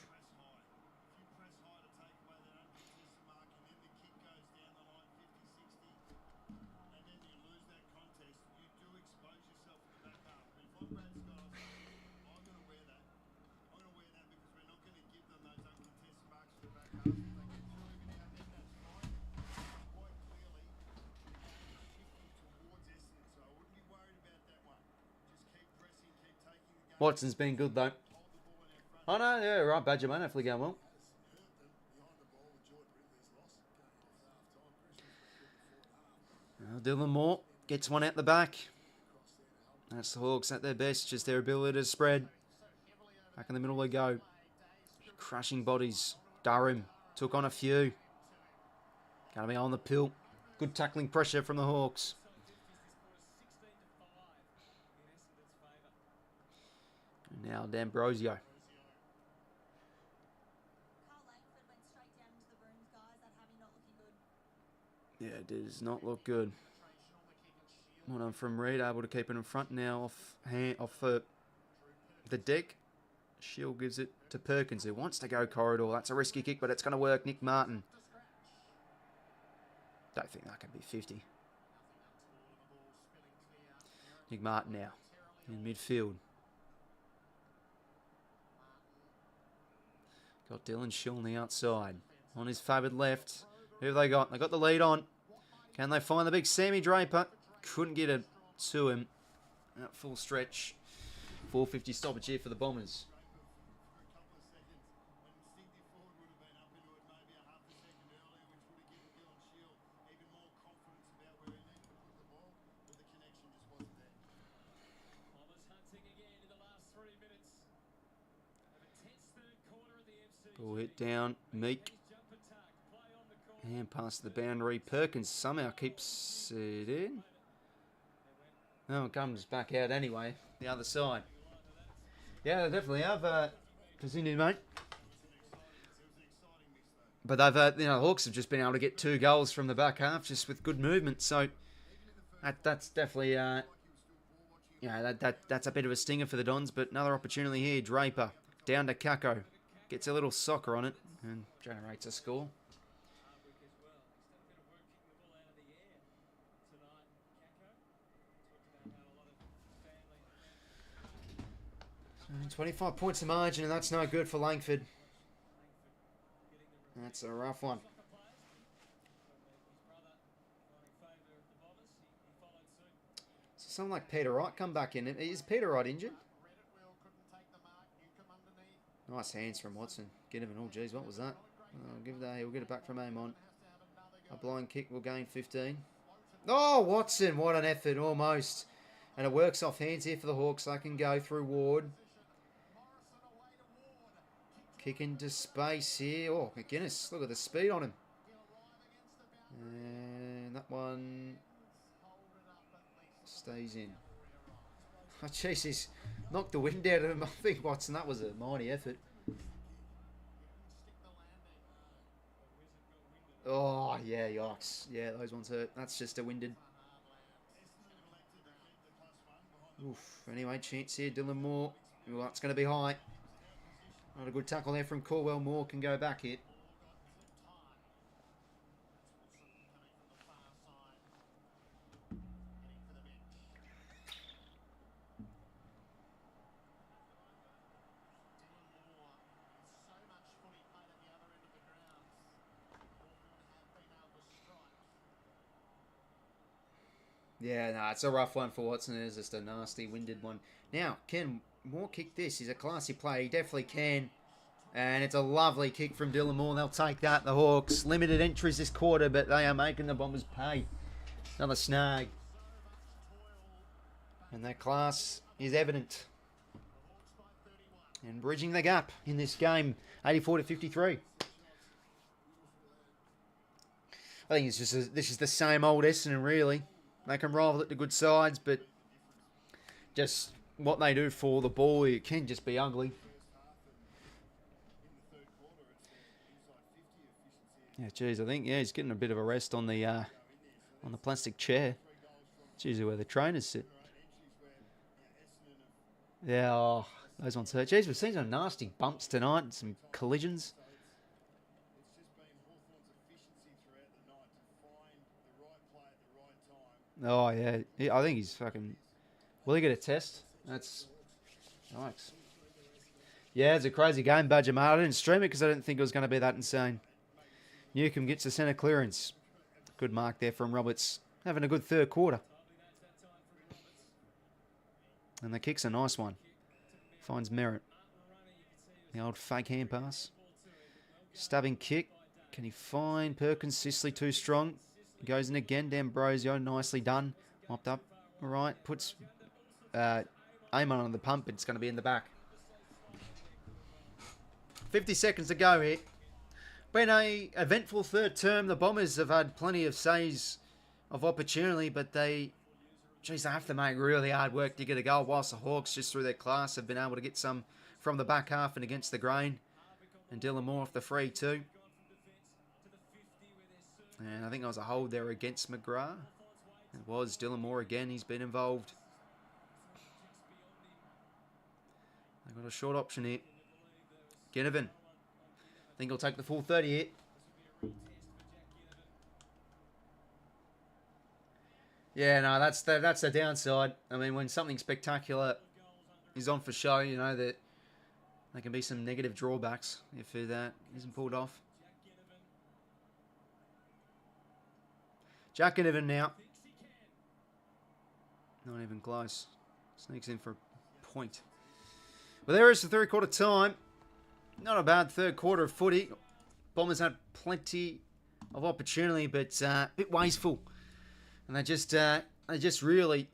Watson's been good, though. Oh, no, yeah, right, Badger, mate. Hopefully going well. Dylan Moore gets one out the back. That's the Hawks at their best, just their ability to spread. Back in the middle they go. Crushing bodies. Durham took on a few. Going to be on the pill. Good tackling pressure from the Hawks. Now D'Ambrosio. Yeah, it does not look good. Well done from Reed, able to keep it in front now off the deck. Shield gives it to Perkins, who wants to go corridor. That's a risky kick, but it's going to work. Nick Martin. Don't think that can be 50. Nick Martin now in midfield. Got Dylan Shill on the outside. On his favoured left. Who have they got? They got the lead on. Can they find the big Sammy Draper? Couldn't get it to him. At full stretch. 450 stoppage here for the Bombers. Ball hit down. Meek. And past the boundary. Perkins somehow keeps it in. No, it comes back out anyway. The other side. Yeah, they definitely have continued, mate. But they've, the Hawks have just been able to get 2 goals from the back half just with good movement. So that's definitely, that's a bit of a stinger for the Dons. But another opportunity here. Draper down to 𝐴𝐿𝐶. Gets a little soccer on it and generates a score. 25 points of margin, and that's no good for Langford. That's a rough one. So someone like Peter Wright come back in. Is Peter Wright injured? Nice hands from Watson. Get him an all. Geez, what was that? We'll get it back from Amon. A blind kick will gain 15. Oh, Watson, what an effort, almost. And it works off hands here for the Hawks. They can go through Ward. Kick into space here. Oh, McGuinness, look at the speed on him. And that one stays in. Oh, jeez, he's knocked the wind out of him. I think, Watson, that was a mighty effort. Oh, yeah, yikes. Yeah, those ones hurt. That's just a winded. Oof. Anyway, chance here. Dylan Moore. Well, that's going to be high. Not a good tackle there from Caldwell. Moore can go back here. Yeah, no, it's a rough one for Watson. It's just a nasty, winded one. Now, can Moore kick this? He's a classy player. He definitely can. And it's a lovely kick from Dylan Moore. They'll take that. The Hawks. Limited entries this quarter, but they are making the Bombers pay. Another snag. And that class is evident. And bridging the gap in this game, 84-53. I think it's just this is the same old Essendon, really. They can rival it to good sides, but just what they do for the ball, it can just be ugly. Yeah, geez, I think he's getting a bit of a rest on the plastic chair. It's usually where the trainers sit. Yeah, oh, those ones hurt. Geez, we've seen some nasty bumps tonight, some collisions. Oh, yeah. I think he's fucking... Will he get a test? That's nice. Yeah, it's a crazy game, Badger, mate. I didn't stream it because I didn't think it was going to be that insane. 𝐓𝐿 gets the centre clearance. Good mark there from Roberts. Having a good third quarter. And the kick's a nice one. Finds Merritt. The old fake hand pass. Stabbing kick. Can he find Perkins? 𝐓𝐿𝐴 too strong. Goes in again. D'Ambrosio, nicely done. Mopped up. All right. Puts Amon on the pump. It's going to be in the back. 50 seconds to go here. Been a eventful third term. The Bombers have had plenty of saves of opportunity, but they have to make really hard work to get a goal, whilst the Hawks, just through their class, have been able to get some from the back half and against the grain. And Dylan Moore off the free too. And I think there was a hold there against McGrath. It was Dylan Moore again. He's been involved. They've got a short option here. Ginnivan. I think he'll take the full 30 here. Yeah, no, that's the downside. I mean, when something spectacular is on for show, you know that there can be some negative drawbacks if that isn't pulled off. Jack Ginnivan now. Not even close. Sneaks in for a point. Well, there is the third quarter time. Not a bad third quarter of footy. Bombers had plenty of opportunity, but a bit wasteful. And they just really...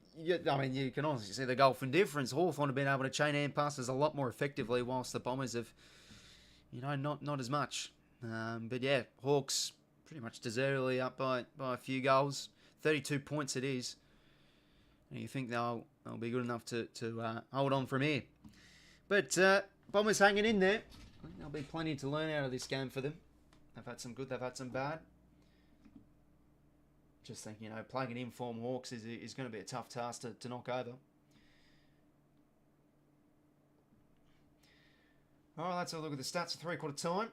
I mean, you can honestly see the goal from difference. Hawthorn have been able to chain hand passes a lot more effectively, whilst the Bombers have, you know, not as much. But yeah, Hawks pretty much deservedly up by a few goals. 32 points it is. And you think they'll be good enough to hold on from here. But Bombers hanging in there. I think there'll be plenty to learn out of this game for them. They've had some good, they've had some bad. Just think, you know, playing an informed Hawks is going to be a tough task to knock over. All right, let's have a look at the stats for three-quarter time.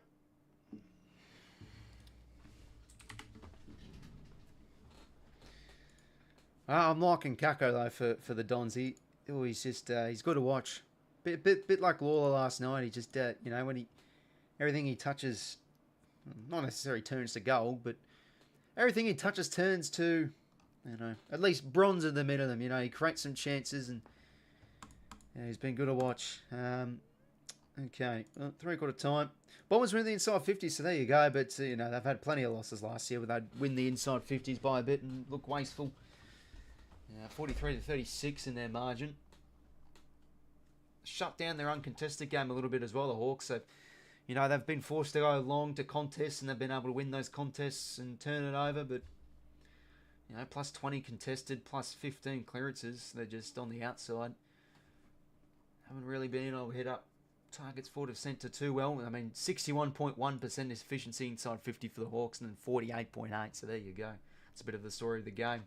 I'm liking 𝐴𝐿𝐴 though for the Dons. He's just he's good to watch. Bit like Lawler last night. He just you know, when everything he touches, not necessarily turns to gold, but everything he touches turns to, you know, at least bronze in the middle of them. You know, he creates some chances, and yeah, he's been good to watch. Okay, well, three-quarter time. Bombers win the inside 50s, so there you go. But you know, they've had plenty of losses last year where they'd win the inside 50s by a bit and look wasteful. 43-36 in their margin. Shut down their uncontested game a little bit as well, the Hawks. So, you know, they've been forced to go long to contests, and they've been able to win those contests and turn it over. But, you know, plus 20 contested, plus 15 clearances. They're just on the outside. Haven't really been able to hit up targets forward of centre too well. I mean, 61.1% efficiency inside 50 for the Hawks, and then 48.8. So there you go. That's a bit of the story of the game.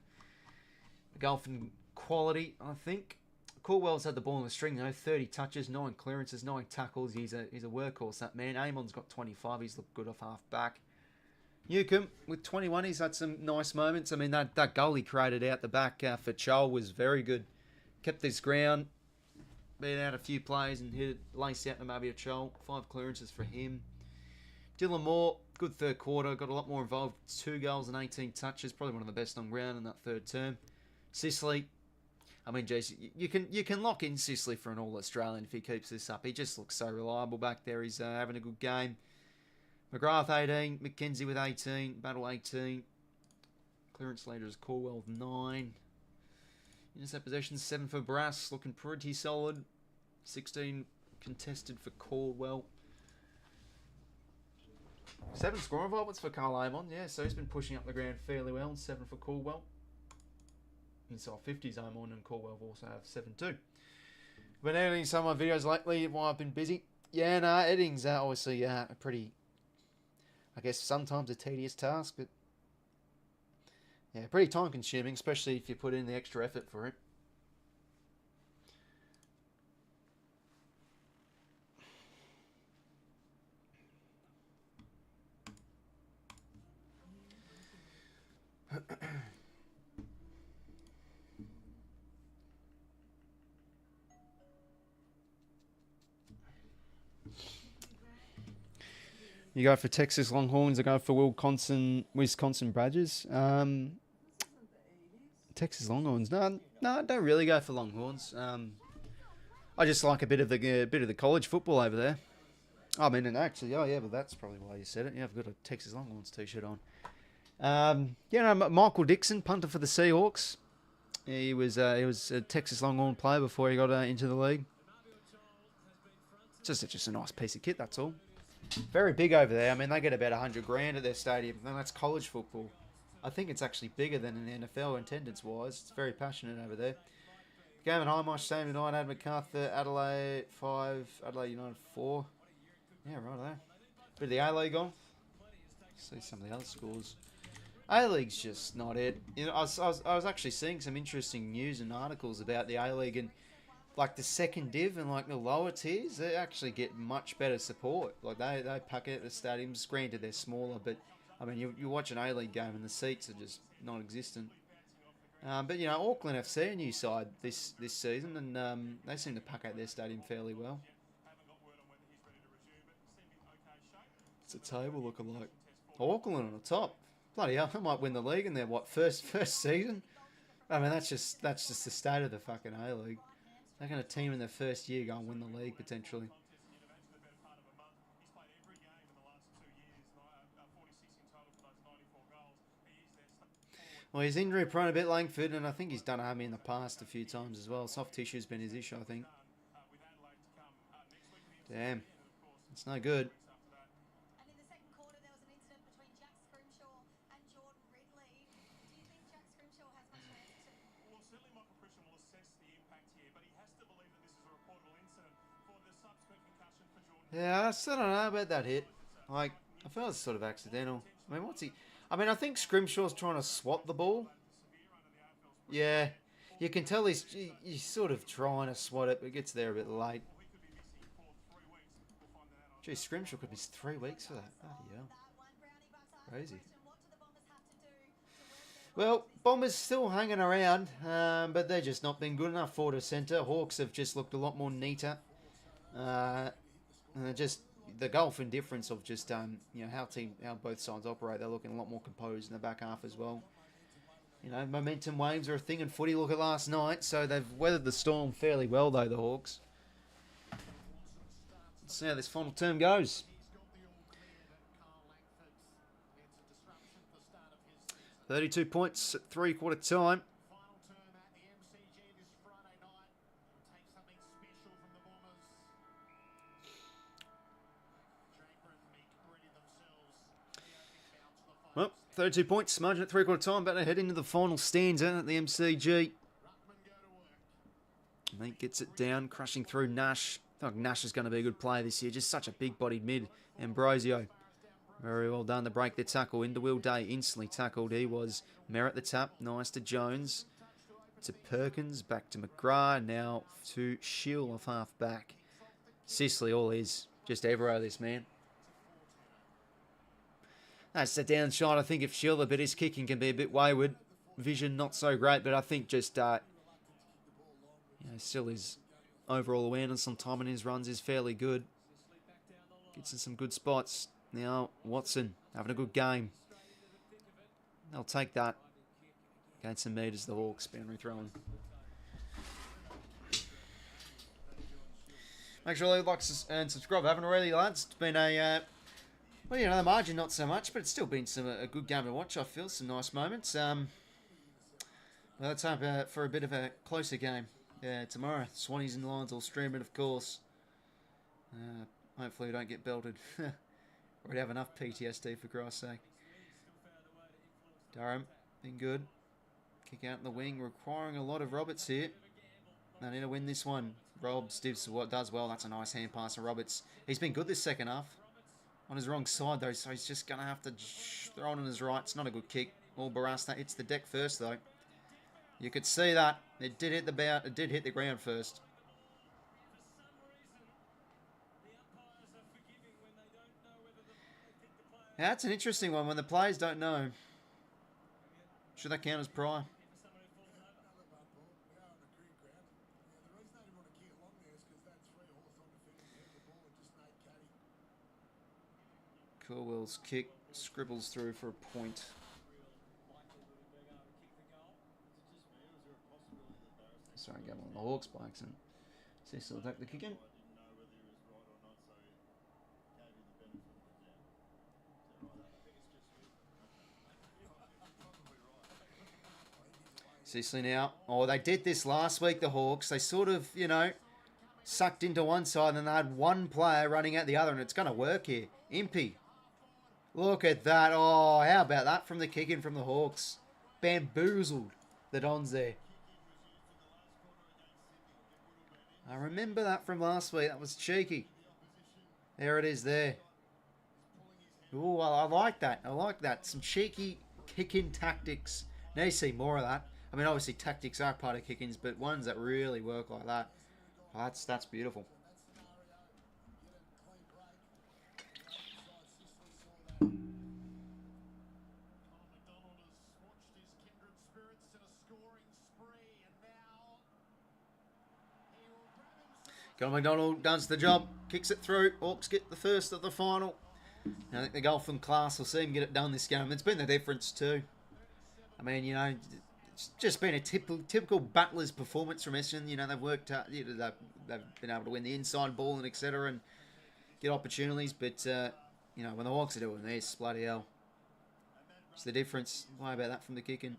The goal from quality, I think. 𝐴𝐿𝐴's had the ball in the string, though. 30 touches, 9 clearances, 9 tackles. He's a workhorse, that man. Amon's got 25. He's looked good off half back. 𝐓𝐿𝐴 with 21. He's had some nice moments. I mean, that goal he created out the back for 𝐼𝐿𝐴 was very good. Kept his ground. Beat out a few plays and hit it, lace out to maybe 𝐼𝐿𝐴. 5 clearances for him. Dylan Moore, good third quarter. Got a lot more involved. 2 goals and 18 touches. Probably one of the best on ground in that third term. 𝐶𝐿𝐴. I mean, geez, you can lock in 𝐶𝐿𝐴 for an All-Australian if he keeps this up. He just looks so reliable back there. He's having a good game. McGrath 18, McKenzie with 18, Battle 18. Clearance leader is 𝐴𝐿𝐴 with 9. Intercept possession 7 for Brass, looking pretty solid. 16 contested for Caldwell. 7 scoring involvements for 𝐼𝐿, yeah, so he's been pushing up the ground fairly well. 7 for Caldwell. Inside 50s, 𝐼𝐿 and Caldwell also have 7 too. Been editing some of my videos lately while I've been busy. Yeah, no, editing's obviously a pretty, I guess, sometimes a tedious task, but yeah, pretty time consuming, especially if you put in the extra effort for it. You go for Texas Longhorns, I go for Wisconsin Badgers. Texas Longhorns. No, I don't really go for Longhorns. I just like a bit of the college football over there. I mean, and actually, oh yeah, but that's probably why you said it. Yeah, I've got a Texas Longhorns t-shirt on. Michael Dixon, punter for the Seahawks. He was a Texas Longhorn player before he got into the league. Just a nice piece of kit, that's all. Very big over there. I mean, they get about $100,000 at their stadium. And that's college football. I think it's actually bigger than an NFL attendance-wise. It's very passionate over there. Game at Hindmarsh, same tonight. Ad MacArthur, Adelaide 5, Adelaide United 4. Yeah, right there. Bit of the A-League on. See some of the other scores. A-League's just not it. You know, I was actually seeing some interesting news and articles about the A-League, and like the second div and like the lower tiers, they actually get much better support. Like they pack it at the stadiums. Granted, they're smaller, but I mean, you watch an A-League game and the seats are just non-existent. But you know, Auckland FC, a new side this season, and they seem to pack out their stadium fairly well. What's the table looking like? Auckland on the top. Bloody hell, they might win the league in their first season. I mean, that's just the state of the fucking A-League. They're going to team in their first year go and win the league potentially. Well, he's injury prone a bit, Langford, and I think he's done harm in the past a few times as well. Soft tissue's been his issue, I think. Damn, it's no good. And in the second quarter, there was an incident between Jack Scrimshaw and Jordan Ridley. Do you think Jack Scrimshaw has much to answer to? Well, certainly Michael Christian will assess the impact here, but he has to believe that this is a reportable incident for the subsequent concussion for Jordan. Yeah, I still don't know about that hit. Like, I felt it was sort of accidental. I mean, what's he... I mean, I think Scrimshaw's trying to swat the ball. Yeah, you can tell he's sort of trying to swat it, but gets there a bit late. Gee, Scrimshaw could be 3 weeks for that. Oh, yeah. Crazy. Well, Bombers still hanging around, but they're just not been good enough for the centre. Hawks have just looked a lot more neater. And they're just... the gulf and difference of just you know how both sides operate. They're looking a lot more composed in the back half as well. You know, momentum waves are a thing in footy. Look at last night. So they've weathered the storm fairly well though, the Hawks. Let's see how this final term goes. 32 points at 3/4 time. Well, 32 points, margin at 3/4 time, about to head into the final stanza at the MCG. Mate gets it down, crushing through Nash. I feel like Nash is going to be a good player this year, just such a big-bodied mid. Ambrosio, very well done to break the tackle. Into Will Day, instantly tackled. He was Merritt the tap, nice to Jones. To Perkins, back to McGrath, now to Shield off half back. Sicily, all is just Evero, this man. That's the downside. I think if Schiller, but his kicking can be a bit wayward. Vision not so great, but I think just you know, still his overall awareness on time and his runs is fairly good. Gets in some good spots. Now Watson having a good game. They'll take that. Gain some meters, the Hawks. Boundary throwing. Make sure you like and subscribe. Haven't already, lads. It's been a well, you know, the margin not so much, but it's still been a good game to watch, I feel. Some nice moments. Well, let's hope for a bit of a closer game tomorrow. Swannies and Lions will stream it, of course. Hopefully we don't get belted. We'd have enough PTSD for Christ's sake. Durham, been good. Kick out in the wing, requiring a lot of Roberts here. They need to win this one. Rob Stibbs does well. That's a nice hand pass to Roberts. He's been good this second half. On his wrong side though, so he's just going to have to throw it on his right. It's not a good kick. All Barras, that hits the deck first though. You could see that. It did hit the ground first. Yeah, that's an interesting one when the players don't know. Should that count as prior? 𝐸𝐿𝐼𝐸's kick scribbles through for a point. Sorry, going on the Hawks by accident. Cecil will take the kick in. Cecily now. Oh, they did this last week, the Hawks. They sort of, you know, sucked into one side and then they had one player running out the other, and it's going to work here. 𝐸𝐸. Look at that. Oh, how about that from the kick in from the Hawks? Bamboozled the Dons there. I remember that from last week. That was cheeky. There it is there. Oh, I like that. I like that. Some cheeky kick-in tactics. Need to see more of that. I mean, obviously tactics are part of kick-ins, but ones that really work like that. Oh, that's beautiful. John McDonald does the job, kicks it through. Hawks get the first of the final. And I think the Golfing class will see him get it done this game. It's been the difference too. I mean, you know, it's just been a typical battlers performance from Essendon. You know, they've worked hard, you know, they've been able to win the inside ball and etc. and get opportunities. But, you know, when the Hawks are doing this, bloody hell. It's the difference. Why about that from the kicking?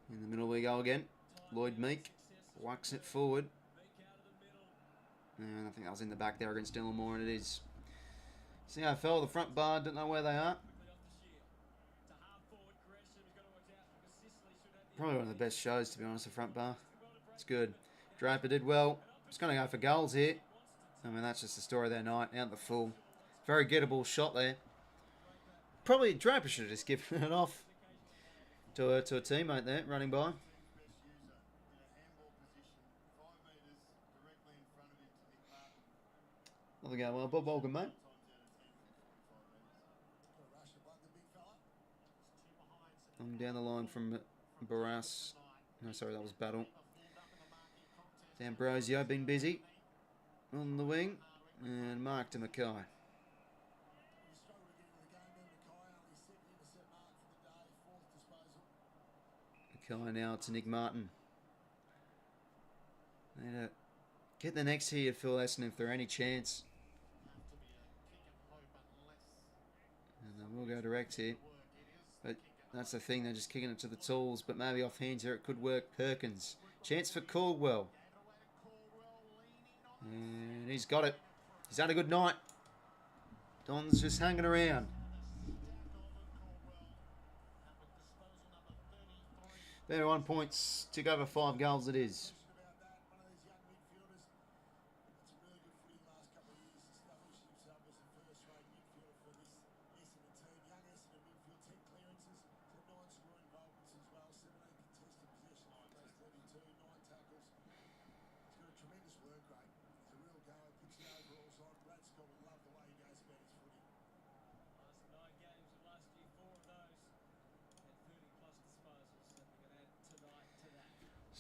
In the middle we go again. Lloyd Meek whacks it forward. And I think that was in the back there against Dylan Moore, and it is. See how I fell the front bar, don't know where they are. Probably one of the best shows, to be honest, the front bar. It's good. Draper did well. Just going to go for goals here. I mean, that's just the story of their night. Out the full. Very gettable shot there. Probably Draper should have just given it off to a teammate there, running by. Another go well. Bob Morgan, mate. I'm down the line from Barras. No, sorry, that was Battle. D'Ambrosio been busy on the wing. And Mark to Mackay. Mackay now to Nick Martin. Need to get the next here to Phil Essendon if there are any chance. And they will go direct here. But that's the thing, they're just kicking it to the tools. But maybe off hands here it could work. Perkins. Chance for Caldwell. And he's got it. He's had a good night. Don's just hanging around. 31 points. Took over 5 goals it is.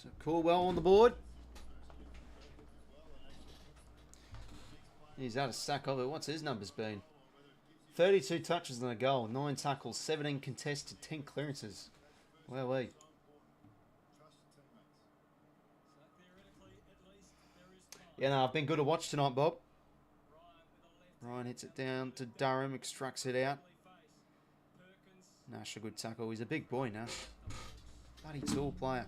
So Caldwell on the board. He's had a sack of it. What's his numbers been? 32 touches and a goal, 9 tackles, 17 contested, 10 clearances. Wowee. Yeah, no, I've been good to watch tonight, Bob. Ryan hits it down to Durham, extracts it out. Nash, a good tackle. He's a big boy, Nash. Bloody tall player.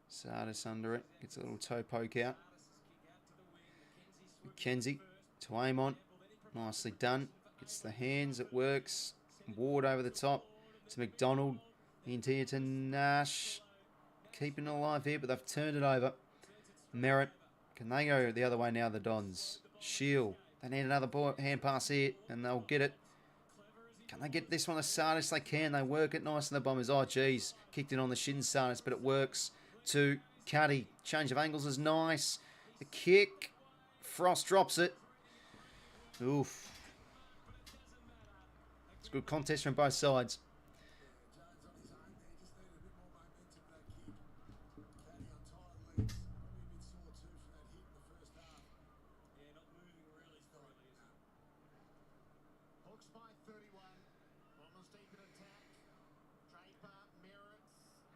Sardis under it. Gets a little toe poke out. McKenzie to 𝐴𝐿. Nicely done. Gets the hands. It works. Ward over the top to McDonald. Into here to Nash. Keeping it alive here, but they've turned it over. Merritt. Can they go the other way now, the Dons? Shield. They need another hand pass here, and they'll get it. Can they get this one to Sardis? They can. They work it nice in the Bombers. Oh, geez. Kicked it on the shin, Sardis, but it works. To Cuddy. Change of angles is nice. The kick. Frost drops it. Oof. It's a good contest from both sides.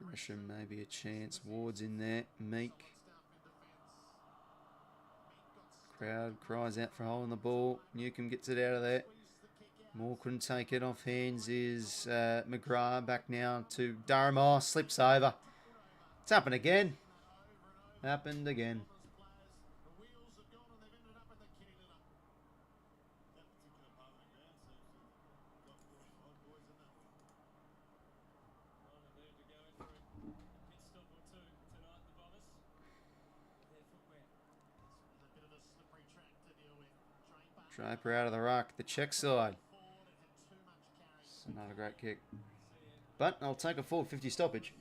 Gresham, maybe a chance. Ward's in there. Meek. Crowd cries out for holding the ball. Newcomb gets it out of there. Moore couldn't take it off hands. Is McGrath back now to Durham. Oh, slips over. It's happened again. Happened again. Draper out of the ruck. The check side. It's not a great kick. But I'll take a forward 50 stoppage.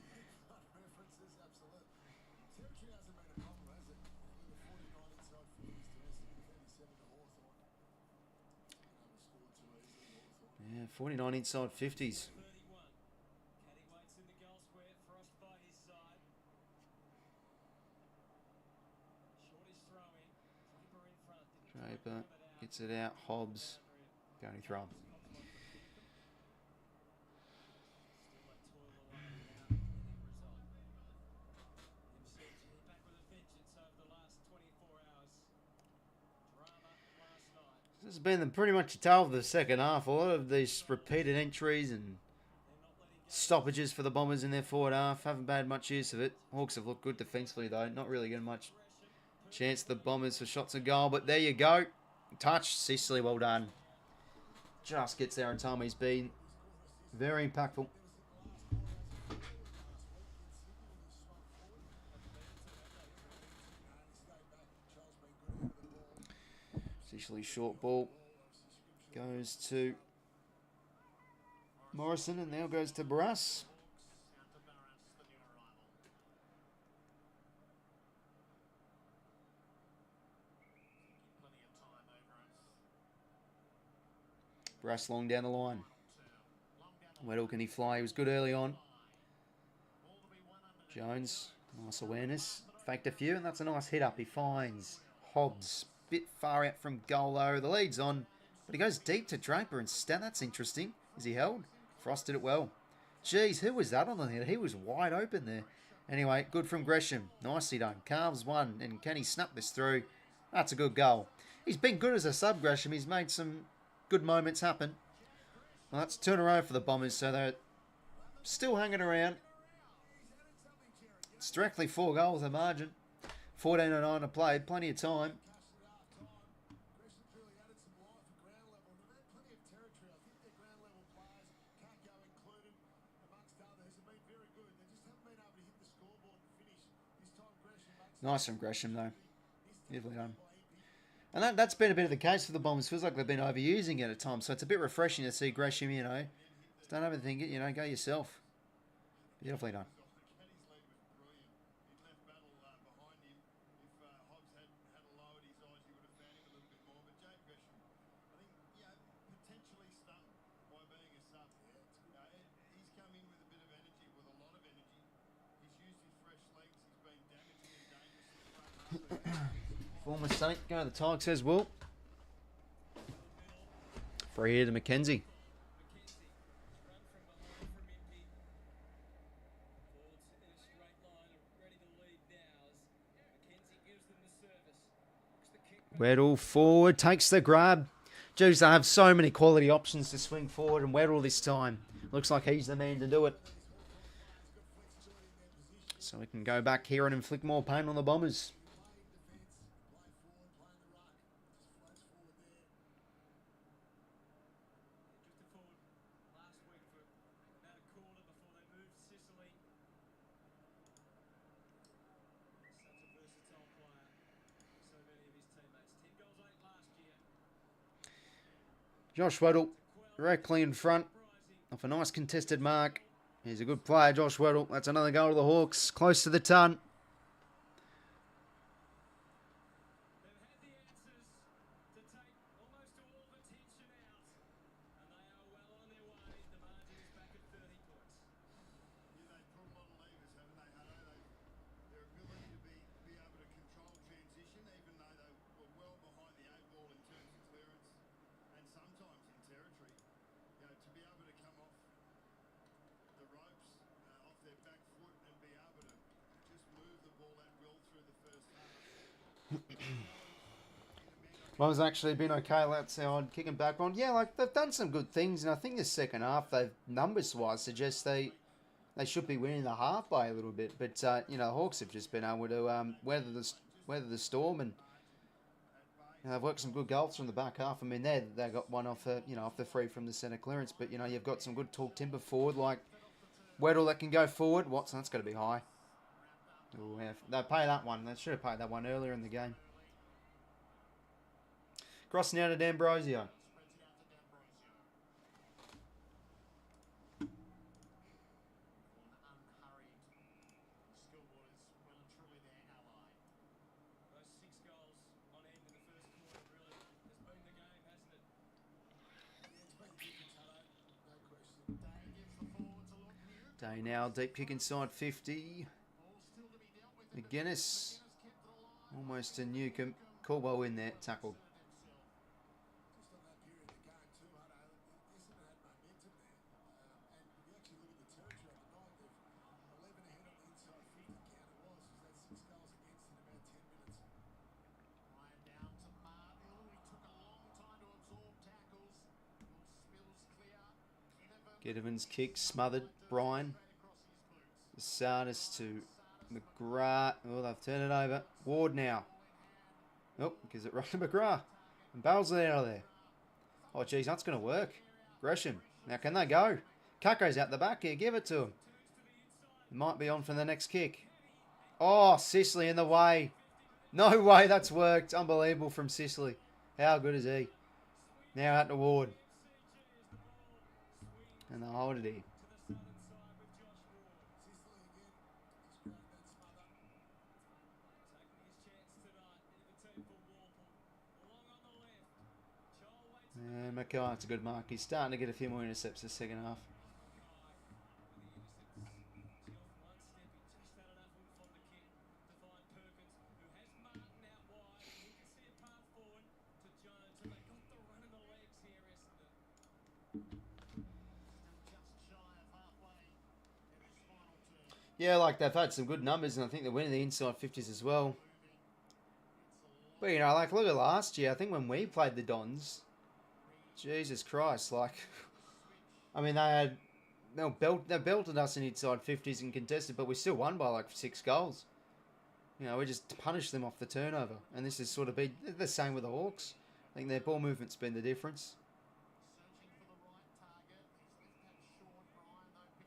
Yeah, 49 inside 50s. Draper gets it out. Hobbs. Going to throw. This has been pretty much a tale of the second half. A lot of these repeated entries and stoppages for the Bombers in their forward half. Haven't had much use of it. Hawks have looked good defensively though. Not really getting much chance to the Bombers for shots on goal. But there you go. Touch. 𝐵𝐶𝐶, well done. Just gets there in time. He's been very impactful. 𝐵𝐶𝐶 short ball goes to Morrison and now goes to Barras. Barras long down the line. Where can he fly? He was good early on. Jones, nice awareness. Faked a few and that's a nice hit up. He finds Hobbs. Bit far out from goal though. The lead's on, but he goes deep to Draper instead. That's interesting. Is he held? Frost did it well. Jeez, who was that on the head? He was wide open there. Anyway, good from Gresham. Nicely done. Calves one, and can he snap this through? That's a good goal. He's been good as a sub, Gresham. He's made some good moments happen. Well, that's 2 in a row for the Bombers, so they're still hanging around. It's directly 4 goals the margin. 14:09 to play. Plenty of time. Nice from Gresham, though. Beautifully done. And that's been a bit of the case for the Bombers. Feels like they've been overusing it at times. So it's a bit refreshing to see Gresham, you know. Don't overthink it, you know. Go yourself. Beautifully done. Former Saint, go to the Tigers, says Will. Free here to Mackenzie. Weddle forward, takes the grab. Jeez, they have so many quality options to swing forward, and Weddle this time looks like he's the man to do it. So we can go back here and inflict more pain on the Bombers. Josh Weddle, directly in front, off a nice contested mark. He's a good player, Josh Weddle. That's another goal to the Hawks, close to the ton. Well, it's actually been okay outside, kicking back on. Yeah, like, they've done some good things, and I think the second half, they've, numbers-wise, suggest they should be winning the half by a little bit. But, you know, the Hawks have just been able to weather the storm, and you know, they've worked some good goals from the back half. I mean, they got one off, off the free from the centre clearance. But, you know, you've got some good tall timber forward, like Weddle that can go forward. Watson, that's got to be high. Ooh, yeah, they pay that one. They should have paid that one earlier in the game. Cross now to D'Ambrosio. Day now, deep kick inside 50. McGuinness. Almost a 𝐓𝐿𝐴 𝐎𝐥𝐝 in there, tackled. Ginnivan's kick smothered. Brian. The Sardis to McGrath. Oh, they've turned it over. Ward now. Oh, gives it right to McGrath. And barrels it out of there. Oh, geez, that's going to work. Gresham. Now, can they go? 𝐼𝐿𝐴 out the back here. Give it to him. It might be on for the next kick. Oh, 𝐵icely in the way. No way that's worked. Unbelievable from 𝐵icely. How good is he? Now out to Ward. And they'll hold it here. And Mackay, it's a good mark. He's starting to get a few more intercepts this second half. Yeah, like they've had some good numbers, and I think they're winning the inside 50s as well. But, you know, like, look at last year. I think when we played the Dons, Jesus Christ, like, I mean, they belted us in inside 50s and contested, but we still won by like 6 goals. You know, we just punished them off the turnover. And this has sort of been the same with the Hawks. I think their ball movement's been the difference.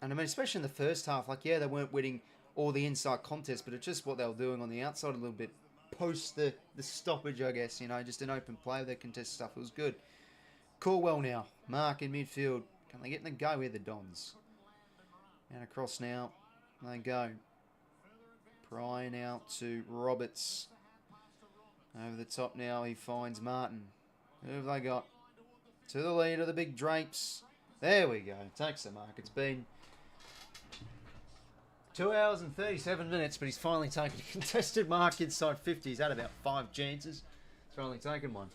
And I mean, especially in the first half, like, yeah, they weren't winning all the inside contests, but it's just what they were doing on the outside a little bit. Post the stoppage, I guess, you know, just an open play with their contested stuff. It was good. Caldwell now. Mark in midfield. Can they get in the go here, the Dons? And across now. They go. Pry now to Roberts. Over the top now, he finds Martin. Who have they got? To the lead of the big Drapes. There we go. Takes the mark. It's been 2 hours and 37 minutes, but he's finally taken a contested mark inside 50. He's had about 5 chances. He's finally taken one.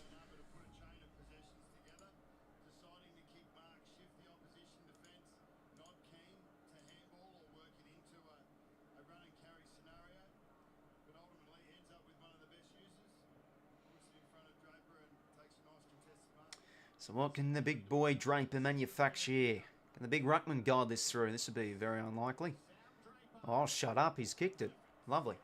So what can the big boy Draper manufacture here? Can the big ruckman guide this through? This would be very unlikely. Oh, shut up. He's kicked it. Lovely.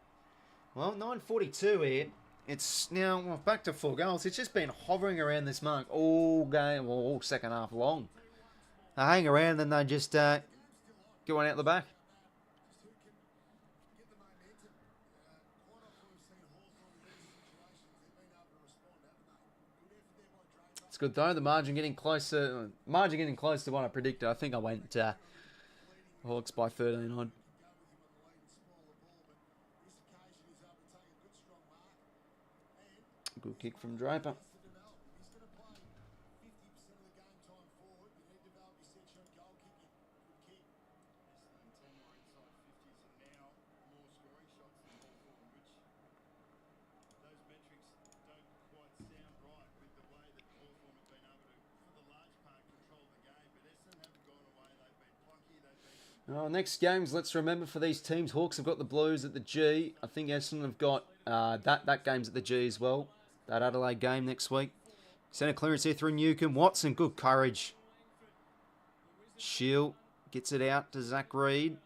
Well, 9:42 here. It's now back to 4 goals. It's just been hovering around this mark all game, well, all second half long. They hang around, then they just get one out the back. It's good though. The margin getting closer. Margin getting close to what I predicted. I think I went Hawks by 13 odd. Good kick from Draper. Oh, next games, let's remember for these teams, Hawks have got the Blues at the G. I think Essendon have got that game's at the G as well. That Adelaide game next week. Centre clearance here through Newcombe. Watson, good courage. Shield gets it out to Zach Reid.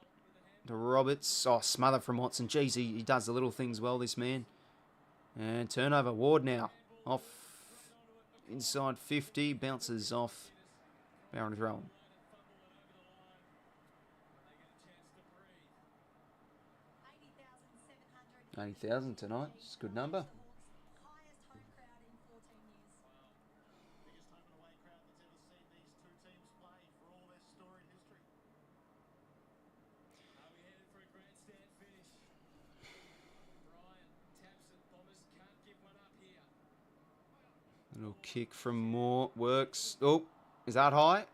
To Roberts. Oh, smother from Watson. Jeez, he does the little things well, this man. And turnover. Ward now. Off inside 50. Bounces off. Baron throw. 80,000 tonight. It's a good number. Highest home crowd in 14 years. Biggest home and away crowd that's ever seen these two teams play for all their storied history. Are we headed for a grandstand finish? Brian taps it. Bombers can't give one up here. Little kick from Moore. Works. Oh, is that high?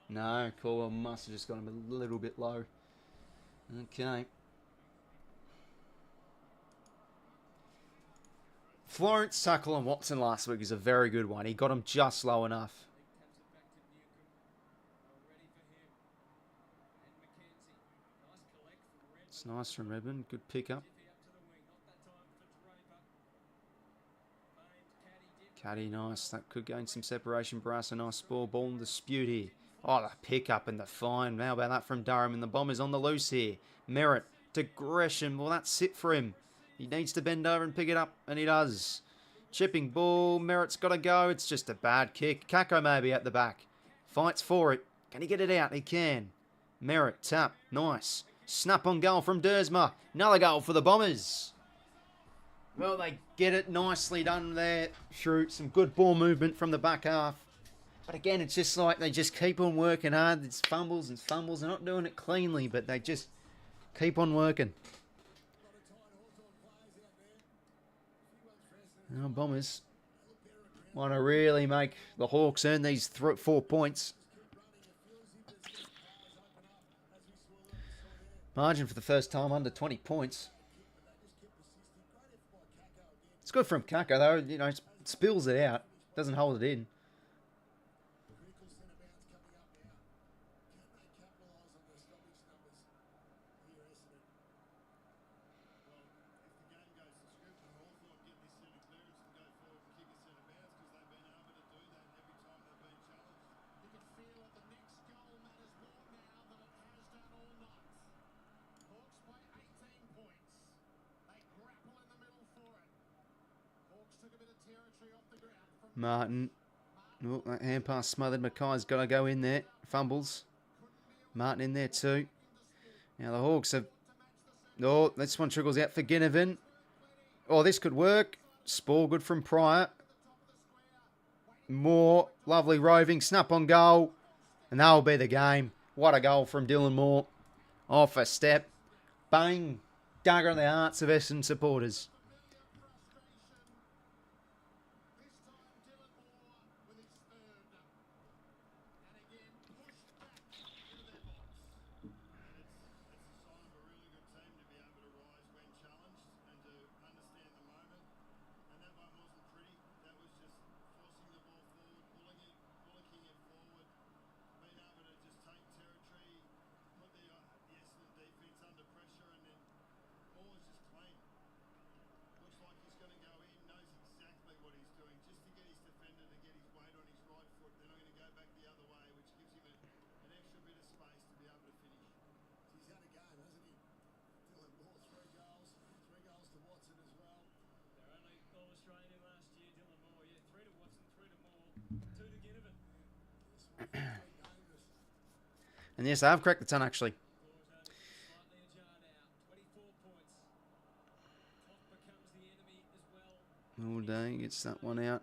No, Caldwell must have just got him a little bit low. Okay. Florence, Tuckle and Watson last week is a very good one. He got him just low enough. It's nice from Redmond. Good pickup. Caddy, nice. That could gain some separation. Brass, a nice ball. Ball in dispute here. Oh, the pickup and the fine. How about that from Durham? And the Bombers on the loose here. Merritt to Gresham. Well, that's it for him. He needs to bend over and pick it up, and he does. Chipping ball. Merritt's got to go. It's just a bad kick. 𝐴𝐿 maybe at the back. Fights for it. Can he get it out? He can. Merritt, tap. Nice. Snap on goal from Dersma. Another goal for the Bombers. Well, they get it nicely done there through some good ball movement from the back half. But again, it's just like they just keep on working hard. It's fumbles and fumbles. They're not doing it cleanly, but they just keep on working. Now Bombers want to really make the Hawks earn these 4 points. Margin for the first time under 20 points. It's good from 𝐴𝐿 though. You know, spills it out. Doesn't hold it in. Martin. Oh, that hand pass smothered. Mackay's got to go in there. Fumbles. Martin in there too. Now the Hawks have... Oh, this one trickles out for Ginnivan. Oh, this could work. Spore good from Pryor. Moore. Lovely roving. Snap on goal. And that'll be the game. What a goal from Dylan Moore. Off a step. Bang. Dagger in the hearts of Essendon supporters. And yes, I have cracked the ton, actually. All day gets that one out.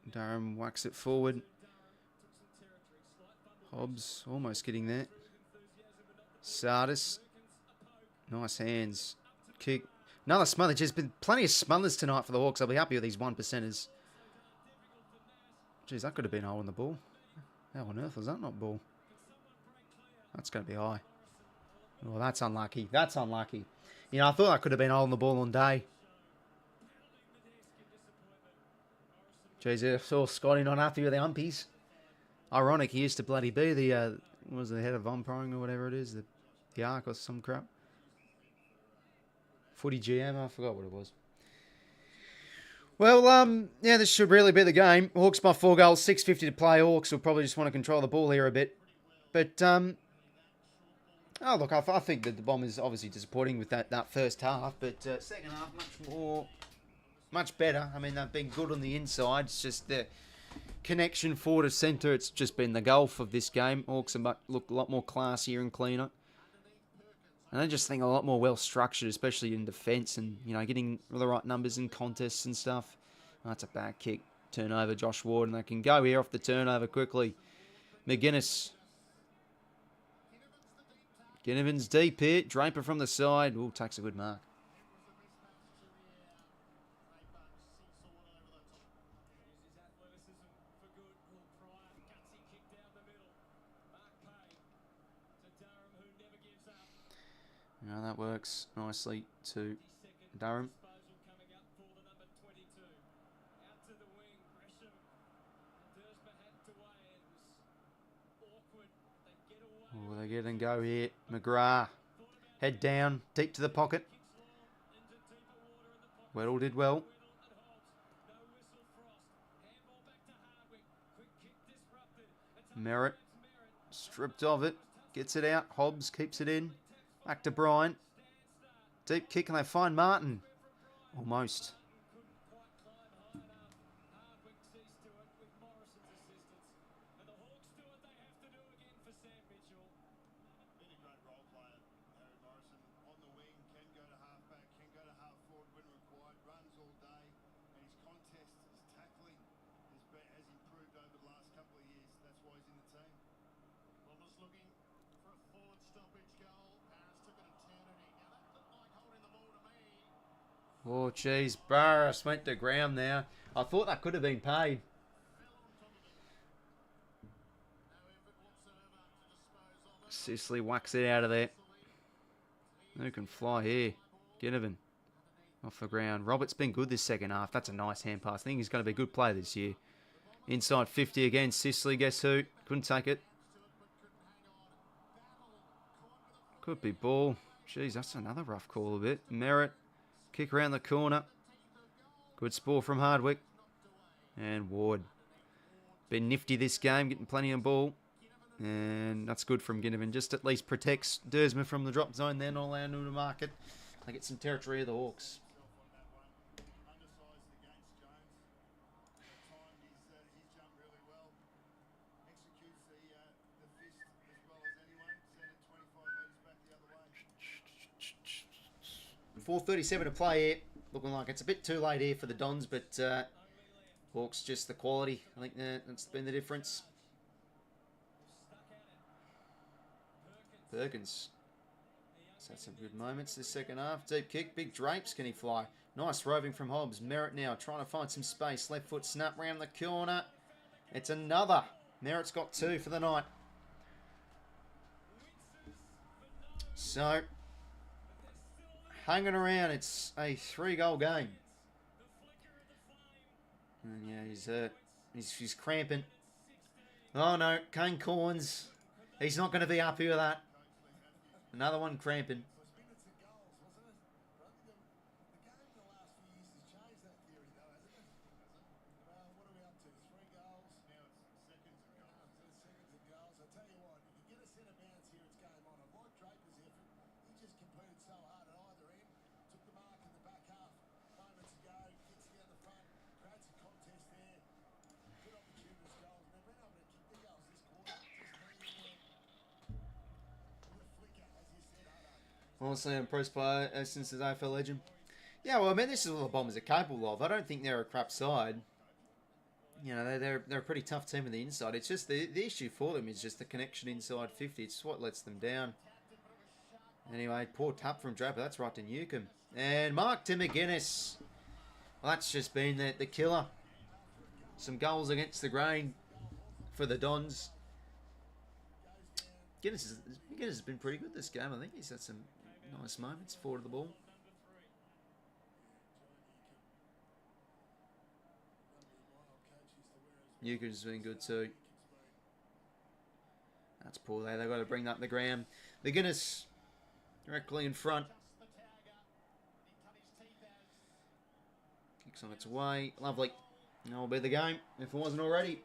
Durham whacks it forward. Hobbs almost getting there. Sardis. Nice hands. Kick. Another smother. There's been plenty of smothers tonight for the Hawks. I'll be happy with these 1%ers. Jeez, that could have been a hole in the ball. How on earth was that not ball? That's going to be high. Oh, that's unlucky. That's unlucky. You know, I thought that could have been a hole in the ball on day. Jeez, I saw Scotty not happy with the umpies. Ironic, he used to bloody be the, was the head of umpiring or whatever it is, the ARC or some crap. Footy GM, I forgot what it was. Well, yeah, this should really be the game. Hawks by 4 goals, 6:50 to play. Hawks will probably just want to control the ball here a bit. But, oh, look, I think that the Bombers obviously disappointing with that first half. But second half, much better. I mean, they've been good on the inside. It's just the connection forward to centre. It's just been the gulf of this game. Hawks look a lot more classier and cleaner. And I just think a lot more well-structured, especially in defence and, you know, getting the right numbers in contests and stuff. Oh, that's a bad kick. Turnover, Josh Ward. And they can go here off the turnover quickly. McGuinness. Ginnivan's deep here. Draper from the side. Ooh, takes a good mark. Now that works nicely to Durham. Oh, they get and go here. McGrath. Head down. Deep to the pocket. Weddle did well. Merritt. Stripped of it. Gets it out. Hobbs keeps it in. Back to Bryant. Deep kick, and they find Martin. Almost. Oh, jeez. Barras went to ground there. I thought that could have been paid. Sicily whacks it out of there. Who can fly here? Ginnivan. Off the ground. Robert's been good this second half. That's a nice hand pass. I think he's going to be a good player this year. Inside 50 again. Sicily, guess who? Couldn't take it. Could be ball. Jeez, that's another rough call a bit. Merritt. Kick around the corner. Good spore from Hardwick. And Ward. Been nifty this game, getting plenty of ball. And that's good from Ginnivan. Just at least protects 𝐷𝐸𝐻𝐻 from the drop zone. They're not allowing him to mark it. They get some territory of the Hawks. .4:37 to play here. Looking like it's a bit too late here for the Dons, but Hawks just the quality. I think that's been the difference. Perkins. He's had some good moments this second half. Deep kick, big drapes. Can he fly? Nice roving from Hobbs. Merritt now trying to find some space. Left foot snap round the corner. It's another. Merritt's got 2 for the night. So, hanging around. It's a 3-goal game. And yeah, he's cramping. Oh no, Kane Corns. He's not going to be happy with that. Another one cramping. Honestly, I'm impressed by since his AFL legend. Yeah, well, I mean, this is what the Bombers are capable of. I don't think they're a crap side. You know, they're a pretty tough team on the inside. It's just the issue for them is just the connection inside 50. It's what lets them down. Anyway, poor tap from Draper. That's right to 𝐼𝐶. And mark to McGuinness. Well, that's just been the killer. Some goals against the grain for the Dons. McGuinness has been pretty good this game. I think he's had some nice moments forward of the ball. 𝐼𝐶's been good too. That's poor there. They've got to bring up the ground. McGuinness directly in front. Kicks on its way. Lovely. That'll be the game if it wasn't already.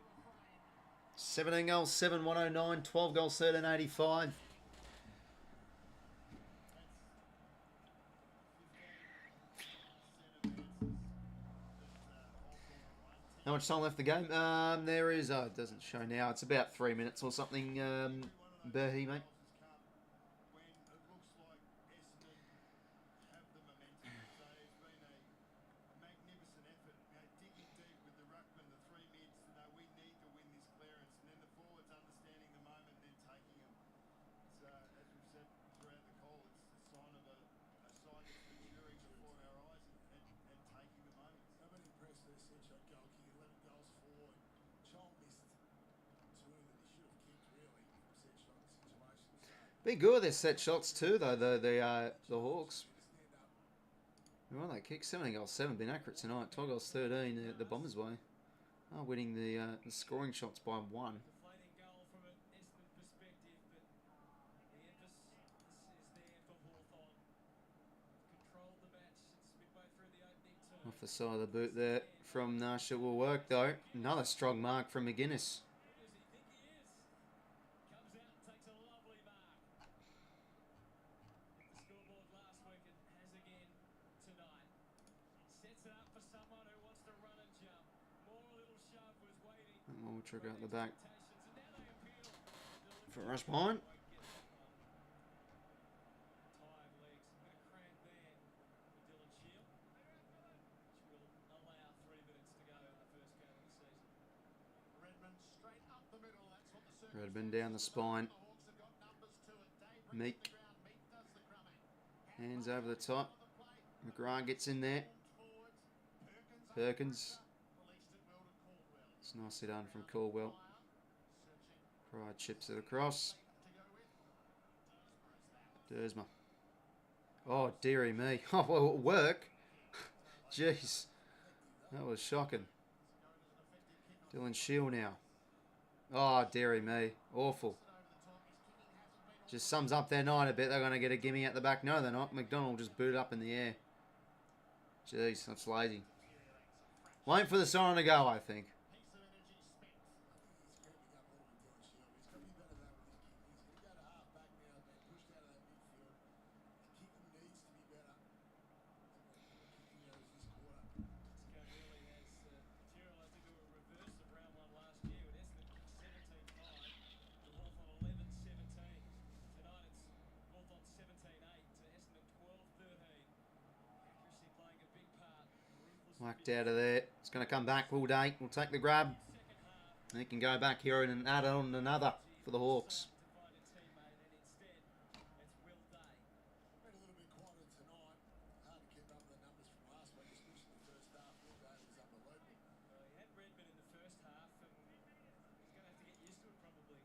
17 goals, 7, 109. 12 goals, 13, 85. How much time left the game? There is, it doesn't show now. It's about 3 minutes or something, Bertie, mate. When it looks like Essendon have the momentum. So it's been a magnificent effort. You know, digging deep with the ruckman, the three mids. You know, we need to win this clearance. And then the forwards understanding the moment and then taking them. So, as we've said throughout the call, it's a sign of a side that's maturing before our eyes and taking the moments. I've been impressed with the set shot goal kick, 11 goals for. Chol missed two that he should have kicked, really, from set shot situations. So, Be good with their set shots too, though, the Hawks. Well, they kicked 17 goals, 7. Been accurate tonight. 12 goals, 13 the Bombers' way. Oh, winning the scoring shots by 1. Deflating goal from an Essendon perspective, but the emphasis is there for Hawthorn. Controlled the match since midway through the opening term. Off the side of the boot there from 𝐼𝐶 will work, though. Another strong mark from McGuinness. Who does he think he is? Comes out and takes a lovely mark. Hit the scoreboard last week and has again tonight. Sets it up for someone who wants to run and jump. More little shove was waiting. That one will trigger out the back Expectations, and now they appeal. for rush behind. Tired legs, a bit of cramp there for 𝐼𝐶, which will allow 3 minutes to go in the first game of the season. Redmond straight up the middle. That's what the Redmond down the spine. The Hawks have got numbers to it. Dave Meek. the ground. Meek does the crumbing. Hands over the top. McGrath gets in there. Perkins. Released it well to Caldwell. It's nicely done from Caldwell. Pride chips it across. 𝐷𝐪𝐼. Oh, dearie me. Oh, well, it'll work. Jeez. That was shocking. 𝐷𝐿𝐴𝐴 now. Oh, dearie me. Awful. Just sums up their night a bit. They're going to get a gimme at the back. No, they're not. McDonald just booted up in the air. Jeez, that's lazy. Waiting for the siren to go, I think. he's creeping up a little bit, 𝐷𝐿𝐴𝐴. He's got to be better than that with his kick. He's going to go to half back now, being pushed out of that midfield. The kicking needs to be better. Kicking errors this quarter. 𝐷𝐿𝐴𝐴 really has materialised into a reverse of round 1 last year with Essendon 17-5 to Hawthorn 11-17. Tonight it's Hawthorn 17-8 to Essendon 12-13. Accuracy playing a big part. Ruthless Whacked out of there. It's going to come back. Will Day will take the grab. second half. And he can go back here and add on another for the Hawks. To find a teammate, and instead it's Will Day. Been a little bit quieter tonight. Hard to keep up with the numbers from last week, especially the first half. Will Day was unbelievable. He had Redmond in the first half, and he's going to have to get used to it probably.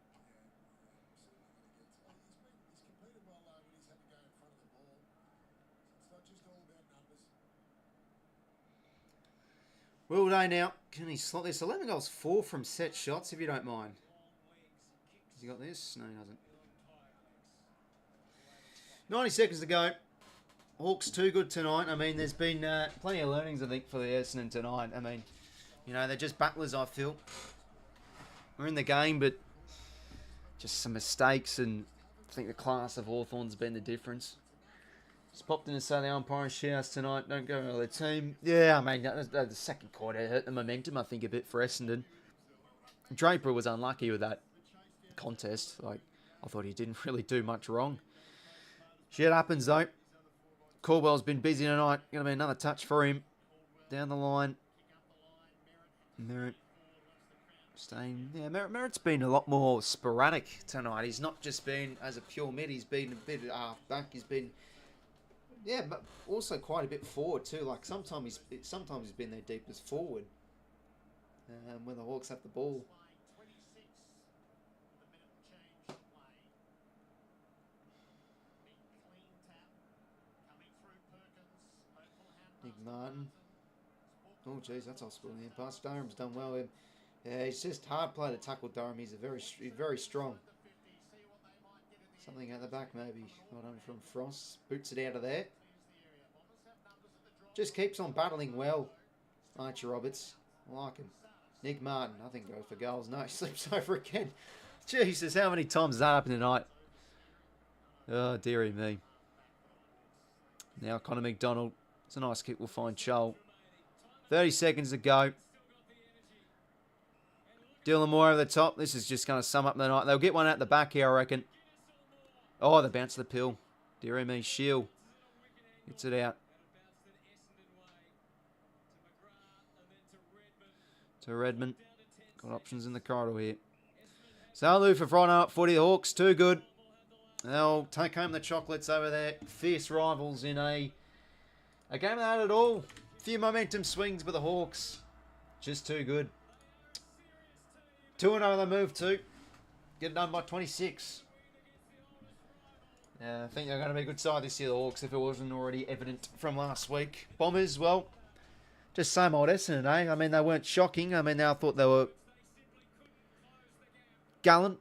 Yeah, certainly going to get to it. He's completed well though, but he's had to go in front of the ball. So it's not just all about numbers. Will Day now. Can he slot this? 11 goals, 4 from set shots, if you don't mind. Long legs, kicks, Has he got this? No, he doesn't. long tired legs. 90 seconds to go. Hawks too good tonight. I mean, there's been plenty of learnings, I think, for the Essendon tonight. I mean, you know, they're just battlers, I feel. We're in the game, but just some mistakes, and I think the class of Hawthorn's been the difference. Just popped in to say the umpiring shouts tonight. Don't go over the team. Yeah, I mean, the second quarter hurt the momentum, I think, a bit for Essendon. Draper was unlucky with that contest. Like, I thought he didn't really do much wrong. Shit happens though. Caldwell's been busy tonight. Going to be another touch for him. Down the line. Merritt. Staying. Yeah, Merritt's been a lot more sporadic tonight. He's not just been as a pure mid. He's been a bit back. He's been, yeah, but also quite a bit forward too. Like sometimes he's been their deepest forward. When the Hawks have the ball. Nick Martin. Oh, jeez, that's all school in the pass. Durham's done well. Yeah, he's just hard play to tackle Durham. He's very strong. Something at the back, maybe. Not on from Frost. Boots it out of there. Just keeps on battling well. 𝐼𝐶𝐞 𝐎𝐥𝐝. I like him. Nick Martin, I think goes for goals. No, he slips over again. Jesus, how many times has that happened tonight? Oh, dearie me. Now Connor McDonald. It's a nice kick. We'll find 𝐼𝐶𝐞. 30 seconds to go. Dylan Moore over the top. This is just going to sum up the night. They'll get one out the back here, I reckon. Oh, the bounce of the pill. Dearie me. Shield gets it out. To Redmond. Got options in the corridor here. Salu for Friday Night Footy. The Hawks, too good. They'll take home the chocolates over there. Fierce rivals in a game that had it all. Few momentum swings, but the Hawks just too good. 2-0 they move to. Get it done by 26. I think they're going to be a good side this year, the Hawks, if it wasn't already evident from last week. Bombers, well, just same old Essendon, eh? I mean, they weren't shocking. I mean, I thought they were gallant.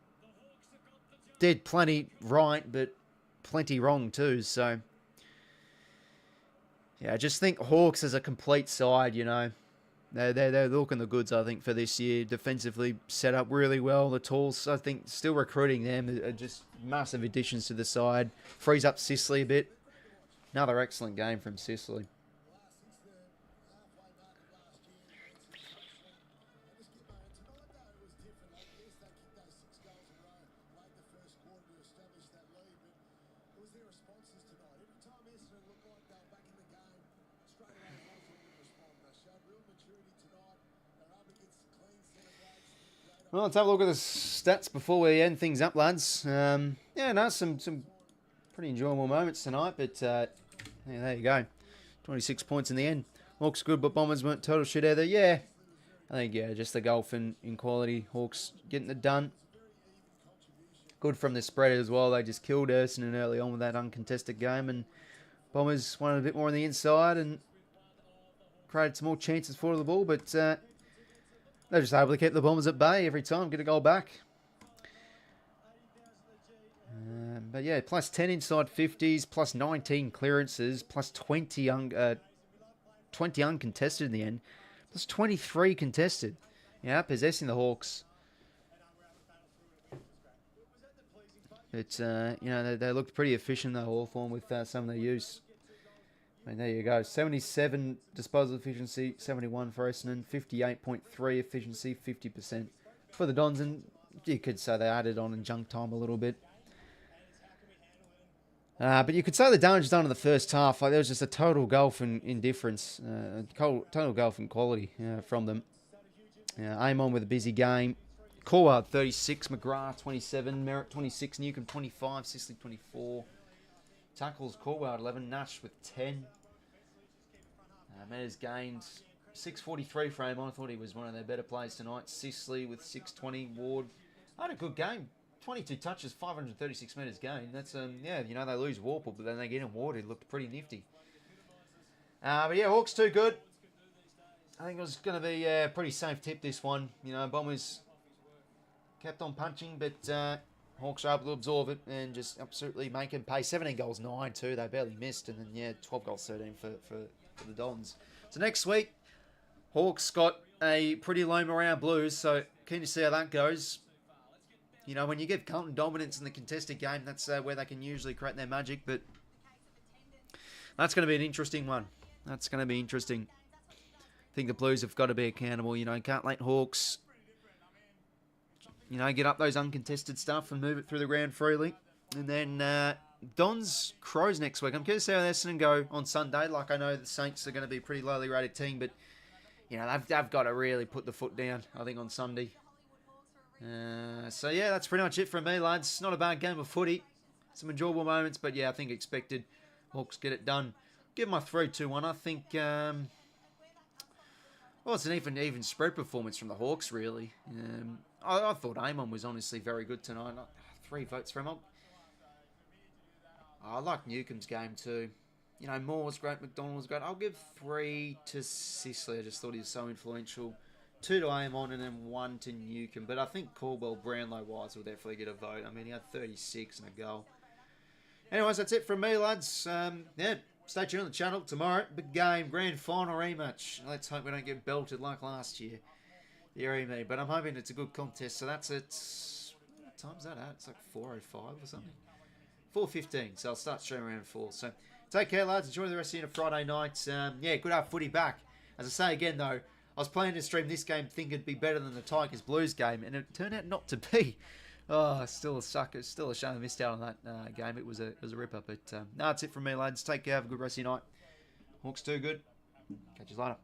Did plenty right, but plenty wrong too, so... Yeah, I just think Hawks as a complete side, you know. They're looking the goods, I think, for this year. Defensively set up really well. The Tools, I think, still recruiting them are just massive additions to the side. Frees up 𝐵𝐶𝐶 a bit. Another excellent game from 𝐵𝐶𝐶. Well, let's have a look at the stats before we end things up, lads. Yeah, no, some pretty enjoyable moments tonight, but yeah, there you go. 26 points in the end. Hawks good, but Bombers weren't total shit either. Yeah, I think, yeah, just the golf in quality. Hawks getting it done. Good from the spread as well. They just killed Essendon early on with that uncontested game, and Bombers wanted a bit more on the inside and created some more chances for the ball, but... they're just able to keep the Bombers at bay every time, get a goal back. But yeah, plus 10 inside 50s, plus 19 clearances, plus 20 uncontested in the end, plus 23 contested. Yeah, possessing the Hawks. But, you know, they looked pretty efficient, though, Hawthorn, with some of their use. I mean, there you go. 77 disposal efficiency, 71 for Essendon, 58.3 efficiency, 50% for the Dons. And you could say they added on in junk time a little bit. But you could say the damage done in the first half. Like, there was just a total golf in indifference, total golf in quality from them. Amon with a busy game. Caldwell 36, McGrath 27, Merritt 26, 𝐼𝐶𝐞 25, 𝐶𝐶𝐶 24. Tackles, Caldwell 11, Nash with 10. Metters gained 643 for Amon. I thought he was one of their better players tonight. 𝐶𝐶𝐶 with 620. Ward had a good game. 22 touches, 536 metres gained. That's, yeah, you know, they lose Warple, but then they get him Ward. He looked pretty nifty. But yeah, Hawks too good. I think it was going to be a pretty safe tip, this one. You know, Bombers kept on punching, but Hawks are able to absorb it and just absolutely make him pay. 17 goals, 9 too. They barely missed. And then, yeah, 12 goals, 13 for the Dons. So next week, Hawks got a pretty low morale Blues. So keen to see how that goes. You know, when you give Carlton dominance in the contested game, that's where they can usually create their magic. But that's going to be an interesting one. That's going to be interesting. I think the Blues have got to be accountable. You know, can't let Hawks... you know, get up those uncontested stuff and move it through the ground freely. And then, Dons Crows next week. I'm curious to see how Essendon go on Sunday. Like, I know the Saints are going to be a pretty lowly rated team, but you know they've got to really put the foot down, I think, on Sunday. So yeah, that's pretty much it from me, lads. Not a bad game of footy. Some enjoyable moments, but yeah, I think expected. Hawks get it done. Give them a 3-2-1. I think. Well, it's an even spread performance from the Hawks, really. I thought Amon was honestly very good tonight. 3 votes for him. I like Newcomb's game too. You know, Moore was great, McDonald was great. I'll give 3 to Sicily. I just thought he was so influential. 2 to Amon and then 1 to Newcomb. But I think 𝐴𝐿𝐵𝐿, Brownlow, Wise will definitely get a vote. I mean, he had 36 and a goal. Anyways, that's it from me, lads. Yeah, stay tuned on the channel tomorrow. Big game, grand final rematch. Let's hope we don't get belted like last year. Deary me. But I'm hoping it's a good contest. So that's it. What time's that at? It's like 4:05 or something. 4:15. So I'll start streaming around 4. So take care, lads. Enjoy the rest of your Friday night. Yeah, good to have footy back. As I say again, though, I was planning to stream this game thinking it'd be better than the Tigers Blues game, and it turned out not to be. Oh, still a sucker. Still a shame I missed out on that game. It was a ripper. But no, that's it from me, lads. Take care. Have a good rest of your night. Hawks do good. Catch you later.